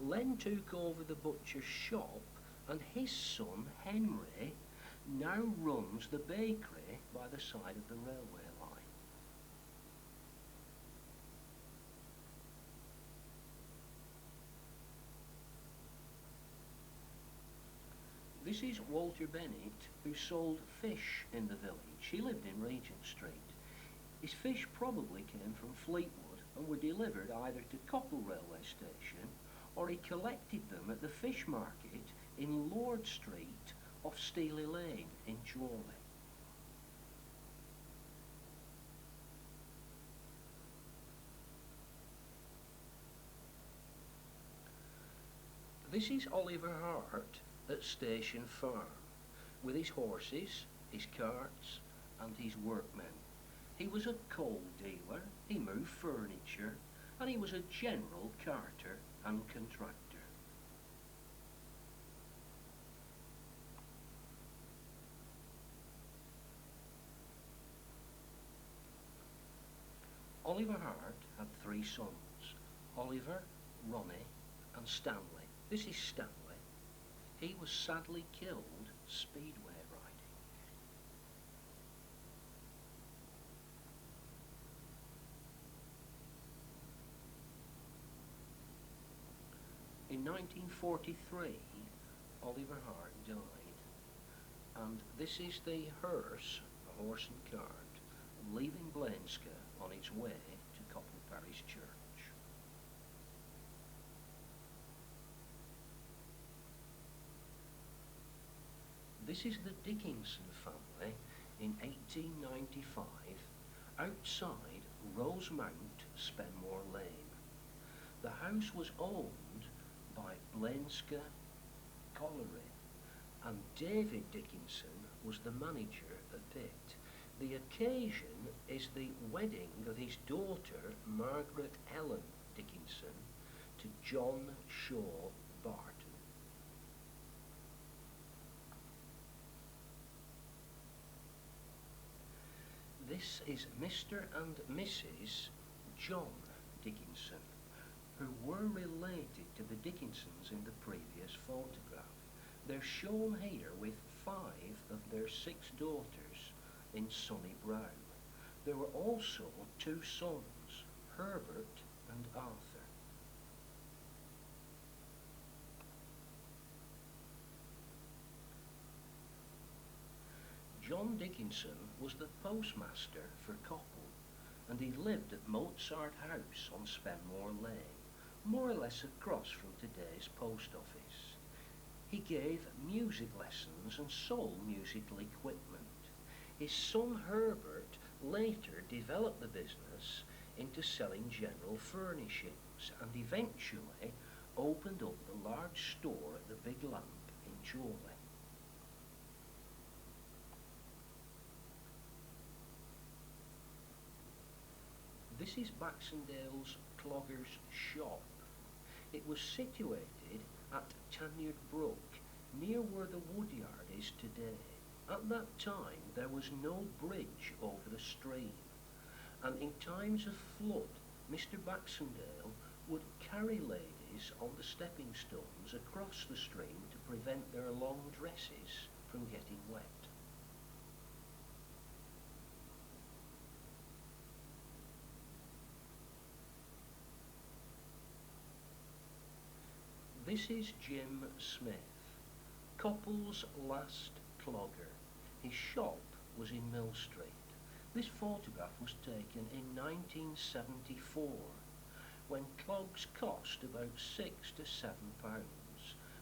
Len took over the butcher's shop and his son Henry now runs the bakery by the side of the railway line. This is Walter Bennett, who sold fish in the village. He lived in Regent Street. His fish probably came from Fleetwood and were delivered either to Coppull railway station or he collected them at the fish market in Lord Street off Steely Lane in Chorley. This is Oliver Hart at Station Farm with his horses, his carts and his workmen. He was a coal dealer, he moved furniture and he was a general carter and contractor. Oliver Hart had three sons: Oliver, Ronnie and Stanley. This is Stanley. He was sadly killed speedway riding. In 1943, Oliver Hart died, and this is the hearse, a horse and cart, leaving Blenska on its way to Coppull Parish Church. This is the Dickinson family in 1895 outside Rosemount, Spenmore Lane. The house was owned by Blenska Colliery and David Dickinson was the manager at it. The occasion is the wedding of his daughter Margaret Ellen Dickinson to John Shaw Barton. This is Mr. and Mrs. John Dickinson, who were related to the Dickinsons in the previous photograph. They're shown here with 5 of their 6 daughters in Sunny Brow. There were also 2 sons, Herbert and Arthur. John Dickinson was the postmaster for Coppull, and he lived at Mozart House on Spenmore Lane, more or less across from today's post office. He gave music lessons and sold musical equipment. His son Herbert later developed the business into selling general furnishings and eventually opened up the large store at the Big Lamp in Chorley. This is Baxendale's Clogger's shop. It was situated at Tanyard Brook, near where the woodyard is today. At that time there was no bridge over the stream, and in times of flood Mr. Baxendale would carry ladies on the stepping stones across the stream to prevent their long dresses from getting wet. This is Jim Smith, Coppull's last clogger. His shop was in Mill Street. This photograph was taken in 1974, when clogs cost about £6 to £7,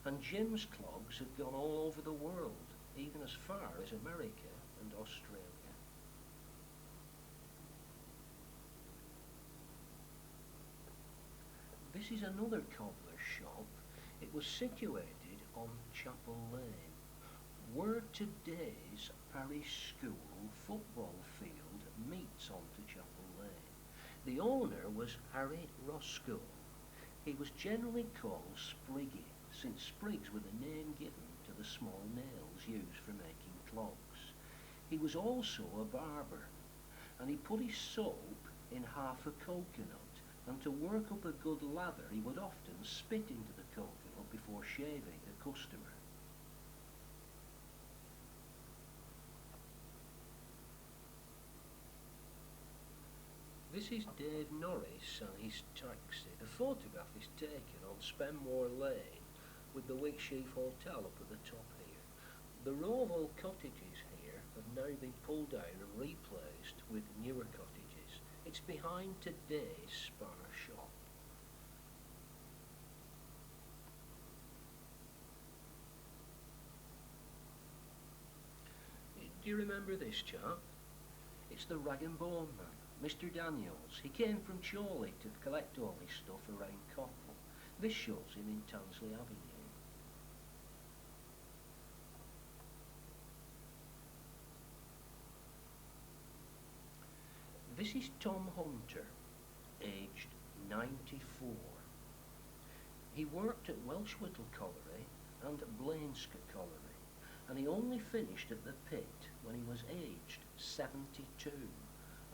and Jim's clogs had gone all over the world, even as far as America and Australia. This is another cobbler's shop. It was situated on Chapel Lane, where today's parish school football field meets onto Chapel Lane. The owner was Harry Roscoe. He was generally called Spriggy, since sprigs were the name given to the small nails used for making clogs. He was also a barber, and he put his soap in half a coconut, and to work up a good lather he would often spit into the coconut before shaving a customer. This is Dave Norris and his taxi. The photograph is taken on Spenmore Lane with the Wigsheaf Hotel up at the top here. The row of old cottages here have now been pulled down and replaced with newer cottages. It's behind today's Spar shop. Do you remember this chap? It's the rag and bone man, Mr. Daniels. He came from Chorley to collect all his stuff around Coppull. This shows him in Tansley Avenue. This is Tom Hunter, aged 94. He worked at Welsh Whittle Colliery and Blainsker Colliery, and he only finished at the pit when he was aged 72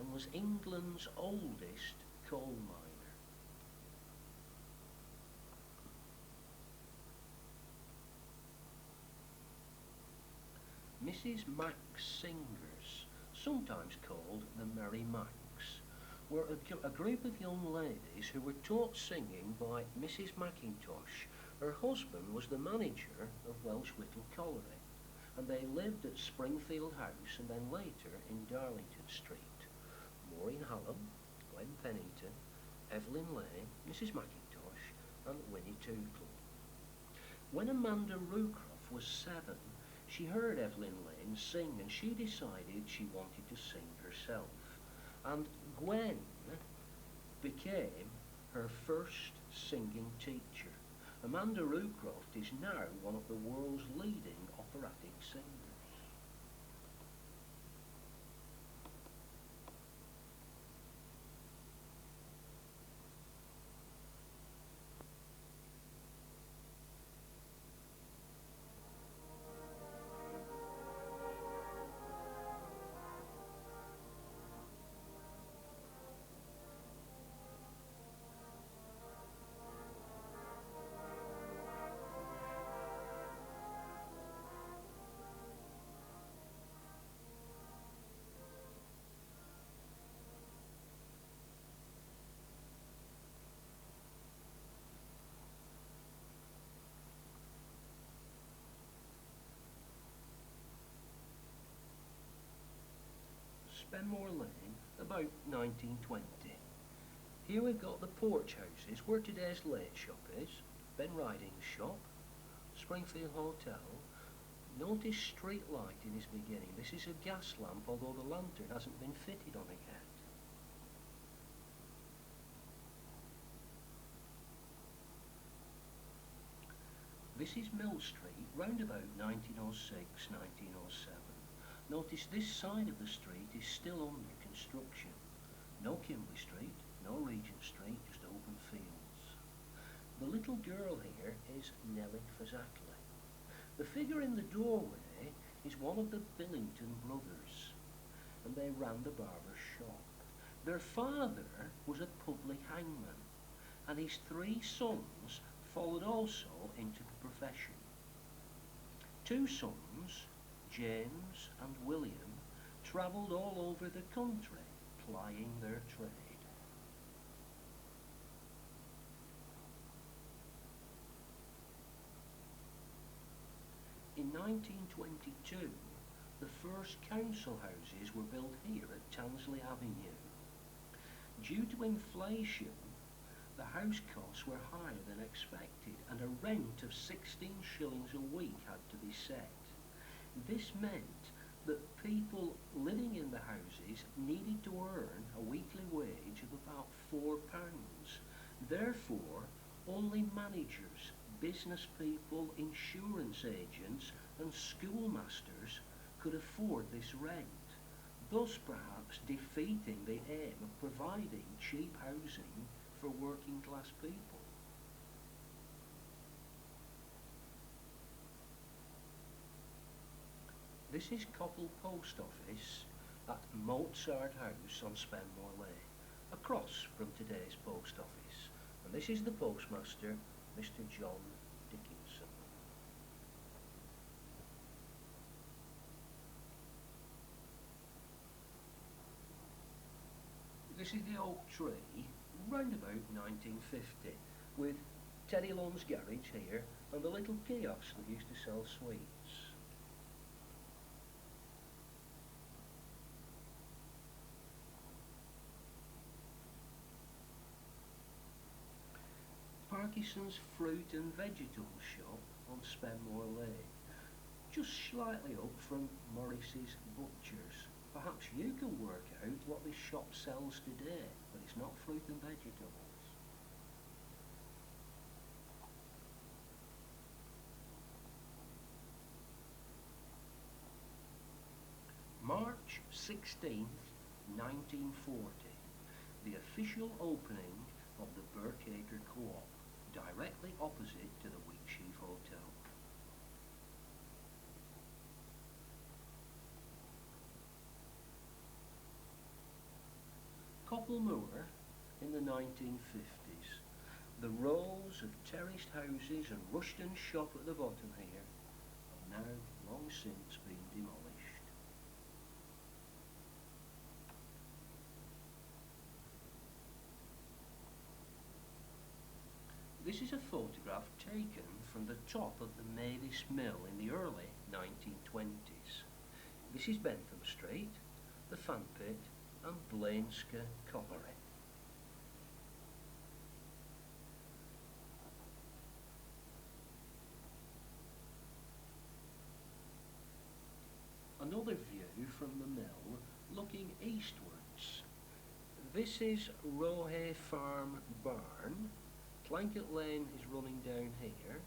and was England's oldest coal miner. Mrs. Max Singers, sometimes called the Merry Macs, were a group of young ladies who were taught singing by Mrs. Mackintosh. Her husband was the manager of Welsh Whittle Colliery, and they lived at Springfield House and then later in Darlington Street. Maureen Hallam, Gwen Pennington, Evelyn Lane, Mrs. Mackintosh, and Winnie Tootle. When Amanda Rucroft was 7, she heard Evelyn Lane sing and she decided she wanted to sing herself. And Gwen became her first singing teacher. Amanda Rucroft is now one of the world's leading operatic singers. Spenmore Lane, about 1920. Here we've got the porch houses where today's late shop is, Ben Riding's shop, Springfield Hotel. Notice street light in its beginning. This is a gas lamp, although the lantern hasn't been fitted on it yet. This is Mill Street, round about 1906-1907. Notice this side of the street is still under construction. No Kimberley Street, no Regent Street, just open fields. The little girl here is Nellie Fazakerly. The figure in the doorway is one of the Billington brothers, and they ran the barber's shop. Their father was a public hangman, and his three sons followed also into the profession. Two sons, James and William, travelled all over the country plying their trade. In 1922, the first council houses were built here at Tansley Avenue. Due to inflation, the house costs were higher than expected and a rent of 16 shillings a week had to be set. This meant that people living in the houses needed to earn a weekly wage of about £4. Therefore, only managers, business people, insurance agents and schoolmasters could afford this rent, thus perhaps defeating the aim of providing cheap housing for working class people. This is Coppull Post Office at Mozart House on Spenmore Lane, across from today's post office. And this is the postmaster, Mr. John Dickinson. This is the oak tree, round about 1950, with Teddy Lund's garage here and the little kiosk that used to sell sweets. Parkinson's fruit and vegetable shop on Spenmore Lane, just slightly up from Morris's Butchers. Perhaps you can work out what this shop sells today, but it's not fruit and vegetables. March 16th, 1940, the official opening of the Burkacre Co-op, directly opposite to the Wheatsheaf Hotel. Coppull Moor in the 1950s. The rows of terraced houses and Rushton shop at the bottom here have now long since been demolished. This is a photograph taken from the top of the Mavis Mill in the early 1920s. This is Bentham Street, the Fan Pit and Blainska Colliery. Another view from the mill looking eastwards. This is Rohay Farm Barn. Planket Lane is running down here.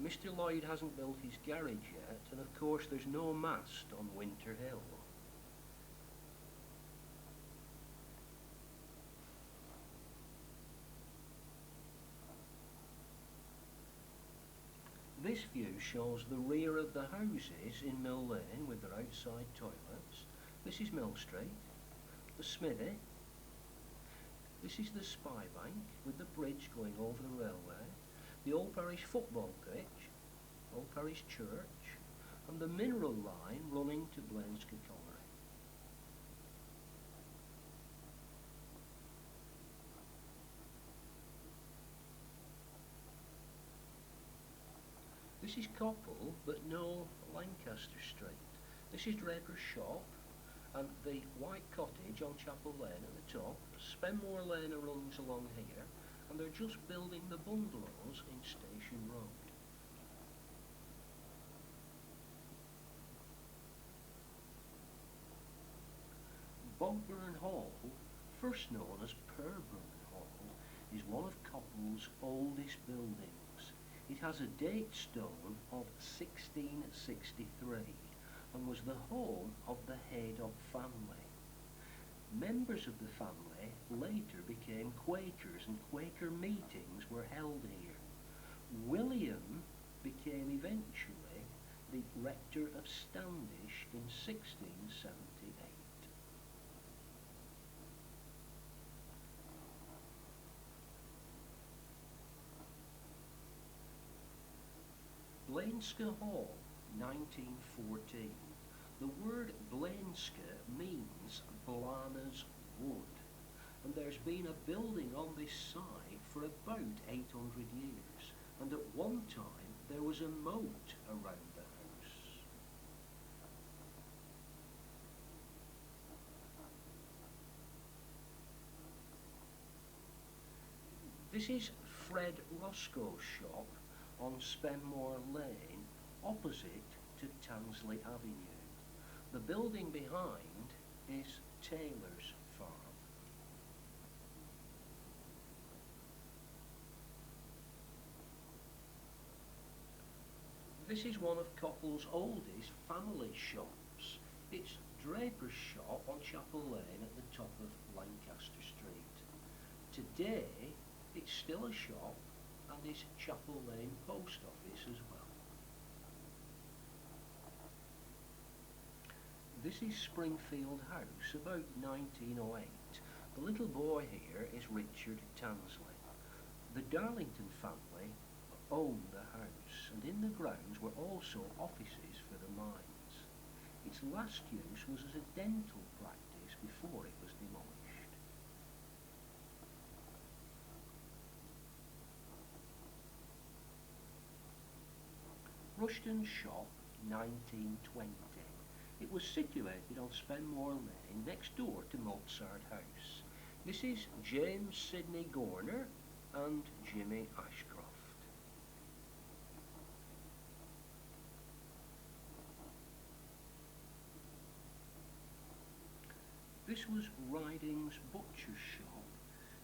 Mr. Lloyd hasn't built his garage yet, and of course there's no mast on Winter Hill. This view shows the rear of the houses in Mill Lane with their outside toilets. This is Mill Street, the smithy. This is the Spy Bank with the bridge going over the railway, the Old Parish football pitch, Old Parish Church, and the mineral line running to Blainska Colliery. This is Coppull, but no Lancaster Street. This is Draper's Shop and the White Cottage on Chapel Lane at the top. Spenmore Lane runs along here, and they're just building the bungalows in Station Road. Bogburn Hall, first known as Purburn Hall, is one of Coppull's oldest buildings. It has a date stone of 1663 and was the home of the Haydock family. Members of the family later became Quakers and Quaker meetings were held here. William became eventually the rector of Standish in 1678. Blainska Hall, 1914. The word Blainska means Blana's wood, and there's been a building on this site for about 800 years, and at one time there was a moat around the house. This is Fred Roscoe's shop on Spenmore Lane, opposite to Tansley Avenue. The building behind is Taylor's farm. This is one of Coppull's oldest family shops. It's Draper's shop on Chapel Lane at the top of Lancaster Street. Today, it's still a shop and is Chapel Lane Post Office as well. This is Springfield House, about 1908. The little boy here is Richard Tansley. The Darlington family owned the house, and in the grounds were also offices for the mines. Its last use was as a dental practice before it was demolished. Rushton's shop, 1920. It was situated on Spenmore Lane, next door to Mozart House. This is James Sidney Gorner and Jimmy Ashcroft. This was Riding's butcher's shop,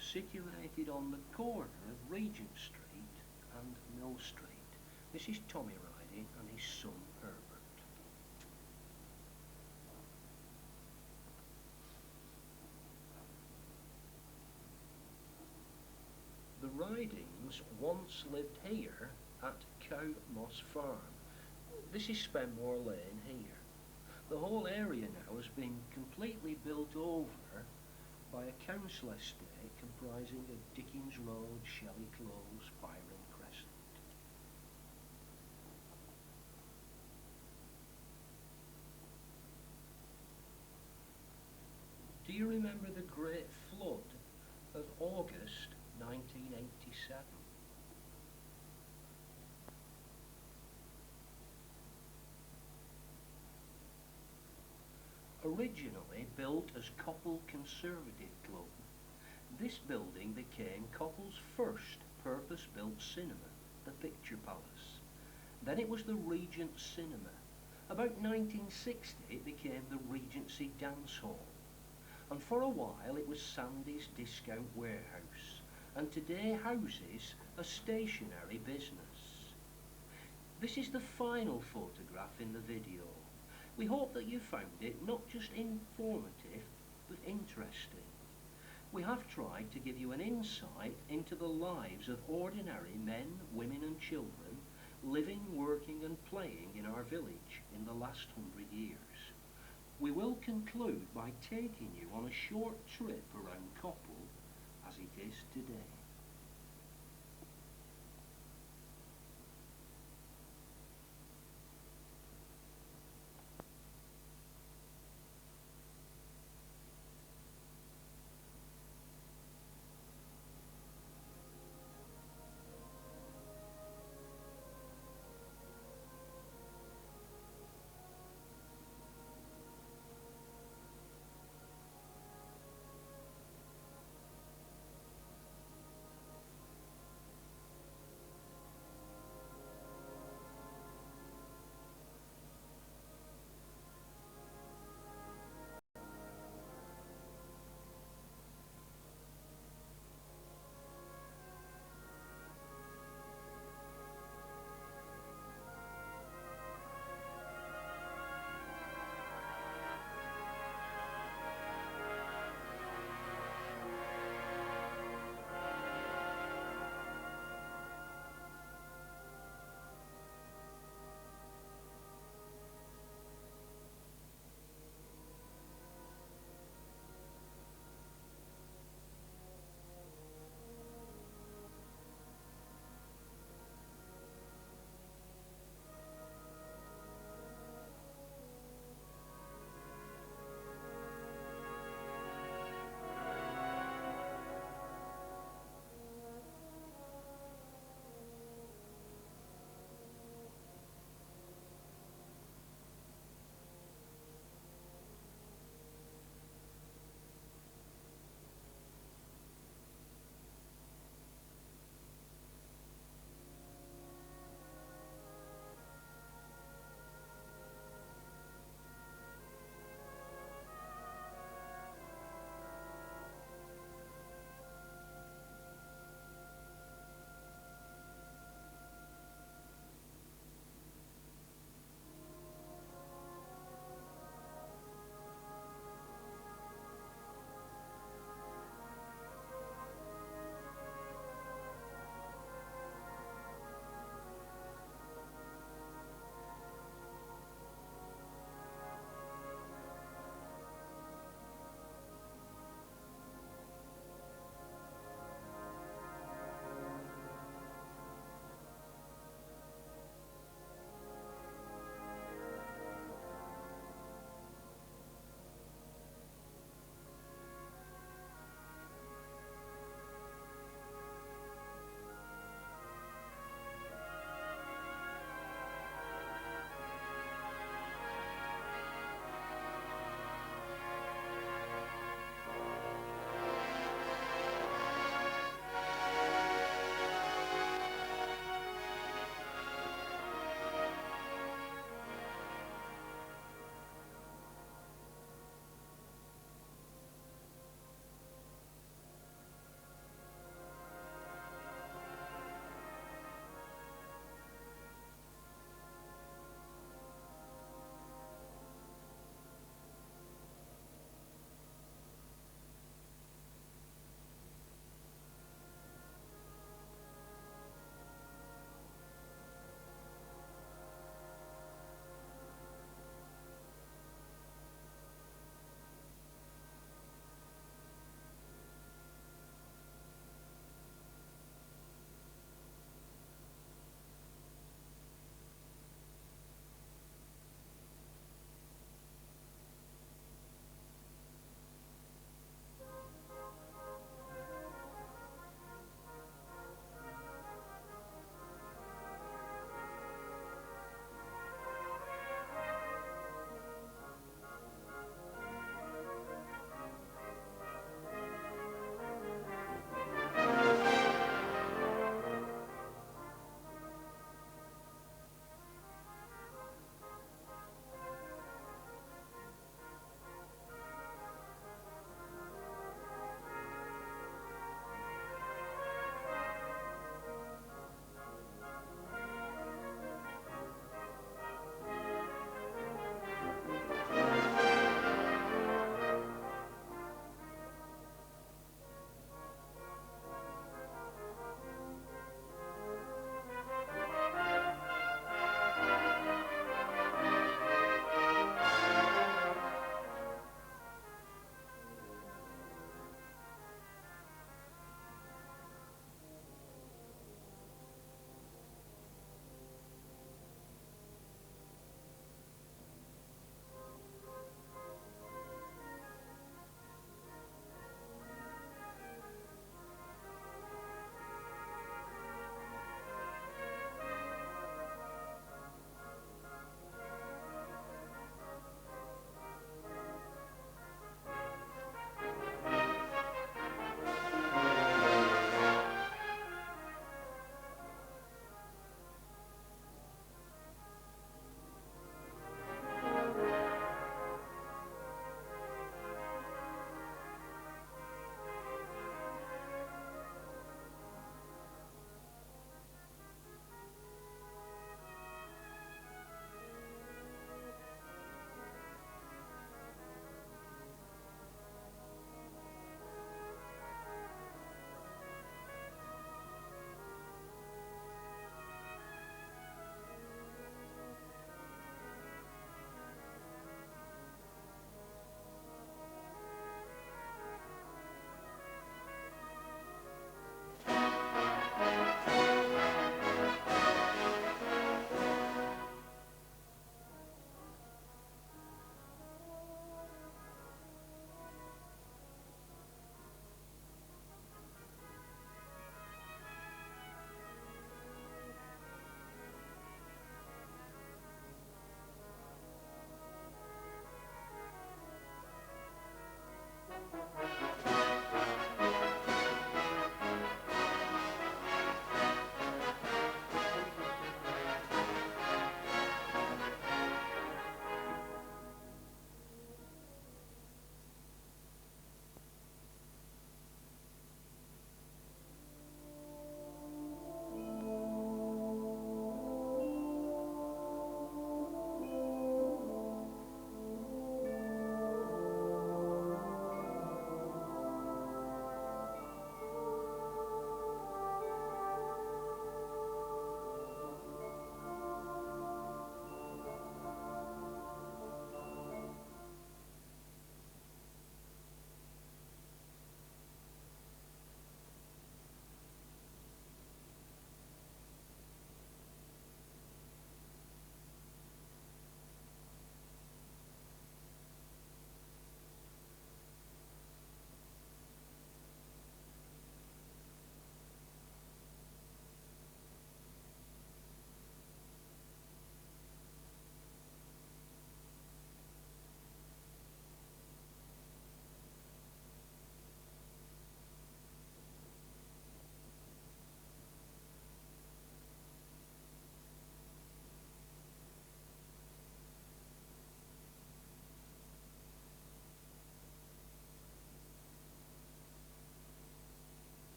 situated on the corner of Regent Street and Mill Street. This is Tommy Riding and his son Herbert. The Ridings once lived here at Cow Moss Farm. This is Spenmore Lane here. The whole area now has been completely built over by a council estate comprising of Dickens Road, Shelley Close, Byron Crescent. Do you remember the Great Flood of August 1987? Originally built as Coppull Conservative Club, this building became Coppull's first purpose-built cinema, the Picture Palace. Then it was the Regent Cinema. About 1960 it became the Regency Dance Hall. And for a while it was Sandy's Discount Warehouse, and today houses a stationery business. This is the final photograph in the video. We hope that you found it not just informative, but interesting. We have tried to give you an insight into the lives of ordinary men, women and children living, working and playing in our village in the last 100 years. We will conclude by taking you on a short trip around Coppull as it is today.